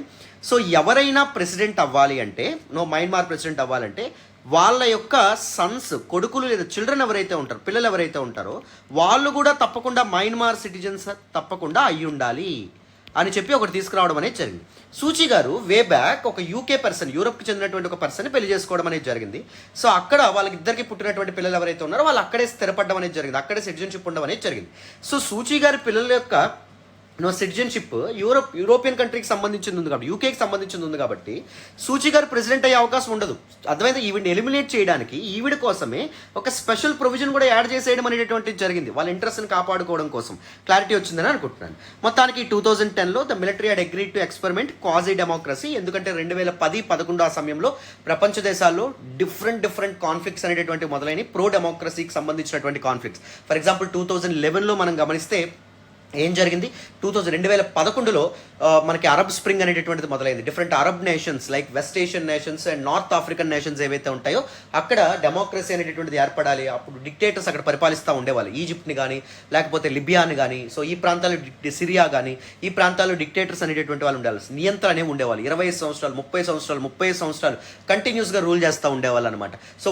సో ఎవరైనా ప్రెసిడెంట్ అవ్వాలి అంటే, మయన్మార్ ప్రెసిడెంట్ అవ్వాలంటే వాళ్ళ యొక్క సన్స్, కొడుకులు లేదా చిల్డ్రన్ ఎవరైతే ఉంటారో, పిల్లలు ఎవరైతే ఉంటారో వాళ్ళు కూడా తప్పకుండా మయన్మార్ సిటిజన్స్ తప్పకుండా అయ్యి ఉండాలి అని చెప్పి ఒకటి తీసుకురావడం అనేది జరిగింది. సూచీ గారు వే బ్యాక్ ఒక యూకే పర్సన్, యూరోప్కి చెందినటువంటి ఒక పర్సన్ పెళ్లి చేసుకోవడం అనేది జరిగింది. సో అక్కడ వాళ్ళకిద్దరికి పుట్టినటువంటి పిల్లలు ఎవరైతే ఉన్నారో వాళ్ళు అక్కడే స్థిరపడడం అనేది జరిగింది, అక్కడే సిటిజన్షిప్ ఉండడం అనేది జరిగింది. సో సూచీ గారి పిల్లల యొక్క సిటిజన్షిప్ యూరోపియన్ కంట్రీకి సంబంధించింది ఉంది కాబట్టి, యూకేకి సంబంధించింది ఉంది కాబట్టి సూచీ గారు ప్రెసిడెంట్ అయ్యే అవకాశం ఉండదు. అర్థమైతే ఈవిడ్ని ఎలిమినేట్ చేయడానికి ఈవిడ కోసమే ఒక స్పెషల్ ప్రొవిజన్ కూడా యాడ్ చేసేయడం అనేటువంటిది జరిగింది, వాళ్ళ ఇంట్రెస్ట్ని కాపాడుకోవడం కోసం. క్లారిటీ వచ్చిందని అనుకుంటున్నాను. మొత్తానికి 2010లో the military had agreed to experiment quasi democracy. ఎందుకంటే 2010-11 ఆ సమయంలో ప్రపంచ దేశాల్లో డిఫరెంట్ కాన్ఫ్లిక్ట్స్ అనేటువంటి మొదలైన ప్రో డెమోక్రసీకి సంబంధించినటువంటి కాన్ఫ్లిక్ట్స్. ఫర్ ఎగ్జాంపుల్ 2011లో మనం గమనిస్తే ఏం జరిగింది 2011లో మనకి అరబ్ స్ప్రింగ్ అనేటటువంటిది మొదలైంది. Different Arab nations like west Asian nations and north African nations ఏవైతే ఉంటాయో అక్కడ డెమోక్రసీ అనేటటువంటిది ఏర్పడాలి. అప్పుడు డిక్టేటర్స్ అక్కడ పరిపాలిస్తూ ఉండేవాళ్ళు, ఈజిప్ట్ని కానీ లేకపోతే లిబియాని కానీ. సో ఈ ప్రాంతాల్లో సిరియా కానీ ఈ ప్రాంతాల్లో డిక్టేటర్స్ అనేటటువంటి వాళ్ళు ఉండాలి, నియంత్రణ అనేవి ఉండేవాళ్ళు. 25 సంవత్సరాలు 30 సంవత్సరాలు కంటిన్యూస్గా రూల్ చేస్తూ ఉండేవాళ్ళు అనమాట. సో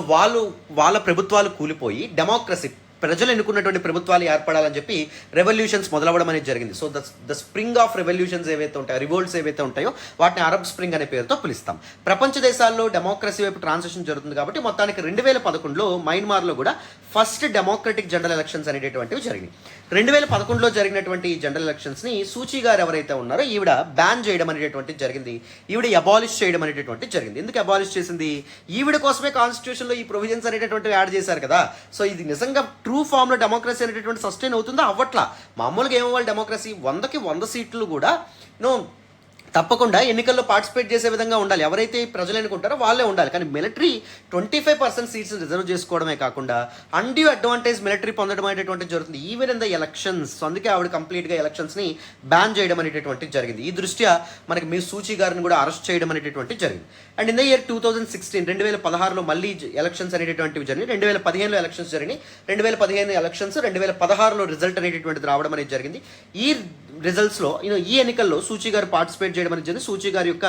వాళ్ళ ప్రభుత్వాలు కూలిపోయి డెమోక్రసీ, ప్రజలు ఎన్నుకున్నటువంటి ప్రభుత్వాలు ఏర్పడాలని చెప్పి రెవల్యూషన్స్ మొదలవడం అనేది జరిగింది. So the spring of revolutions ఏవైతే ఉంటాయో, రివోల్ట్స్ ఏవైతే ఉంటాయో వాటిని అరబ్ స్ప్రింగ్ అనే పేరుతో పిలుస్తాం. ప్రపంచ దేశాల్లో డెమోక్రసీ వైపు ట్రాన్సిషన్ జరుగుతుంది కాబట్టి మొత్తానికి 2011లో మయన్మార్లో కూడా ఫస్ట్ డెమోక్రటిక్ జనరల్ ఎలక్షన్స్ అనేటటువంటివి జరిగినాయి. 2011లో జరిగినటువంటి జనరల్ ఎలక్షన్స్ని సూచీ గారు ఎవరైతే ఉన్నారో ఈవిడ బ్యాన్ చేయడం అనేటటువంటిది జరిగింది. ఈవిడ అబాలిష్ చేయడం అనేటటువంటిది జరిగింది. ఎందుకు అబాలిష్ చేసింది? ఈవిడ కోసమే కాన్స్టిట్యూషన్లో ఈ ప్రొవిజన్స్ అనేటటువంటివి యాడ్ చేశారు కదా. సో ఇది నిజంగా ట్రూ ఫామ్లో డెమోక్రసీ అనేటటువంటి సస్టైన్ అవుతుందా? అవ్వట్లా. మామూలుగా ఏమవ్వాలి డెమోక్రసీ 100కి 100 సీట్లు కూడా తప్పకుండా ఎన్నికల్లో పార్టిసిపేట్ చేసే విధంగా ఉండాలి. ఎవరైతే ప్రజలు ఎన్నుకుంటారో వాళ్ళే ఉండాలి. కానీ మిలిటరీ 25% సీట్స్ రిజర్వ్ చేసుకోవడమే కాకుండా అన్డ్యూ అడ్వాంటేజ్ మిలిటరీ పొందడం అనేటటువంటిది జరుగుతుంది even in the elections. So అందుకే ఆవిడ కంప్లీట్గా ఎలక్షన్స్ని బ్యాన్ చేయడం అనేటటువంటిది జరిగింది. ఈ దృష్ట్యా మనకి మీ సూచీ గారిని కూడా అరెస్ట్ చేయడం అనేటటువంటిది జరిగింది. అండ్ ఇన్ ద ఇయర్ 2016 2016లో మళ్ళీ ఎలక్షన్స్ అనేటటువంటివి జరిగింది. 2015లో ఎలక్షన్స్ జరిగినాయి. 2015 ఎలక్షన్స్ 2016లో రిజల్ట్ అనేటటువంటిది రావడం అనేది జరిగింది. ఈ రిజల్ట్స్లో ఈ ఎన్నికల్లో సూచీ గారు పార్టిసిపేట్ చేయడం అనేది జరిగింది. సూచీ గారి యొక్క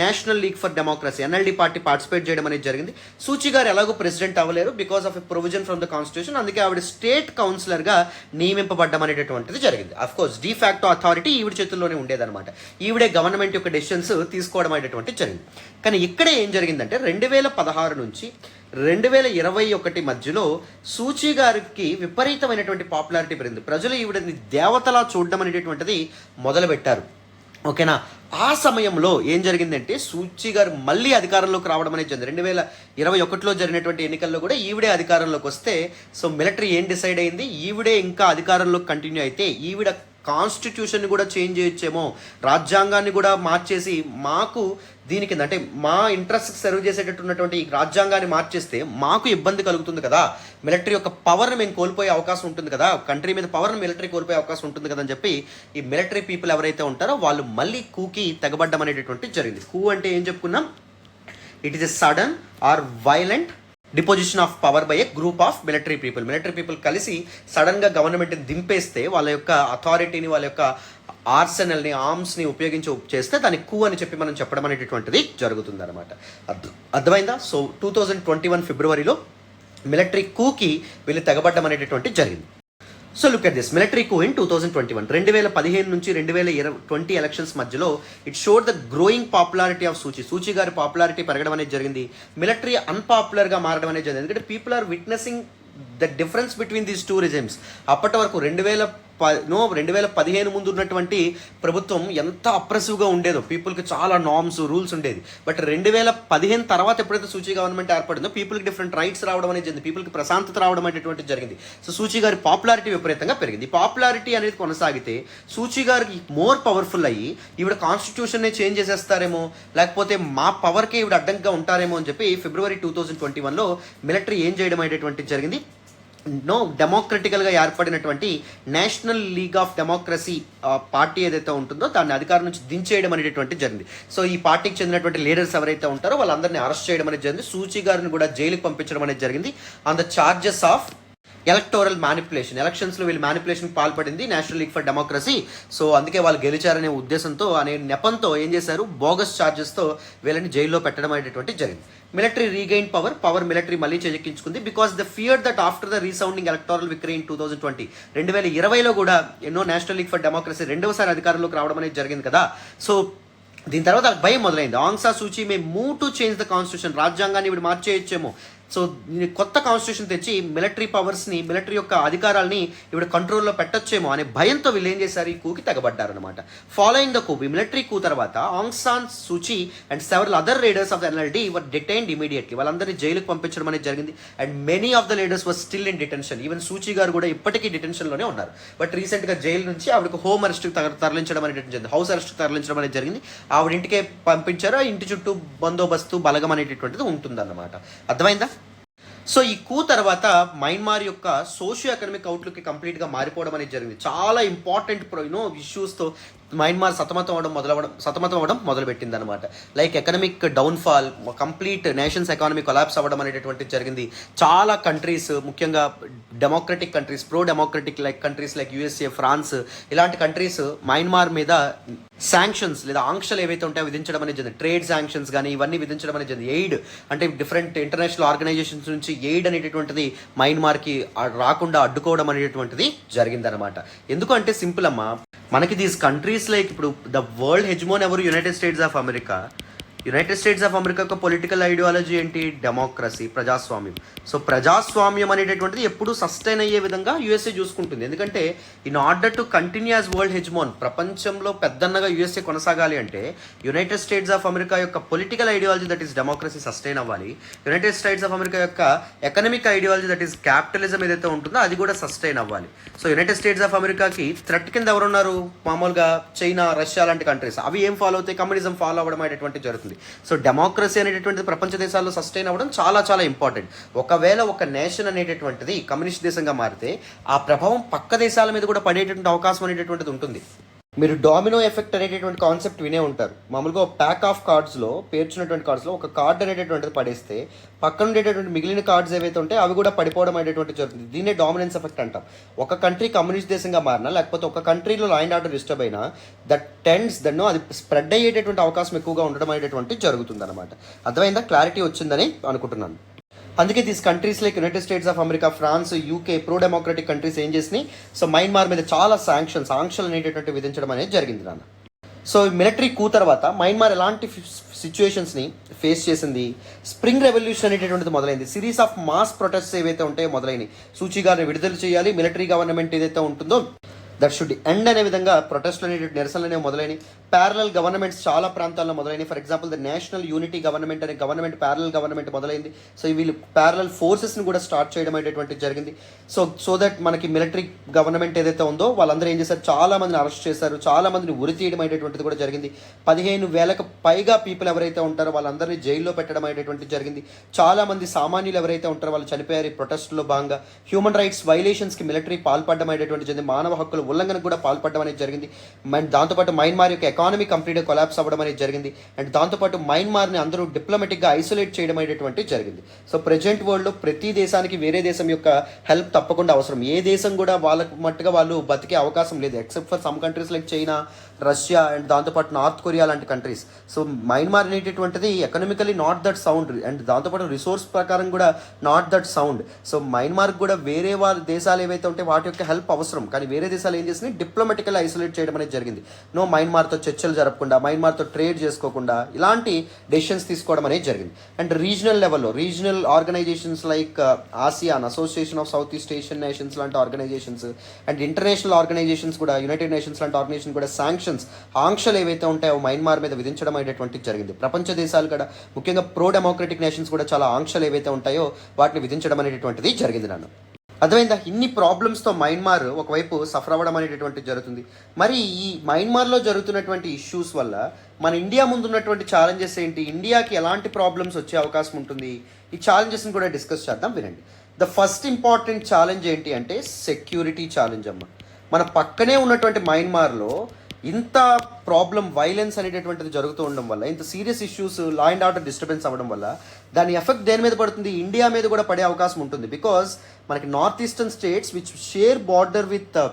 National League for Democracy NLD party participate చేయడం అనేది జరిగింది. సూచీ గారు ఎలాగో ప్రెసిడెంట్ అవ్వలేరు because of a provision from the constitution. అందుకే ఆవిడ స్టేట్ కౌన్సిలర్గా నియమింపబడ్డం అనేటటువంటిది జరిగింది. Of course de facto authority ఈవిడ చేతుల్లోనే ఉండేదన్నమాట. ఈవిడే గవర్నమెంట్ యొక్క డెసిషన్స్ తీసుకోవడం అనేటటువంటిది జరిగింది. కానీ ఇక్కడే ఏం జరిగిందంటే 2016 నుంచి 2021 మధ్యలో సూచీ గారికి విపరీతమైనటువంటి పాపులారిటీ పెరిగింది. ప్రజలు ఈవిడని దేవతలా చూడడం అనేటటువంటిది మొదలుపెట్టారు. ఓకేనా? ఆ సమయంలో ఏం జరిగిందంటే సూచీ గారు మళ్ళీ అధికారంలోకి రావడం అనేది జరిగింది. 2021లో జరిగినటువంటి ఎన్నికల్లో కూడా ఈవిడే అధికారంలోకి వస్తే సో మిలిటరీ ఏం డిసైడ్ అయింది, ఈవిడే ఇంకా అధికారంలోకి కంటిన్యూ అయితే ఈవిడ కాన్స్టిట్యూషన్ని కూడా చేంజ్ చేయొచ్చేమో, రాజ్యాంగాన్ని కూడా మార్చేసి మాకు దీనికి అంటే మా ఇంట్రెస్ట్ సర్వ్ చేసేటట్టున్నటువంటి ఈ రాజ్యాంగాన్ని మార్చేస్తే మాకు ఇబ్బంది కలుగుతుంది కదా, మిలిటరీ యొక్క పవర్ని మేము కోల్పోయే అవకాశం ఉంటుంది కదా, కంట్రీ మీద పవర్ని మిలిటరీ కోల్పోయే అవకాశం ఉంటుంది కదా అని చెప్పి ఈ మిలిటరీ పీపుల్ ఎవరైతే ఉంటారో వాళ్ళు మళ్ళీ కూకి తెగబడ్డం అనేటటువంటిది జరిగింది. కూ అంటే ఏం చెప్పుకున్నాం? It is a sudden or violent deposition of power by a group of military people కలిసి సడన్గా గవర్నమెంట్ని దింపేస్తే వాళ్ళ యొక్క అథారిటీని, వాళ్ళ యొక్క ఆర్సెనల్ని, ఆర్మ్స్ని ఉపయోగించి చేస్తే దానికి కూ అని చెప్పి మనం చెప్పడం అనేటటువంటిది జరుగుతుంది అనమాట. అర్థమైందా? సో 2021 ఫిబ్రవరిలో మిలిటరీ కూకి వీళ్ళు తెగబడ్డం అనేటటువంటిది జరిగింది. So look at this military coup in 2021. 2015 నుంచి 2020 ఎలక్షన్స్ మధ్యలో it showed the growing popularity of Suu Kyi గారి పాపులారిటీ పెరగడం అనేది జరిగింది. మిలిటరీ అన్పాపులర్గా మారడం అనేది జరిగింది. ఎందుకంటే people are witnessing the difference between these two regimes. అప్పటి వరకు 2015 ముందు ఉన్నటువంటి ప్రభుత్వం ఎంత అప్రెసివ్గా ఉండేదో, పీపుల్కి చాలా నార్మ్స్ రూల్స్ ఉండేది. బట్ 2015 తర్వాత ఎప్పుడైతే సూచీ గవర్నమెంట్ ఏర్పడిందో పీపుల్కి డిఫరెంట్ రైట్స్ రావడం అనేది జరిగింది, పీపుల్కి ప్రశాంతత రావడం అనేటువంటిది జరిగింది. సో సూచీ గారి పాపులారిటీ విపరీతంగా పెరిగింది. ఈ పాపులారిటీ అనేది కొనసాగితే సూచీ గారికి మోర్ పవర్ఫుల్ అయ్యి ఈవిడ కాన్స్టిట్యూషన్నే చేంజ్ చేసేస్తారేమో, లేకపోతే మా పవర్కి ఈవిడ అడ్డంగా ఉంటారేమో అని చెప్పి ఫిబ్రవరి 2021లో మిలిటరీ ఏం చేయడం అనేటువంటిది జరిగింది. డెమోక్రటికల్గా ఏర్పడినటువంటి national league of democracy party ఏదైతే ఉంటుందో దాన్ని అధికారం నుంచి దించేయడం అనేటటువంటి జరిగింది. సో ఈ పార్టీకి చెందినటువంటి లీడర్స్ ఎవరైతే ఉంటారో వాళ్ళందరినీ అరెస్ట్ చేయడం అనేది జరిగింది. సూచీ గారిని కూడా జైలుకి పంపించడం అనేది జరిగింది on the charges of electoral manipulation. ఎలక్షన్స్లో వీళ్ళు మ్యానిపులేషన్కి పాల్పడింది national League for democracy. So అందుకే వాళ్ళు గెలిచారనే ఉద్దేశంతో అనే నెపంతో ఏం చేశారు, బోగస్ ఛార్జెస్తో వీళ్ళని జైల్లో పెట్టడం అనేటువంటి జరిగింది. మిలిటరీ రీగైన్ పవర్ మిలిటరీ మళ్ళీ చేజెక్కించుకుంది because the fear that after the resounding electoral victory in 2020 2020లో కూడా నేషనల్ లీగ్ ఫర్ డెమోక్రసీ రెండవసారి అధికారంలోకి రావడం అనేది జరిగింది కదా. సో దీని తర్వాత భయం మొదలైంది. Aung San Suu Kyi may move to change the constitution, రాజ్యాంగాన్ని ఇప్పుడు మార్చేయచ్చేమో. సో కొత్త కాన్స్టిట్యూషన్ తెచ్చి మిలిటరీ పవర్స్ని, మిలిటరీ యొక్క అధికారాలని ఇప్పుడు కంట్రోల్లో పెట్టొచ్చేమో అనే భయంతో వీళ్ళు ఏం చేశారు, ఈ కూకి తెగబడ్డారనమాట. ఫాలోయింగ్ ద కూ, ఈ మిలిటరీ కూ తర్వాత Aung San Suu Kyi and several other leaders of the NLD were detained immediately. వాళ్ళందరినీ జైలుకు పంపించడం అనేది జరిగింది. And many of the leaders were still in detention. Even Suu Kyi గారు కూడా ఇప్పటికీ డిటెన్షన్లోనే ఉన్నారు. బట్ రీసెంట్గా జైలు నుంచి ఆవిడకు హోమ్ అరెస్ట్కి తరలించడం అనేది జరిగింది, హౌస్ అరెస్ట్కి తరలించడం అనేది జరిగింది. ఆవిడ ఇంటికే పంపించారు. ఇంటి చుట్టూ బందోబస్తు బలగం అనేటటువంటిది ఉంటుందన్నమాట. అర్థమైందా? సో ఈ కూ తర్వాత మయన్మార్ యొక్క సోషియో ఎకనామిక్ అవుట్లుక్ కంప్లీట్గా మారిపోవడం అనేది జరిగింది. చాలా ఇంపార్టెంట్ ఇష్యూస్తో మయన్మార్ సతమతం అవ్వడం మొదలుపెట్టింది అనమాట. Like economic downfall, complete nations economy collapse అవ్వడం అనేటటువంటిది జరిగింది. చాలా కంట్రీస్, ముఖ్యంగా democratic countries, pro democratic like countries like USA, France, ఇలాంటి కంట్రీస్ మయన్మార్ మీద శాంక్షన్స్ లేదా ఆంక్షలు ఏవైతే ఉంటాయో విధించడం అనేది జరిగింది. ట్రేడ్ శాంక్షన్స్ కానీ ఇవన్నీ విధించడం అనేది జరిగింది. ఎయిడ్ అంటే డిఫరెంట్ ఇంటర్నేషనల్ ఆర్గనైజేషన్స్ నుంచి ఎయిడ్ అనేటటువంటిది మయన్మార్కి రాకుండా అడ్డుకోవడం అనేటటువంటిది జరిగిందనమాట. ఎందుకంటే సింపుల్ అమ్మా, మనకి దీస్ కంట్రీస్ లైక్ ఇప్పుడు ద వరల్డ్ హెజ్మోన్ ఎవరు? United States of America. United States of America యొక్క పొలిటికల్ ఐడియాలజీ ఏంటి? డెమోక్రసీ, ప్రజాస్వామ్యం. సో ప్రజాస్వామ్యం అనేటటువంటిది ఎప్పుడూ సస్టైన్ అయ్యే విధంగా యూఎస్ఏ చూసుకుంటుంది. ఎందుకంటే in order to continue as world hegemon, ప్రపంచంలో పెద్దన్నగా యూఎస్ఏ కొనసాగాలి అంటే యునైటెడ్ స్టేట్స్ ఆఫ్ అమెరికా యొక్క political ideology that is democracy sustain అవ్వాలి. యునైటెడ్ స్టేట్స్ ఆఫ్ అమెరికా యొక్క economic ideology that is capitalism ఏదైతే ఉంటుందో అది కూడా సస్టైన్ అవ్వాలి. సో యునైటెడ్ స్టేట్స్ ఆఫ్ అమెరికాకి థ్రెట్ కింద ఎవరున్నారు? మామూలుగా చైనా, రష్యా లాంటి కంట్రీస్. అవి ఏం ఫాలో అవుతాయి? కమ్యూనిజం ఫాలో అవ్వడం అనేటువంటి జరుగుతుంది. సో డెమోక్రసీ అనేటటువంటిది ప్రపంచ దేశాల్లో సస్టైన్ అవ్వడం చాలా చాలా ఇంపార్టెంట్. ఒకవేళ ఒక నేషన్ అనేటటువంటిది కమ్యూనిస్ట్ దేశంగా మారితే ఆ ప్రభావం పక్క దేశాల మీద కూడా పడేటటువంటి అవకాశం అనేటటువంటిది ఉంటుంది. మీరు డామినో ఎఫెక్ట్ అనేటటువంటి కాన్సెప్ట్ వినే ఉంటారు. మామూలుగా ప్యాక్ ఆఫ్ కార్డ్స్లో, పేర్చినటువంటి కార్డ్స్లో ఒక కార్డ్ అనేటటువంటిది పడేస్తే పక్కన ఉండేటటువంటి మిగిలిన కార్డ్స్ ఏవైతే ఉంటాయో అవి కూడా పడిపోవడం అనేటువంటి జరుగుతుంది. దీన్నే డామినెన్స్ ఎఫెక్ట్ అంటాం. ఒక కంట్రీ కమ్యూనిస్ట్ దేశంగా మారినా, లేకపోతే ఒక కంట్రీలో లా అండ్ ఆర్డర్ డిస్టర్బ్ అయినా అది స్ప్రెడ్ అయ్యేటటువంటి అవకాశం ఎక్కువగా ఉండడం అనేటటువంటి జరుగుతుంది అనమాట. అర్థమైందా? క్లారిటీ వచ్చిందని అనుకుంటున్నాను. అందుకే these countries like United States of America, France, UK, pro democratic countries ఏం చేసినాయి? సో మయన్మార్ మీద చాలా ఆంక్షలు అనేటటువంటి విధించడం అనేది జరిగింది నాన్న. సో మిలిటరీ కూ తర్వాత మయన్మార్ ఎలాంటి సిచ్యువేషన్స్ని ఫేస్ చేసింది? స్ప్రింగ్ రెవల్యూషన్ అనేటటువంటిది మొదలైంది. సిరీస్ ఆఫ్ మాస్ ప్రొటెస్ట్స్ ఏవైతే ఉంటాయో మొదలైనవి. సూచీ గారిని విడుదల చేయాలి, మిలిటరీ గవర్నమెంట్ ఏదైతే ఉంటుందో దట్ షుడ్ ఎండ్ అనే విధంగా ప్రొటెస్ట్లు అనేటువంటి నిరసనలు అనేవి మొదలైనవి. ప్యారలల్ గవర్నమెంట్స్ చాలా ప్రాంతాల్లో మొదలైనవి. For example the national unity government అనే గవర్నమెంట్ ప్యారలల్ గవర్నమెంట్ మొదలైంది. సో వీళ్ళు ప్యారలల్ ఫోర్సెస్ని కూడా స్టార్ట్ చేయడం అనేటువంటిది జరిగింది. సో దట్ మనకి మిలిటరీ గవర్నమెంట్ ఏదైతే ఉందో వాళ్ళందరూ ఏం చేశారు? చాలా మందిని అరెస్ట్ చేశారు, చాలా మందిని ఉరి తీయడం అనేటువంటిది కూడా జరిగింది. 15,000కు పైగా పీపుల్ ఎవరైతే ఉంటారో వాళ్ళందరినీ జైల్లో పెట్టడం అనేటువంటిది జరిగింది. చాలా మంది సామాన్యులు ఎవరైతే ఉంటారో వాళ్ళు చనిపోయారు ఈ ప్రొటెస్ట్లో భాగంగా. హ్యూమన్ రైట్స్ వైలేషన్స్కి మిలిటరీ పాల్పడడం అనేటువంటి జరిగింది. మానవ హక్కుల ఉల్లంఘనకు కూడా పాల్పడడం అనేది జరిగింది. అండ్ దాంతోపాటు మయన్మార్ యొక్క ఎకానమీ కంప్లీట్గా కొలాప్స్ అవ్వడం అనేది జరిగింది. అండ్ దాంతోపాటు మయన్మార్ని అందరూ డిప్లొమాటిక్గా ఐసోలేట్ చేయడం అనేటువంటి జరిగింది. సో ప్రెజెంట్ వరల్డ్లో ప్రతి దేశానికి వేరే దేశం యొక్క హెల్ప్ తప్పకుండా అవసరం. ఏ దేశం కూడా వాళ్ళకు మట్టుగా వాళ్ళు బతికే అవకాశం లేదు, except for some countries like China, Russia and దాంతోపాటు నార్త్ కొరియా లాంటి కంట్రీస్. సో మయన్మార్ అనేటటువంటిది economically not that sound and దాంతోపాటు రిసోర్స్ ప్రకారం కూడా నాట్ దట్ సౌండ్. సో మయన్మార్కి కూడా వేరే వాళ్ళ దేశాలు ఏవైతే ఉంటే వాటి యొక్క హెల్ప్ అవసరం. కానీ వేరే దేశాలు ఏం చేసినాయి? డిప్లొమాటికల్ ఐసోలేట్ చేయడం అనేది జరిగింది. మయన్మార్తో చర్చలు జరపకుండా, మయన్మార్తో ట్రేడ్ చేసుకోకుండా ఇలాంటి డెసిషన్స్ తీసుకోవడం అనేది జరిగింది. అండ్ రీజనల్ లెవెల్లో regional organisations like ASEAN, Association of South East Asian Nations లాంటి ఆర్గనైజేషన్స్ అండ్ ఇంటర్నేషనల్ ఆర్గనైజేషన్స్ కూడా, యునైటెడ్ నేషన్స్ లాంటి ఆర్గనైజేషన్ కూడా ఆంక్షలు ఏవైతే ఉంటాయో మయన్మార్ మీద విధించడం అనేటువంటిది జరిగింది. ప్రపంచ దేశాలు కూడా, ముఖ్యంగా ప్రో డెమోక్రటిక్ నేషన్స్ కూడా చాలా ఆంక్షలు ఏవైతే ఉంటాయో వాటిని విధించడం అనేటువంటిది జరిగింది నన్ను. అర్థమైందా? ఇన్ని ప్రాబ్లమ్స్తో మయన్మార్ ఒకవైపు సఫర్ అవ్వడం అనేటటువంటిది జరుగుతుంది. మరి ఈ మయన్మార్లో జరుగుతున్నటువంటి ఇష్యూస్ వల్ల మన ఇండియా ముందున్నటువంటి ఛాలెంజెస్ ఏంటి? ఇండియాకి ఎలాంటి ప్రాబ్లమ్స్ వచ్చే అవకాశం ఉంటుంది? ఈ ఛాలెంజెస్ని కూడా డిస్కస్ చేద్దాం, వినండి. ద ఫస్ట్ ఇంపార్టెంట్ ఛాలెంజ్ ఏంటి అంటే సెక్యూరిటీ ఛాలెంజ్ అమ్మ. మన పక్కనే ఉన్నటువంటి మయన్మార్లో ఇంత ప్రాబ్లం, వైలెన్స్ అనేటటువంటిది జరుగుతూ ఉండడం వల్ల, ఇంత serious issues, law and order disturbance అవ్వడం వల్ల దాని ఎఫెక్ట్ దేని మీద పడుతుంది? ఇండియా మీద కూడా పడే అవకాశం ఉంటుంది. బికాజ్ మనకి north eastern states which share border with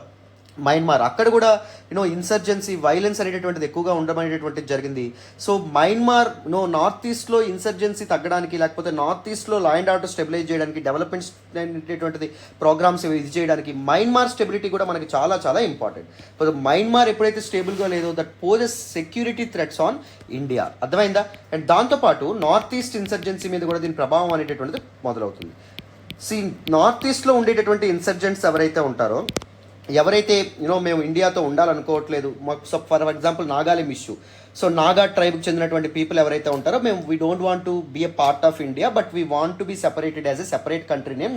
Myanmar, అక్కడ కూడా ఇన్సర్జెన్సీ, వైలెన్స్ అనేటటువంటిది ఎక్కువగా ఉండడం అనేటటువంటిది జరిగింది. సో మయన్మార్ నార్త్ ఈస్ట్లో ఇన్సర్జెన్సీ తగ్గడానికి, లేకపోతే నార్త్ ఈస్ట్లో లా అండ్ ఆర్డర్ స్టెబిలైజ్ చేయడానికి, డెవలప్మెంట్స్ అనేటటువంటిది ప్రోగ్రామ్స్ ఇది చేయడానికి మయన్మార్ స్టెబిలిటీ కూడా మనకి చాలా చాలా ఇంపార్టెంట్. మయన్మార్ ఎప్పుడైతే స్టేబుల్గా లేదో that poses security threats on India. అర్థమైందా? అండ్ దాంతోపాటు నార్త్ ఈస్ట్ ఇన్సర్జెన్సీ మీద కూడా దీని ప్రభావం అనేటటువంటిది మొదలవుతుంది. నార్త్ ఈస్ట్లో ఉండేటటువంటి ఇన్సర్జెంట్స్ ఎవరైతే ఉంటారో, ఎవరైతే మేము ఇండియాతో ఉండాలనుకోవట్లేదు, మాకు for example Nagalim issue. So Naga ట్రైబ్కి చెందినటువంటి పీపుల్ ఎవరైతే ఉంటారో, మేము we don't want to be a part of India but we want to be separated as a separate country name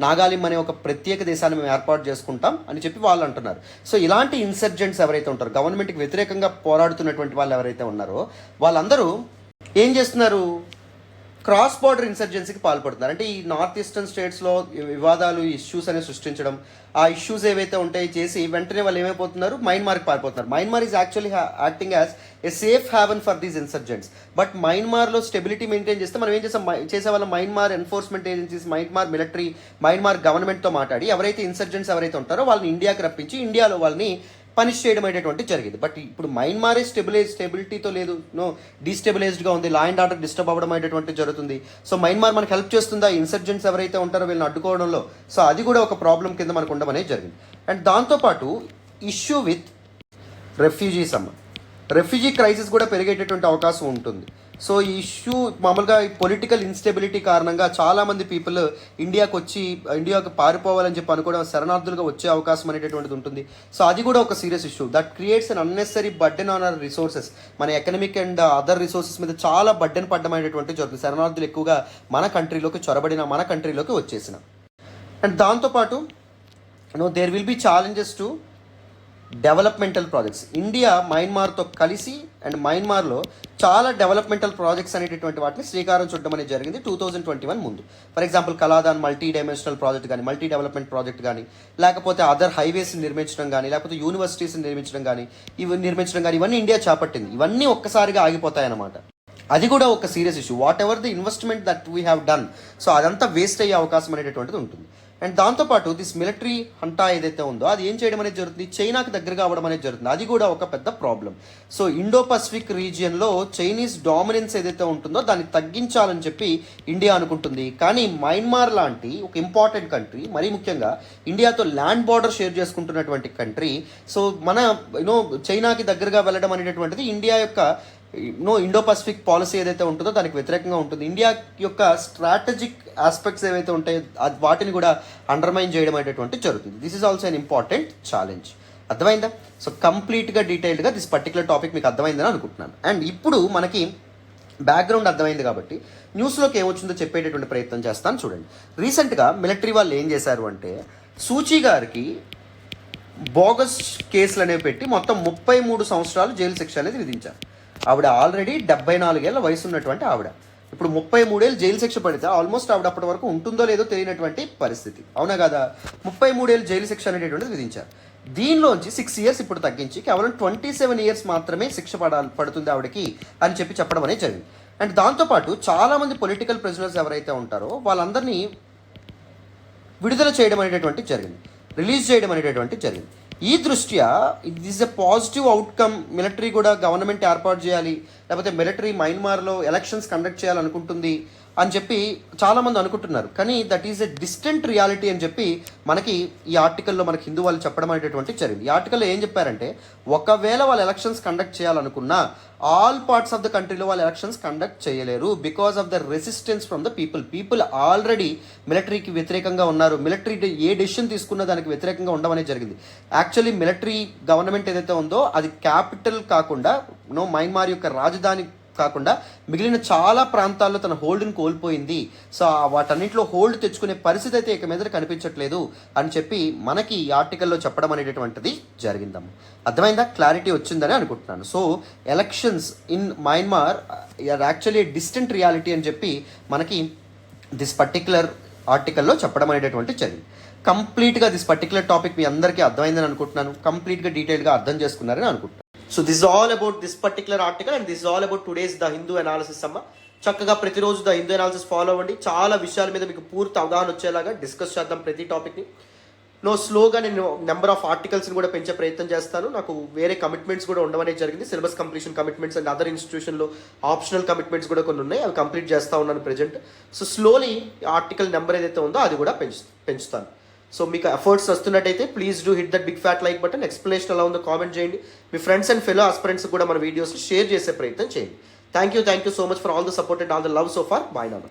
Nagalim అనే ఒక ప్రత్యేక దేశాన్ని మేము ఏర్పాటు చేసుకుంటాం అని చెప్పి వాళ్ళు అంటున్నారు. సో ఇలాంటి ఇన్సర్జెంట్స్ ఎవరైతే ఉంటారో, గవర్నమెంట్కి వ్యతిరేకంగా పోరాడుతున్నటువంటి వాళ్ళు ఎవరైతే ఉన్నారో వాళ్ళందరూ ఏం చేస్తున్నారు? క్రాస్ బార్డర్ ఇన్సర్జెన్సీకి పాల్పడుతున్నారు. అంటే ఈ నార్త్ ఈస్టర్న్ స్టేట్స్లో వివాదాలు, ఇష్యూస్ అనేవి సృష్టించడం, ఆ ఇష్యూస్ ఏవైతే ఉంటాయో చేసి వెంటనే వాళ్ళు ఏమైపోతున్నారు, మయన్మార్కి పారిపోతున్నారు. Myanmar is actually acting as a safe haven for these insurgents. But మయన్మార్లో స్టెబిలిటీ మెయింటైన్ చేస్తే మనం ఏం చేసేవాళ్ళం, Myanmar enforcement agencies, Myanmar military, Myanmar గవర్నమెంట్తో మాట్లాడి ఎవరైతే ఇన్సర్జెంట్స్ ఎవరైతే ఉంటారో వాళ్ళని ఇండియాకి రప్పించి ఇండియాలో వాళ్ళని పనిష్ చేయడం అనేటువంటి జరిగింది. బట్ ఇప్పుడు మయన్మారే స్టెబిలిటీతో లేదు, డీస్టెబిలైజ్డ్గా ఉంది, లా అండ్ ఆర్డర్ డిస్టర్బ్ అవ్వడం అనేటువంటి జరుగుతుంది. సో మయన్మార్ మనకు హెల్ప్ చేస్తుందా ఇన్సర్జెంట్స్ ఎవరైతే ఉంటారో వీళ్ళని అడ్డుకోవడంలో? సో అది కూడా ఒక ప్రాబ్లం కింద మనకు ఉండడం అనేది జరిగింది. అండ్ దాంతోపాటు issue with refugees refugee crisis కూడా పెరిగేటటువంటి అవకాశం ఉంటుంది. సో ఈ ఇష్యూ మామూలుగా పొలిటికల్ ఇన్స్టెబిలిటీ కారణంగా చాలామంది పీపుల్ ఇండియాకు పారిపోవాలని చెప్పి అనుకోవడం, శరణార్థులుగా వచ్చే అవకాశం అనేటటువంటిది ఉంటుంది. సో అది కూడా ఒక serious issue that creates an unnecessary burden on our resources. మన ఎకనామిక్ అండ్ అదర్ రిసోర్సెస్ మీద చాలా బర్డెన్ పడ్డం అనేటువంటి జరుగుతుంది. శరణార్థులు ఎక్కువగా మన కంట్రీలోకి చొరబడిన, మన కంట్రీలోకి వచ్చేసిన. అండ్ దాంతోపాటు there will be challenges to developmental projects. India మయన్మార్తో కలిసి అండ్ మయన్మార్లో చాలా డెవలప్మెంటల్ ప్రాజెక్ట్స్ అనేటటువంటి వాటిని శ్రీకారం చుట్టడం అనేది జరిగింది 2021 ముందు. For example Kaladan multi dimensional project కానీ, మల్టీ డెవలప్మెంట్ ప్రాజెక్ట్ కానీ, లేకపోతే అదర్ హైవేస్ని నిర్మించడం కానీ, లేకపోతే యూనివర్సిటీస్ని నిర్మించడం కానీ ఇవన్నీ ఇండియా చేపట్టింది. ఇవన్నీ ఒక్కసారిగా ఆగిపోతాయన్నమాట. అది కూడా ఒక serious issue. What ever the investment that we have done, so అదంతా వేస్ట్ అయ్యే అవకాశం అనేటటువంటిది ఉంటుంది. అండ్ దాంతోపాటు దిస్ మిలిటరీ హంటా ఏదైతే ఉందో అది ఏం చేయడం అనేది జరుగుతుంది, చైనాకి దగ్గరగా అవ్వడం అనేది జరుగుతుంది. అది కూడా ఒక పెద్ద ప్రాబ్లం. సో ఇండో పసిఫిక్ రీజియన్లో చైనీస్ డామినెన్స్ ఏదైతే ఉంటుందో దాన్ని తగ్గించాలని చెప్పి ఇండియా అనుకుంటుంది. కానీ మయన్మార్ లాంటి ఒక ఇంపార్టెంట్ కంట్రీ, మరీ ముఖ్యంగా ఇండియాతో ల్యాండ్ బార్డర్ షేర్ చేసుకుంటున్నటువంటి కంట్రీ, సో మన చైనాకి దగ్గరగా వెళ్ళడం అనేటటువంటిది ఇండియా యొక్క ఇండో పసిఫిక్ పాలసీ ఏదైతే ఉంటుందో దానికి వ్యతిరేకంగా ఉంటుంది. ఇండియా యొక్క స్ట్రాటజిక్ ఆస్పెక్ట్స్ ఏవైతే ఉంటాయో వాటిని కూడా అండర్మైన్ చేయడం అనేటువంటి జరుగుతుంది. This is also an important challenge. అర్థమైందా? సో కంప్లీట్గా డీటెయిల్డ్గా దిస్ పర్టికులర్ టాపిక్ మీకు అర్థమైందని అనుకుంటున్నాను. అండ్ ఇప్పుడు మనకి బ్యాక్గ్రౌండ్ అర్థమైంది కాబట్టి న్యూస్లోకి ఏమొచ్చిందో చెప్పేటటువంటి ప్రయత్నం చేస్తాను. చూడండి, రీసెంట్గా మిలిటరీ వాళ్ళు ఏం చేశారు అంటే సూచీ గారికి బోగస్ కేసులు అనేవి పెట్టి మొత్తం 33 సంవత్సరాలు జైలు శిక్ష అనేది విధించారు. ఆవిడ ఆల్రెడీ 74 ఏళ్ళ వయసు ఉన్నటువంటి ఆవిడ ఇప్పుడు 33 ఏళ్ళు జైలు శిక్ష పడితే ఆల్మోస్ట్ ఆవిడ అప్పటి వరకు ఉంటుందో లేదో తెలియనటువంటి పరిస్థితి, అవునా కదా? 33 ఏళ్ళు జైలు శిక్ష అనేటటువంటిది విధించారు. దీనిలోంచి 6 ఇయర్స్ ఇప్పుడు తగ్గించి కేవలం 27 ఇయర్స్ మాత్రమే శిక్ష పడుతుంది ఆవిడకి అని చెప్పడం అనేది జరిగింది. అండ్ దాంతోపాటు చాలామంది పొలిటికల్ ప్రిజనర్స్ ఎవరైతే ఉంటారో వాళ్ళందరినీ విడుదల చేయడం అనేటటువంటి జరిగింది, రిలీజ్ చేయడం అనేటటువంటి జరిగింది. ఈ దృష్ట్యా it is a positive outcome. Military కూడా గవర్నమెంట్ ఏర్పాటు చేయాలి, లేకపోతే మిలిటరీ మయన్మార్లో ఎలక్షన్స్ కండక్ట్ చేయాలనుకుంటుంది అని చెప్పి చాలామంది అనుకుంటున్నారు. కానీ that is a distant reality అని చెప్పి మనకి ఈ ఆర్టికల్లో మనకి హిందూ వాళ్ళు చెప్పడం అనేటటువంటి జరిగింది. ఈ ఆర్టికల్లో ఏం చెప్పారంటే ఒకవేళ వాళ్ళు ఎలక్షన్స్ కండక్ట్ చేయాలనుకున్నా ఆల్ పార్ట్స్ ఆఫ్ ద కంట్రీలో వాళ్ళు ఎలక్షన్స్ కండక్ట్ చేయలేరు because of the resistance from the people already మిలిటరీకి వ్యతిరేకంగా ఉన్నారు. మిలిటరీ ఏ డెసిషన్ తీసుకున్నా దానికి వ్యతిరేకంగా ఉండడం జరిగింది. యాక్చువల్లీ మిలిటరీ గవర్నమెంట్ ఏదైతే ఉందో అది క్యాపిటల్ కాకుండా మయన్మార్ యొక్క రాజధాని కాకుండా మిగిలిన చాలా ప్రాంతాల్లో తన హోల్డ్ని కోల్పోయింది. సో వాటన్నింటిలో హోల్డ్ తెచ్చుకునే పరిస్థితి అయితే ఇక మీద కనిపించట్లేదు అని చెప్పి మనకి ఈ ఆర్టికల్లో చెప్పడం అనేటటువంటిది జరిగిందమ్మ. అర్థమైందా? క్లారిటీ వచ్చిందని అనుకుంటున్నాను. So elections in Myanmar actually distant reality అని చెప్పి మనకి దిస్ పర్టికులర్ ఆర్టికల్లో చెప్పడం అనేటటువంటి జరిగింది. కంప్లీట్గా దిస్ పర్టికులర్ టాపిక్ మీ అందరికీ అర్థమైందని అనుకుంటున్నాను, కంప్లీట్గా డీటెయిల్గా అర్థం చేసుకున్నారని అనుకుంటున్నాను. So this all about this particular article and this all about today's the Hindu analysis అమ్మ. చక్కగా ప్రతిరోజు ద హిందూ అనాలిసిస్ ఫాలో అవ్వండి. చాలా విషయాల మీద మీకు పూర్తి అవగాహన వచ్చేలాగా డిస్కస్ చేద్దాం ప్రతి టాపిక్ని. స్లోగా నేను నెంబర్ ఆఫ్ ఆర్టికల్స్ని కూడా పెంచే ప్రయత్నం చేస్తాను. నాకు వేరే కమిట్మెంట్స్ కూడా ఉండవనే జరిగింది. Syllabus completion commitments and other ఇన్స్టిట్యూషన్లో ఆప్షనల్ కమిట్మెంట్స్ కూడా కొన్ని ఉన్నాయి, అవి కంప్లీట్ చేస్తూ ఉన్నాను present. So slowly article number ఏదైతే ఉందో అది కూడా పెంచుతాను. సో మీకు ఎఫర్ట్స్ వస్తున్నట్టయితే please do hit that big fat like button. Explanation ఎలా ఉందో కామెంట్ చేయండి. మీ ఫ్రెండ్స్ అండ్ ఫెలో ఆస్పిరెంట్స్ కూడా మన వీడియోస్ షేర్ చేసే ప్రయత్నం చేయండి. Thank you so much for all the support and all the love so far. Bye నాన్న.